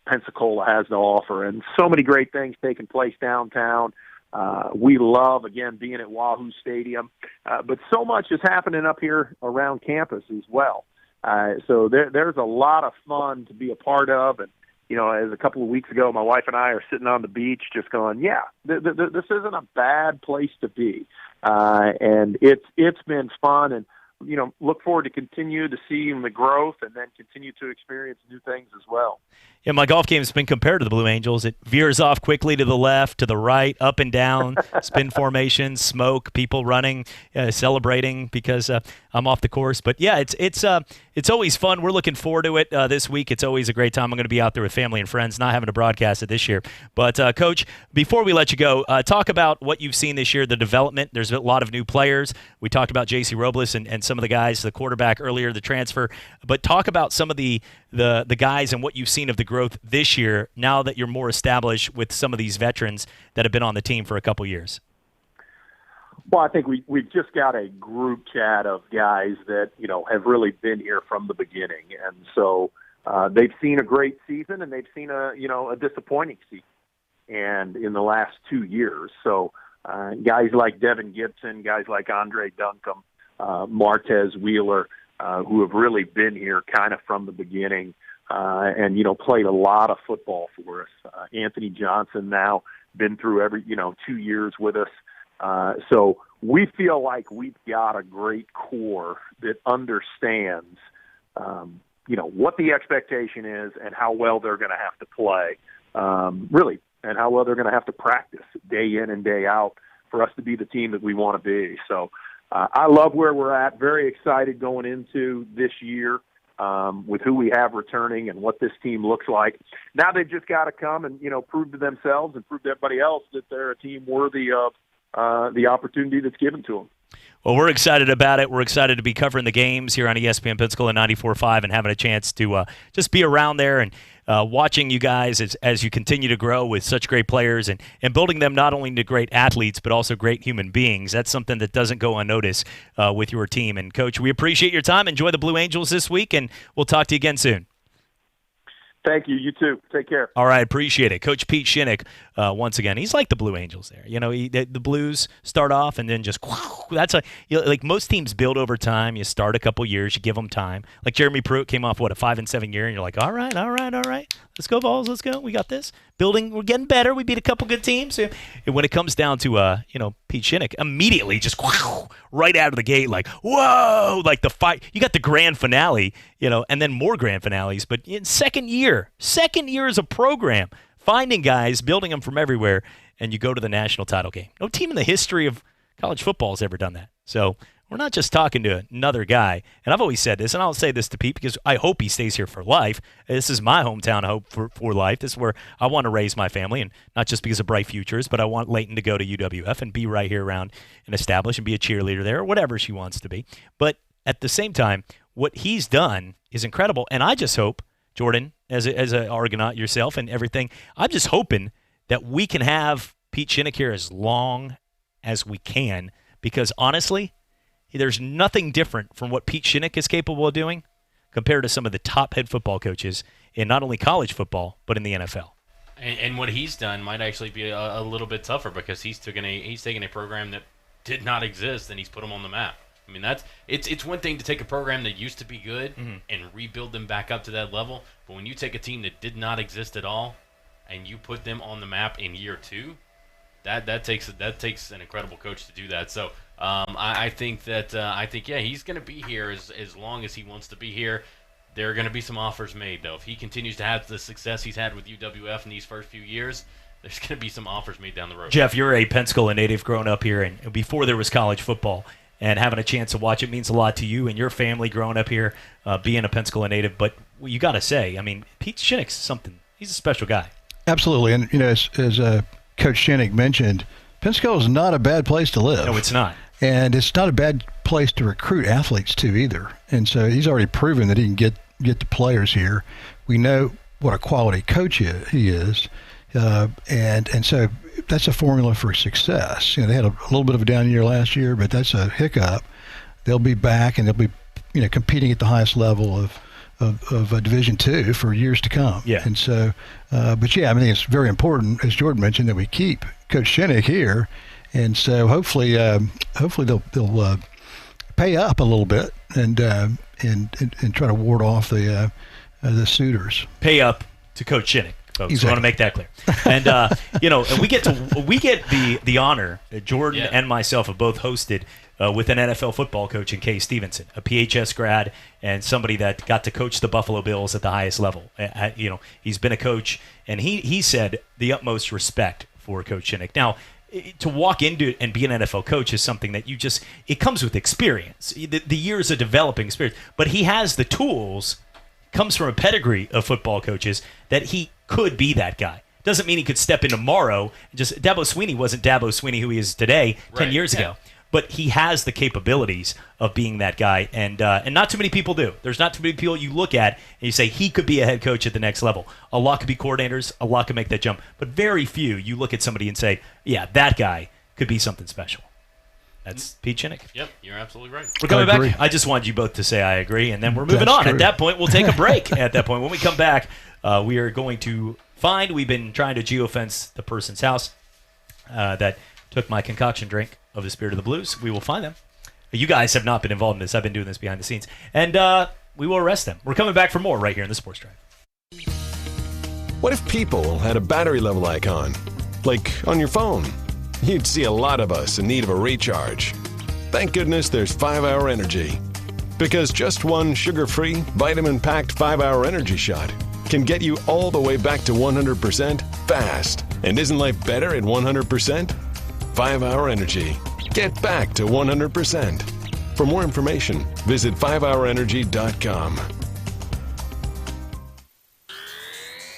Pensacola has to offer, and so many great things taking place downtown. We love, again, being at Wahoo Stadium, but so much is happening up here around campus as well. So there's a lot of fun to be a part of, and as a couple of weeks ago, my wife and I are sitting on the beach just going, yeah, this isn't a bad place to be, and it's been fun, and look forward to continue to seeing the growth and then continue to experience new things as well. Yeah, my golf game has been compared to the Blue Angels. It veers off quickly to the left, to the right, up and down, spin formation, smoke, people running, celebrating because I'm off the course. But yeah, it's always fun. We're looking forward to it this week. It's always a great time. I'm going to be out there with family and friends, not having to broadcast it this year. But Coach, before we let you go, talk about what you've seen this year, the development. There's a lot of new players. We talked about J.C. Robles and some of the guys, the quarterback earlier, the transfer. But talk about some of the guys and what you've seen of the growth this year now that you're more established with some of these veterans that have been on the team for a couple years. Well, I think we've just got a group chat of guys that, have really been here from the beginning. And so they've seen a great season and they've seen a disappointing season and in the last 2 years. So guys like Devin Gibson, guys like Andre Duncombe, Martez Wheeler, who have really been here kind of from the beginning and, played a lot of football for us. Anthony Johnson now been through every, 2 years with us. So we feel like we've got a great core that understands, what the expectation is and how well they're going to have to play, really, and how well they're going to have to practice day in and day out for us to be the team that we want to be. So I love where we're at. Very excited going into this year with who we have returning and what this team looks like. Now they've just got to come and, prove to themselves and prove to everybody else that they're a team worthy of the opportunity that's given to them. Well, we're excited about it. We're excited to be covering the games here on ESPN Pensacola 94.5 and having a chance to just be around there and watching you guys as you continue to grow with such great players and building them not only into great athletes but also great human beings. That's something that doesn't go unnoticed with your team. And, Coach, we appreciate your time. Enjoy the Blue Angels this week, and we'll talk to you again soon. Thank you. You too. Take care. All right. Appreciate it. Coach Pete Shinnick, once again, he's like the Blue Angels there. The Blues start off and then just that's like most teams build over time. You start a couple years, you give them time. Like Jeremy Pruitt came off, a 5-7 year, and you're like, all right. Let's go, Vols. Let's go. We got this. Building, we're getting better. We beat a couple good teams. And when it comes down to, Pete Shinnick, immediately just right out of the gate, like, whoa, like the fight. You got the grand finale, and then more grand finales. But in second year as a program, finding guys, building them from everywhere, and you go to the national title game. No team in the history of college football has ever done that. So we're not just talking to another guy. And I've always said this, and I'll say this to Pete because I hope he stays here for life. This is my hometown hope for life. This is where I want to raise my family, and not just because of bright futures, but I want Leighton to go to UWF and be right here around and establish and be a cheerleader there or whatever she wants to be. But at the same time, what he's done is incredible. And I just hope, Jordan, as an Argonaut yourself and everything, I'm just hoping that we can have Pete Shinnick here as long as we can because, honestly, there's nothing different from what Pete Shinnick is capable of doing compared to some of the top head football coaches in not only college football but in the NFL. And what he's done might actually be a little bit tougher because he's taken a program that did not exist and he's put them on the map. I mean, it's one thing to take a program that used to be good and rebuild them back up to that level, but when you take a team that did not exist at all and you put them on the map in year 2, that takes an incredible coach to do that. So I think he's going to be here as long as he wants to be here. There are going to be some offers made, though. If he continues to have the success he's had with UWF in these first few years, there's going to be some offers made down the road. Jeff, you're a Pensacola native growing up here, and before there was college football, and having a chance to watch it means a lot to you and your family growing up here, being a Pensacola native. But you got to say, I mean, Pete Shinnick's something. He's a special guy. Absolutely. And, as Coach Shinnick mentioned, Pensacola is not a bad place to live. No, it's not. And it's not a bad place to recruit athletes to either. And so he's already proven that he can get the players here. We know what a quality coach he is. And so that's a formula for success. They had a little bit of a down year last year, but that's a hiccup. They'll be back and they'll be, competing at the highest level of Division II for years to come. Yeah. And so, I think it's very important, as Jordan mentioned, that we keep Coach Shinnick here. And so hopefully they'll pay up a little bit and try to ward off the suitors. Pay up to Coach Shinnick, folks. Exactly. I want to make that clear. And and we get the honor. Jordan and myself have both hosted with an NFL football coach in Kay Stevenson, a PHS grad and somebody that got to coach the Buffalo Bills at the highest level. He's been a coach, and he said the utmost respect for Coach Shinnick. Now, to walk into and be an NFL coach is something that it comes with experience. The years of developing experience. But he has the tools, comes from a pedigree of football coaches, that he could be that guy. Doesn't mean he could step in tomorrow. Dabo Swinney wasn't Dabo Swinney who he is today 10 years ago. But he has the capabilities of being that guy, and not too many people do. There's not too many people you look at and you say he could be a head coach at the next level. A lot could be coordinators, a lot could make that jump, but very few you look at somebody and say, yeah, that guy could be something special. That's Pete Shinnick. Yep, you're absolutely right. We're coming back. I just wanted you both to say I agree, and then we're moving on. True. At that point, we'll take a break. At that point, when we come back, we are going to we've been trying to geofence the person's house that took my concoction drink of the Spirit of the Blues. We will find them. You guys have not been involved in this. I've been doing this behind the scenes. And we will arrest them. We're coming back for more right here in the Sports Drive. What if people had a battery level icon? Like on your phone? You'd see a lot of us in need of a recharge. Thank goodness there's 5-Hour Energy. Because just one sugar-free, vitamin-packed 5-hour energy shot can get you all the way back to 100% fast. And isn't life better at 100%? 5-Hour Energy. Get back to 100%. For more information, visit 5hourenergy.com.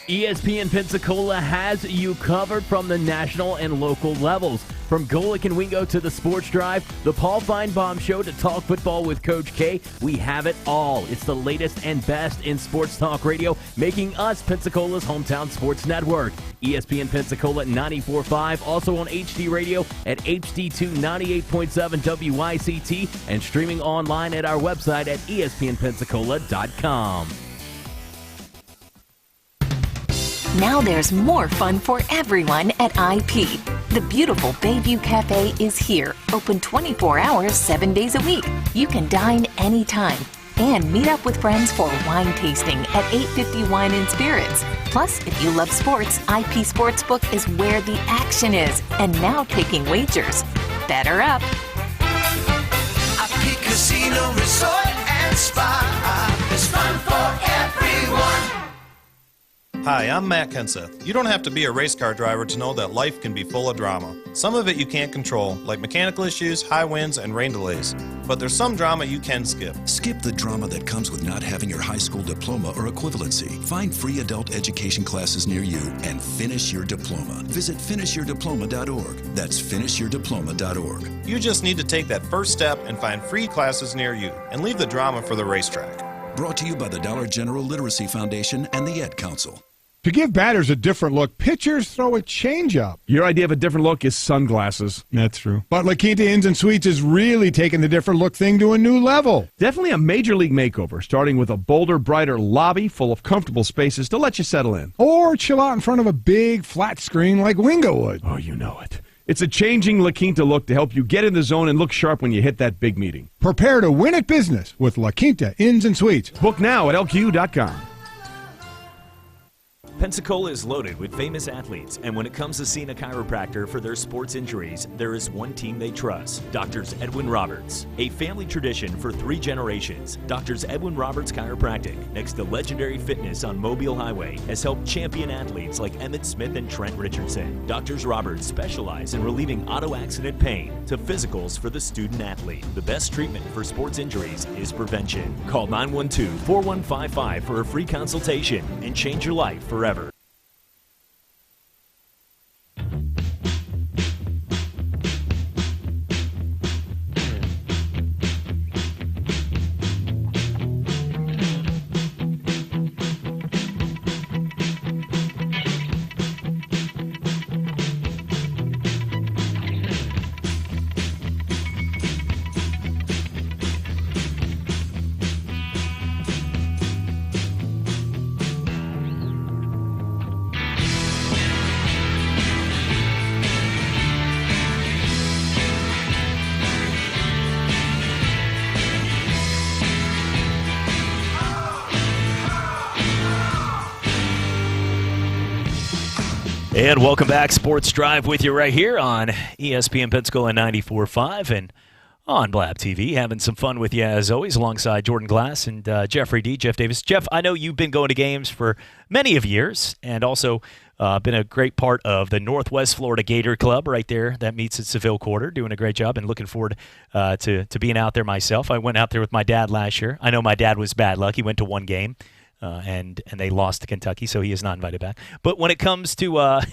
ESPN Pensacola has you covered from the national and local levels. From Golic and Wingo to the Sports Drive, the Paul Feinbaum Show to Talk Football with Coach K, we have it all. It's the latest and best in sports talk radio, making us Pensacola's hometown sports network. ESPN Pensacola 94.5, also on HD Radio at HD2 98.7 WYCT, and streaming online at our website at ESPNpensacola.com. Now there's more fun for everyone at IP. The beautiful Bayview Cafe is here, open 24 hours, 7 days a week. You can dine anytime and meet up with friends for wine tasting at 850 Wine and Spirits. Plus, if you love sports, IP Sportsbook is where the action is, and now taking wagers. Better up. IP Casino Resort and Spa. There's fun for everyone. Hi, I'm Matt Kenseth. You don't have to be a race car driver to know that life can be full of drama. Some of it you can't control, like mechanical issues, high winds, and rain delays. But there's some drama you can skip. Skip the drama that comes with not having your high school diploma or equivalency. Find free adult education classes near you and finish your diploma. Visit finishyourdiploma.org. That's finishyourdiploma.org. You just need to take that first step and find free classes near you, and leave the drama for the racetrack. Brought to you by the Dollar General Literacy Foundation and the Ed Council. To give batters a different look, pitchers throw a changeup. Your idea of a different look is sunglasses. That's true. But La Quinta Inns and Suites is really taking the different look thing to a new level. Definitely a major league makeover, starting with a bolder, brighter lobby full of comfortable spaces to let you settle in. Or chill out in front of a big, flat screen like Wingo would. Oh, you know it. It's a changing La Quinta look to help you get in the zone and look sharp when you hit that big meeting. Prepare to win at business with La Quinta Inns and Suites. Book now at LQ.com. Pensacola is loaded with famous athletes, and when it comes to seeing a chiropractor for their sports injuries, there is one team they trust, Doctors Edwin Roberts. A family tradition for 3 generations, Doctors Edwin Roberts Chiropractic, next to Legendary Fitness on Mobile Highway, has helped champion athletes like Emmett Smith and Trent Richardson. Doctors Roberts specialize in relieving auto accident pain to physicals for the student athlete. The best treatment for sports injuries is prevention. Call 912-4155 for a free consultation and change your life forever. And welcome back. Sports Drive with you right here on ESPN Pensacola 94.5 and on Blab TV. Having some fun with you as always alongside Jordan Glass and Jeffrey D. Jeff Davis. Jeff, I know you've been going to games for many of years and also been a great part of the Northwest Florida Gator Club right there that meets at Seville Quarter. Doing a great job and looking forward to being out there myself. I went out there with my dad last year. I know my dad was bad luck. He went to one game. And they lost to Kentucky, so he is not invited back. But when it comes to, I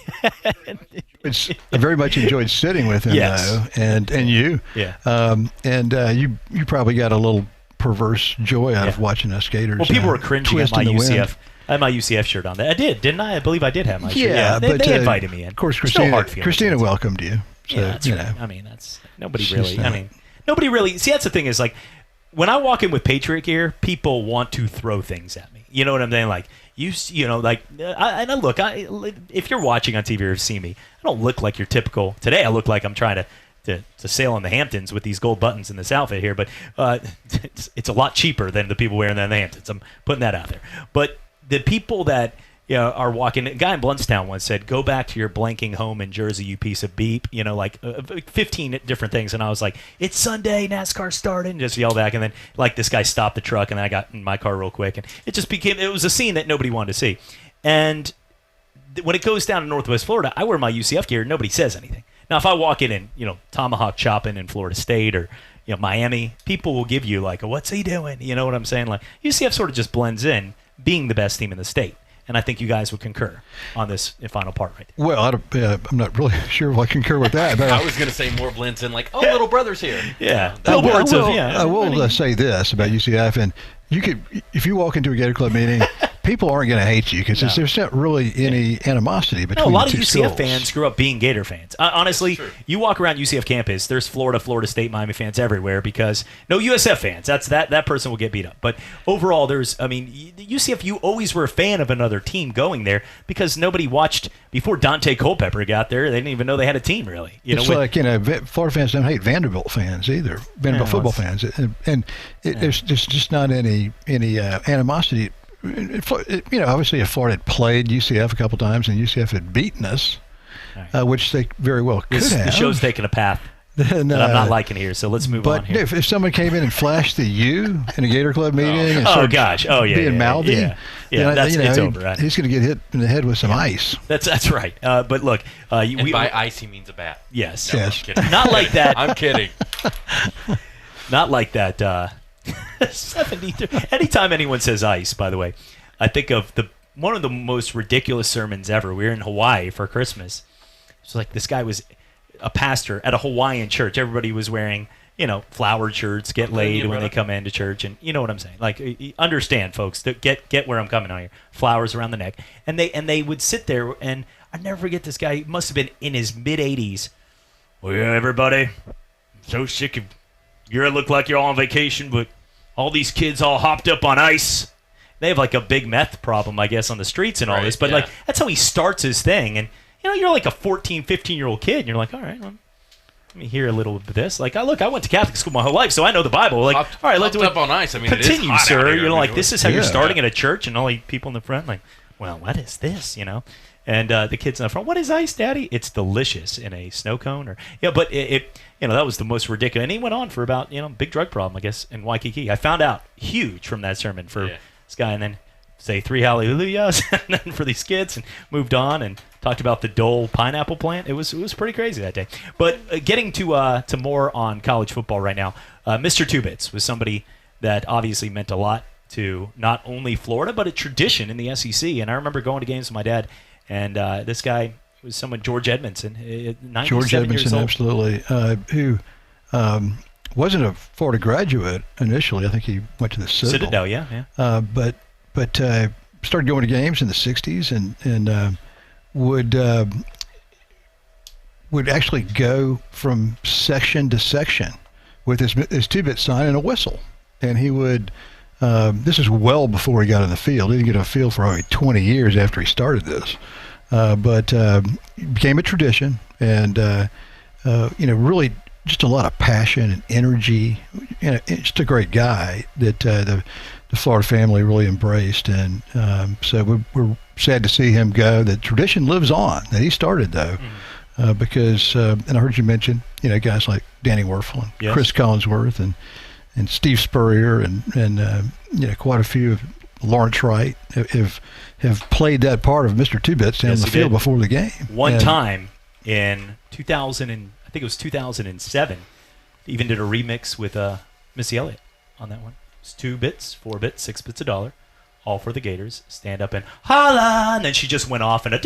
very much enjoyed sitting with him, yes. though, and you, you probably got a little perverse joy out of watching us Gators. Well, people were cringing at my UCF. Wind. I had my UCF shirt on. I did, didn't I? I believe I did have my shirt. Yeah, they invited me in. Of course, Christina welcomed you. So, yeah, that's right. I mean, that's nobody really. See, that's the thing is like when I walk in with Patriot gear, people want to throw things at me. You know what I'm saying? Like you know, like if you're watching on TV or see me, I don't look like your typical. Today, I look like I'm trying to sail in the Hamptons with these gold buttons in this outfit here, but it's a lot cheaper than the people wearing that in the Hamptons. I'm putting that out there. But the people that are walking. A guy in Bluntstown once said, "Go back to your blanking home in Jersey, you piece of beep." 15 different things, and I was like, "It's Sunday, NASCAR started," and just yelled back, and then this guy stopped the truck, and then I got in my car real quick, and it was a scene that nobody wanted to see. And when it goes down to Northwest Florida, I wear my UCF gear, and nobody says anything. Now, if I walk in and tomahawk chopping in Florida State or Miami, people will give you "What's he doing?" You know what I'm saying? UCF sort of just blends in, being the best team in the state. And I think you guys would concur on this final part right there. Well, I'm not really sure if I concur with that. But I was going to say more blends in little brother's here. Yeah. I will say this about UCF, and if you walk into a Gator Club meeting, people aren't going to hate you because there's not really any animosity between a lot the of two UCF schools. fans grew up being Gator fans. Honestly, you walk around UCF campus, there's Florida State, Miami fans everywhere because no USF fans. That person will get beat up. But overall, UCF, you always were a fan of another team going there because nobody watched before Dante Culpepper got there. They didn't even know they had a team really. Florida fans don't hate Vanderbilt fans either. Vanderbilt football fans, and there's just not any animosity. Obviously, if Florida had played UCF a couple times and UCF had beaten us, which they very well could have. The show's taking a path that I'm not liking here, so let's move on here. But if someone came in and flashed the U in a Gator Club meeting and started being mouthy, it's over. Right? He's going to get hit in the head with some ice. That's right. But look, by ice he means a bat. Yes. No, yes. I'm kidding. Not like that. I'm kidding. Not like that. 73. Anytime anyone says ice, by the way, I think of one of the most ridiculous sermons ever. We were in Hawaii for Christmas. It's this guy was a pastor at a Hawaiian church. Everybody was wearing, flowered shirts, get laid when they come into church, and you know what I'm saying. Understand, folks. Get where I'm coming on here. Flowers around the neck, and they would sit there, and I never forget this guy. He must have been in his mid-80s. Well, yeah, everybody, I'm so sick of you. Look like you're all on vacation, but all these kids all hopped up on ice. They have a big meth problem, I guess, on the streets and all this. But that's how he starts his thing. And you're a 14, 15-year-old kid, and you're all right, well, let me hear a little bit of this. I went to Catholic school my whole life, so I know the Bible. All right, let's do it. Up on ice. Continue, it is hot sir. Out here. You're this is how you're starting at a church, and all the people in the front well, what is this? And the kids in the front, what is ice, Daddy? It's delicious in a snow cone, but it that was the most ridiculous. And he went on for about big drug problem, I guess, in Waikiki. I found out huge from that sermon for this guy, and then say 3 hallelujahs, and then for these kids, and moved on and talked about the Dole pineapple plant. It was pretty crazy that day. But getting to more on college football right now, Mr. Two Bits was somebody that obviously meant a lot to not only Florida but a tradition in the SEC. And I remember going to games with my dad. And this guy was George Edmondson, 97 George Edmondson, years old. absolutely, who wasn't a Florida graduate initially. I think he went to the Citadel. Yeah. But started going to games in the 60s and would actually go from section to section with his two-bit sign and a whistle. And he would, this is well before he got in the field. He didn't get a field for 20 years after he started this. But it became a tradition and, really just a lot of passion and energy. Just a great guy that the Florida family really embraced. And so we're sad to see him go. The tradition lives on that he started, though, because, and I heard you mention, guys like Danny Werfel and Chris Collinsworth and Steve Spurrier and quite a few of Lawrence Wright have played that part of Mr. Two-Bits down the field before the game. One time in 2000, I think it was 2007, even did a remix with Missy Elliott on that one. It's 2 bits, 4 bits, 6 bits $1, all for the Gators. Stand up and holla, and then she just went off and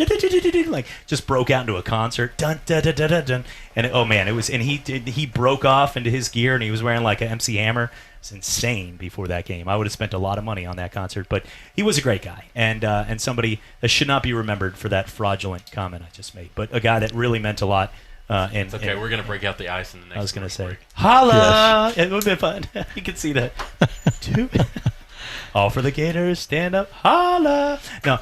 just broke out into a concert. Dun dun dun dun dun. And it was, and he broke off into his gear, and he was wearing like an MC Hammer. It's insane before that game. I would have spent a lot of money on that concert, but he was a great guy and somebody that should not be remembered for that fraudulent comment I just made, but a guy that really meant a lot. It's okay. We're going to break out the ice in the next. I was going to say, break. holla! Yes. It would have been fun. You can see that. All for the Gators, stand up, holla! No,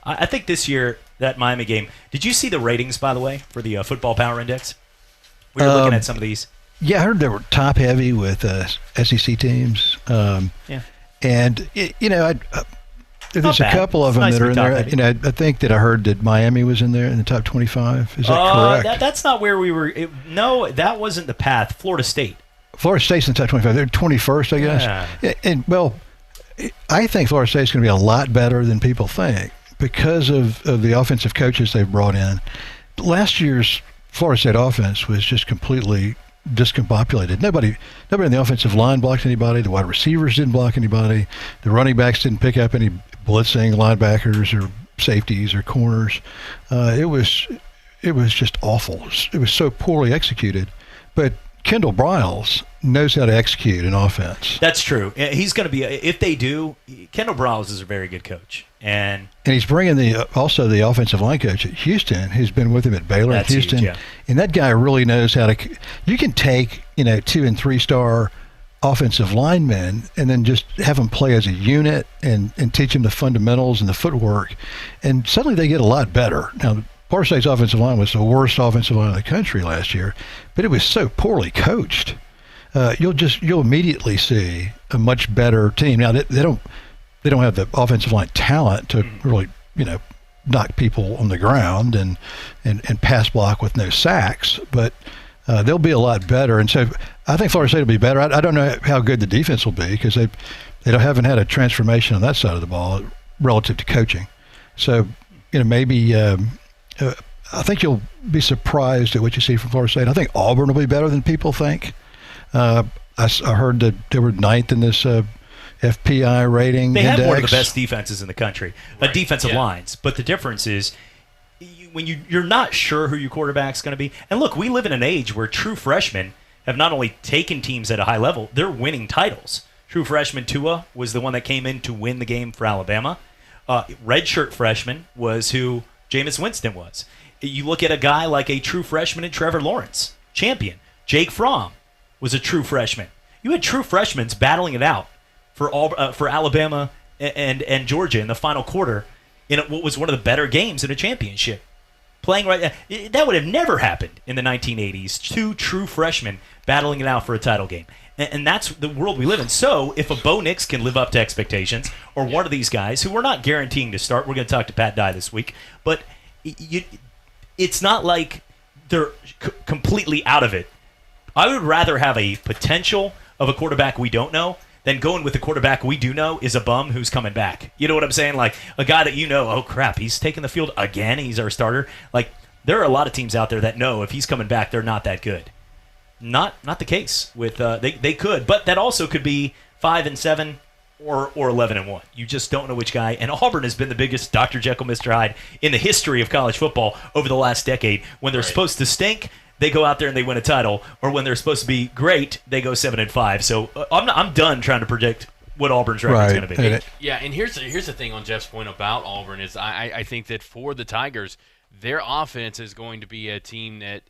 I think this year that Miami game. Did you see the ratings, by the way, for the Football Power Index? We were looking at some of these. Yeah, I heard they were top heavy with SEC teams. Yeah, and There's a couple of them that are in there. You know, I think that I heard that Miami was in there in the top 25. Is that correct? That's not where we were. No, that wasn't the path. Florida State. Florida State's in the top 25. They're 21st, I guess. Yeah. And well, I think Florida State's going to be a lot better than people think because of the offensive coaches they've brought in. Last year's Florida State offense was just completely discombobulated. Nobody in the offensive line blocked anybody. The wide receivers didn't block anybody. The running backs didn't pick up any blitzing linebackers or safeties or corners. It was just awful. It was so poorly executed. But Kendall Briles knows how to execute an offense. That's true. He's going to be, if they do, Kendall Briles is a very good coach. And he's bringing also the offensive line coach at Houston, who's been with him at Baylor and Houston. Huge, yeah. And that guy really knows how to – you can take, 2- and 3-star offensive linemen and then just have them play as a unit and teach them the fundamentals and the footwork. And suddenly they get a lot better. Now, Florida State's offensive line was the worst offensive line in the country last year, but it was so poorly coached. You'll immediately see a much better team. Now, they don't have the offensive line talent to really, knock people on the ground and pass block with no sacks, but they'll be a lot better. And so I think Florida State will be better. I don't know how good the defense will be because they haven't had a transformation on that side of the ball relative to coaching. So, maybe I think you'll be surprised at what you see from Florida State. I think Auburn will be better than people think. I heard that they were 9th in this FPI rating They index. have one of the best defenses in the country, defensive lines. But the difference is when you're not sure who your quarterback's going to be. And look, we live in an age where true freshmen have not only taken teams at a high level, they're winning titles. True freshman Tua was the one that came in to win the game for Alabama. Redshirt freshman was who Jameis Winston was. You look at a guy like a true freshman in Trevor Lawrence, champion. Jake Fromm was a true freshman. You had true freshmen battling it out for Alabama and Georgia in the final quarter in what was one of the better games in a championship. Playing right, that would have never happened in the 1980s. 2 true freshmen battling it out for a title game. And that's the world we live in. So if a Bo Nix can live up to expectations, or one of these guys, who we're not guaranteeing to start, we're going to talk to Pat Dye this week, but it's not like they're completely out of it. I would rather have a potential of a quarterback we don't know than going with a quarterback we do know is a bum who's coming back. You know what I'm saying? Like a guy that oh crap, he's taking the field again, he's our starter. Like there are a lot of teams out there that know if he's coming back, they're not that good. Not the case with they could, but that also could be 5-7 or 11-1. You just don't know which guy. And Auburn has been the biggest Dr. Jekyll, Mr. Hyde in the history of college football over the last decade. When they're supposed to stink, they go out there and they win a title, or when they're supposed to be great, they go 7-5. So I'm done trying to predict what Auburn's record is going to be. Yeah, and here's the thing on Jeff's point about Auburn is I think that for the Tigers, their offense is going to be a team that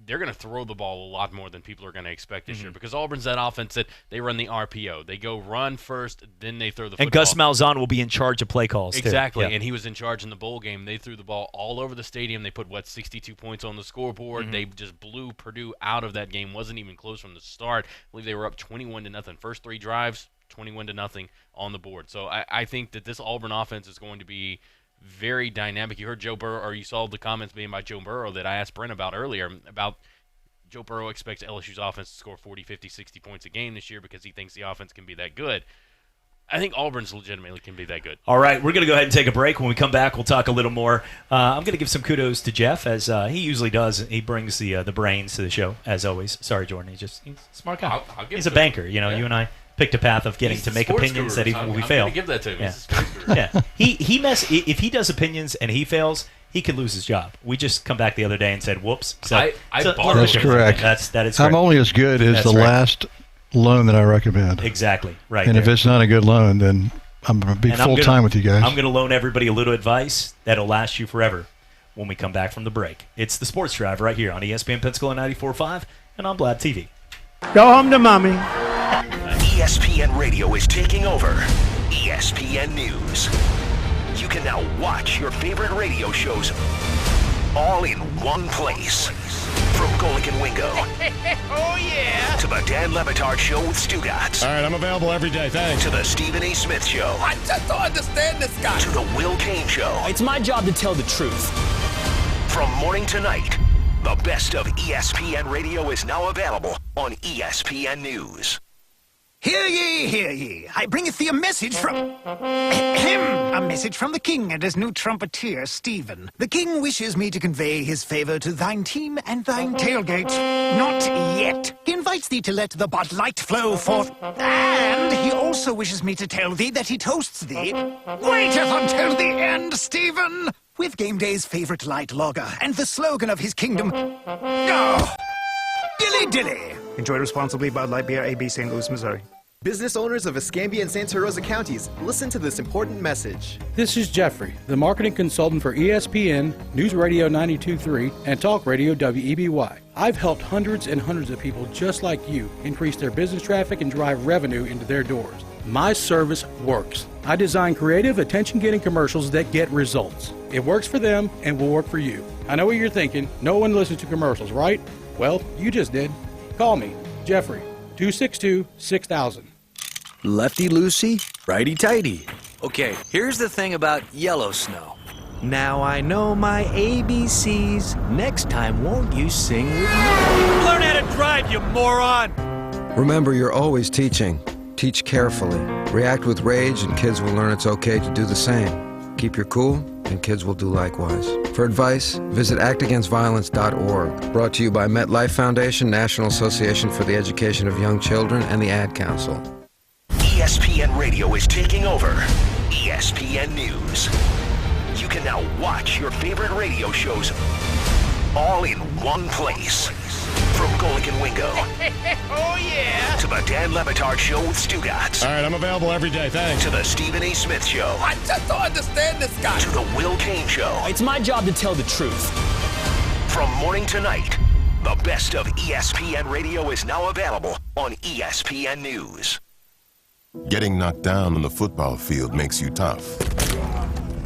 they're going to throw the ball a lot more than people are going to expect this year because Auburn's that offense that they run the RPO. They go run first, then they throw the football. And Gus Malzahn will be in charge of play calls, exactly, too. Yeah. And he was in charge in the bowl game. They threw the ball all over the stadium. They put, 62 points on the scoreboard. They just blew Purdue out of that game. Wasn't even close from the start. I believe they were up 21-0. First 3 drives, 21-0 on the board. So I think that this Auburn offense is going to be very dynamic. You heard Joe Burrow, or you saw the comments being by Joe Burrow that I asked Brent about earlier about Joe Burrow expects LSU's offense to score 40, 50, 60 points a game this year because he thinks the offense can be that good. I think Auburn's legitimately can be that good. All right, we're going to go ahead and take a break. When we come back, we'll talk a little more. I'm going to give some kudos to Jeff, as he usually does. He brings the brains to the show, as always. Sorry, Jordan. He's a smart guy. He's a banker. You and I picked a path of getting to make opinions that even we fail. I'm going to give that to him. Yeah. If he does opinions and he fails, he could lose his job. We just come back the other day and said, "Whoops." So, that's correct. That is correct. I'm only as good as the last loan that I recommend. Exactly. Right. And if it's not a good loan, then I'm going to be full time with you guys. I'm going to loan everybody a little advice that'll last you forever when we come back from the break. It's the Sports Drive right here on ESPN Pensacola 94.5 and on Blab TV. Go home to mommy. ESPN Radio is taking over ESPN News. You can now watch your favorite radio shows all in one place. From Golick and Wingo. Oh, yeah. To the Dan Levitard Show with Stugotz. All right, I'm available every day, thanks. To the Stephen A. Smith Show. I just don't understand this guy. To the Will Kane Show. It's my job to tell the truth. From morning to night, the best of ESPN Radio is now available on ESPN News. Hear ye, hear ye. I bringeth thee a message from him. A message from the king and his new trumpeter, Stephen. The king wishes me to convey his favor to thine team and thine tailgate. Not yet. He invites thee to let the Bud Light flow forth. And he also wishes me to tell thee that he toasts thee. Waiteth until the end, Stephen. With game day's favorite light lager and the slogan of his kingdom. Oh, dilly dilly. Enjoy responsibly. Bud Light Beer, AB, St. Louis, Missouri. Business owners of Escambia and Santa Rosa counties, listen to this important message. This is Jeffrey, the marketing consultant for ESPN, News Radio 92.3, and Talk Radio WEBY. I've helped hundreds and hundreds of people just like you increase their business traffic and drive revenue into their doors. My service works. I design creative, attention-getting commercials that get results. It works for them and will work for you. I know what you're thinking. No one listens to commercials, right? Well, you just did. Call me, Jeffrey, 262-6000. Lefty-loosey, righty-tighty. Okay, here's the thing about yellow snow. Now I know my ABCs. Next time, won't you sing with me? Learn how to drive, you moron! Remember, you're always teaching. Teach carefully. React with rage, and kids will learn it's okay to do the same. Keep your cool, and kids will do likewise. For advice, visit actagainstviolence.org. Brought to you by MetLife Foundation, National Association for the Education of Young Children, and the Ad Council. ESPN Radio is taking over ESPN News. You can now watch your favorite radio shows all in one place. From Golick and Wingo. Oh, yeah. To the Dan Levitard Show with Stugotz. All right, I'm available every day, thanks. To the Stephen A. Smith Show. I just don't understand this guy. To the Will Kane Show. It's my job to tell the truth. From morning to night, the best of ESPN Radio is now available on ESPN News. Getting knocked down on the football field makes you tough.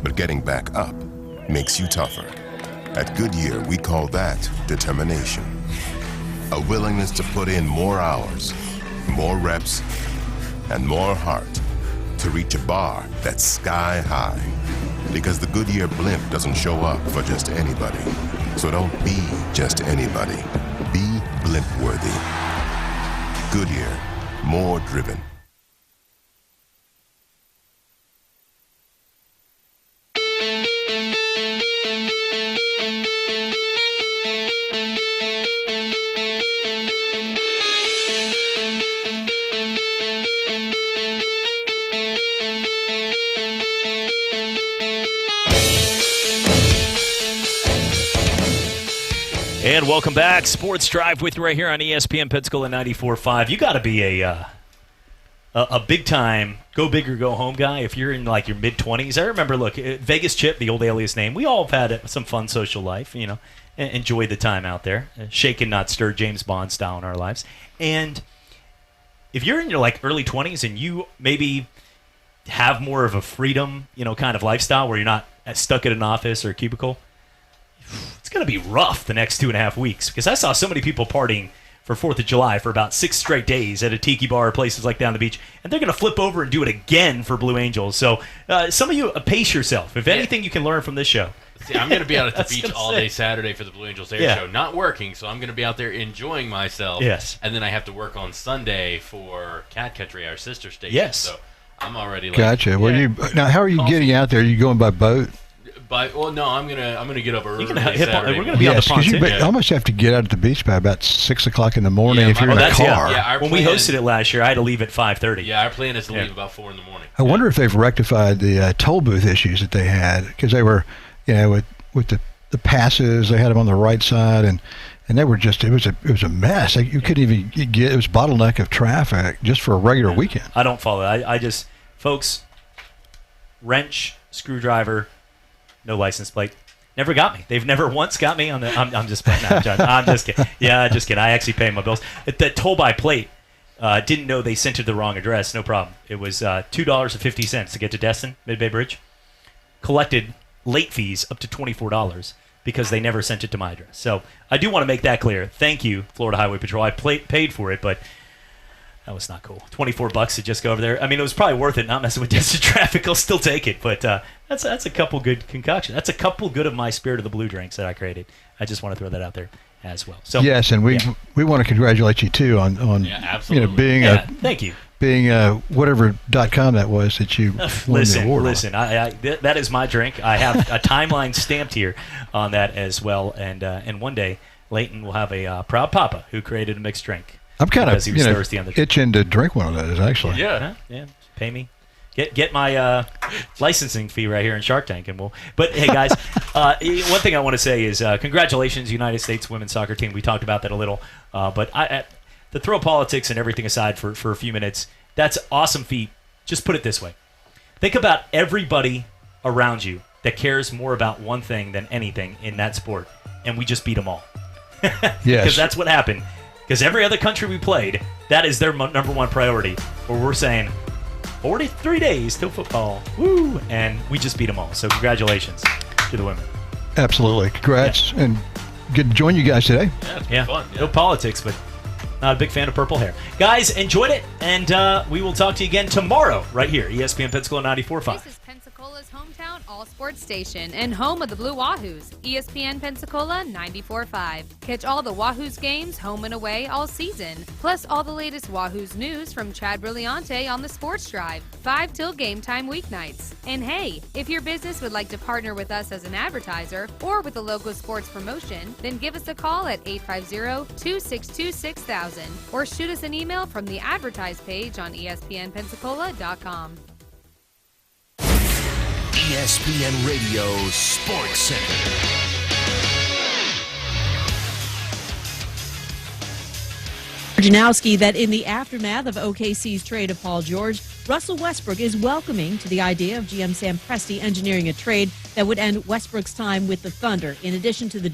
But getting back up makes you tougher. At Goodyear, we call that determination. A willingness to put in more hours, more reps, and more heart to reach a bar that's sky high. Because the Goodyear blimp doesn't show up for just anybody. So don't be just anybody. Be blimp-worthy. Goodyear, more driven. And welcome back. Sports Drive with you right here on ESPN Pensacola 94.5. You got to be a big time go big or go home guy if you're in like your mid 20s. I remember, look, Vegas Chip, the old alias name. We all have had some fun social life, you know, enjoy the time out there, shake and not stir, James Bond style in our lives. And if you're in your like early 20s and you maybe have more of a freedom, you know, kind of lifestyle where you're not stuck at an office or a cubicle, it's going to be rough the next 2.5 weeks because I saw so many people partying for 4th of July for about 6 straight days at a tiki bar or places like down the beach, and they're going to flip over and do it again for Blue Angels. So some of you, pace yourself. If anything you can learn from this show. See, I'm going to be out at the beach all day Saturday for the Blue Angels Air Show. Not working, so I'm going to be out there enjoying myself. Yes. And then I have to work on Sunday for Cat Country, our sister station. Yes. So I'm already like... Gotcha. Well, now, how are you getting out there? Are you going by boat? Well, no, I'm gonna get up early. We're gonna be on the pontoon. You almost have to get out at the beach by about 6 o'clock in the morning if you're in a car. When we hosted it last year, I had to leave at 5:30. Yeah, our plan is to leave about 4 in the morning. I wonder if they've rectified the toll booth issues that they had because they were, you know, with the passes, they had them on the right side and they were just it was a mess. You couldn't even get it was bottleneck of traffic just for a regular weekend. I don't follow. I just folks, wrench, screwdriver. No license plate. Never got me. They've never once got me on the. I'm just playing. I'm just kidding. Yeah, just kidding. I actually pay my bills. That toll by plate. Didn't know they sent it to the wrong address. No problem. It was $2.50 to get to Destin Mid-Bay Bridge. Collected late fees up to $24. because they never sent it to my address. So I do want to make that clear. Thank you, Florida Highway Patrol. I paid for it, but that was not cool. $24 to just go over there. I mean, it was probably worth it not messing with dense traffic. I'll still take it, but that's a couple good concoctions. That's a couple good of my Spirit of the Blue drinks that I created. I just want to throw that out there as well. So yes, and we want to congratulate you too on being thank you. Being whatever.com that was that you won the award. Listen, that is my drink. I have a timeline stamped here on that as well, and one day Leighton will have a proud papa who created a mixed drink. I'm kind of thirsty on the itching to drink one of those actually. Yeah. Pay me. Get my licensing fee right here in Shark Tank, and we'll. But hey, guys, one thing I want to say is congratulations, United States women's soccer team. We talked about that a little, but to throw politics and everything aside for a few minutes, that's an awesome feat. Just put it this way: think about everybody around you that cares more about one thing than anything in that sport, and we just beat them all. Yes, because that's what happened. Because every other country we played, that is their number one priority. Where we're saying 43 days till football, woo, and we just beat them all. So congratulations to the women. Absolutely, congrats, and good to join you guys today. Yeah, fun. No politics, but not a big fan of purple hair. Guys, enjoyed it, and we will talk to you again tomorrow right here, ESPN Pensacola 94.5. This is Pensacola's hometown all-sports station and home of the Blue Wahoos, ESPN Pensacola 94.5. Catch all the Wahoos games home and away all season, plus all the latest Wahoos news from Chad Brilliante on the Sports Drive, 5 till game time weeknights. And hey, if your business would like to partner with us as an advertiser or with a local sports promotion, then give us a call at 850-262-6000 or shoot us an email from the advertise page on ESPNpensacola.com. ESPN Radio Sports Center. Janowski, that in the aftermath of OKC's trade of Paul George, Russell Westbrook is welcoming to the idea of GM Sam Presti engineering a trade that would end Westbrook's time with the Thunder. In addition to the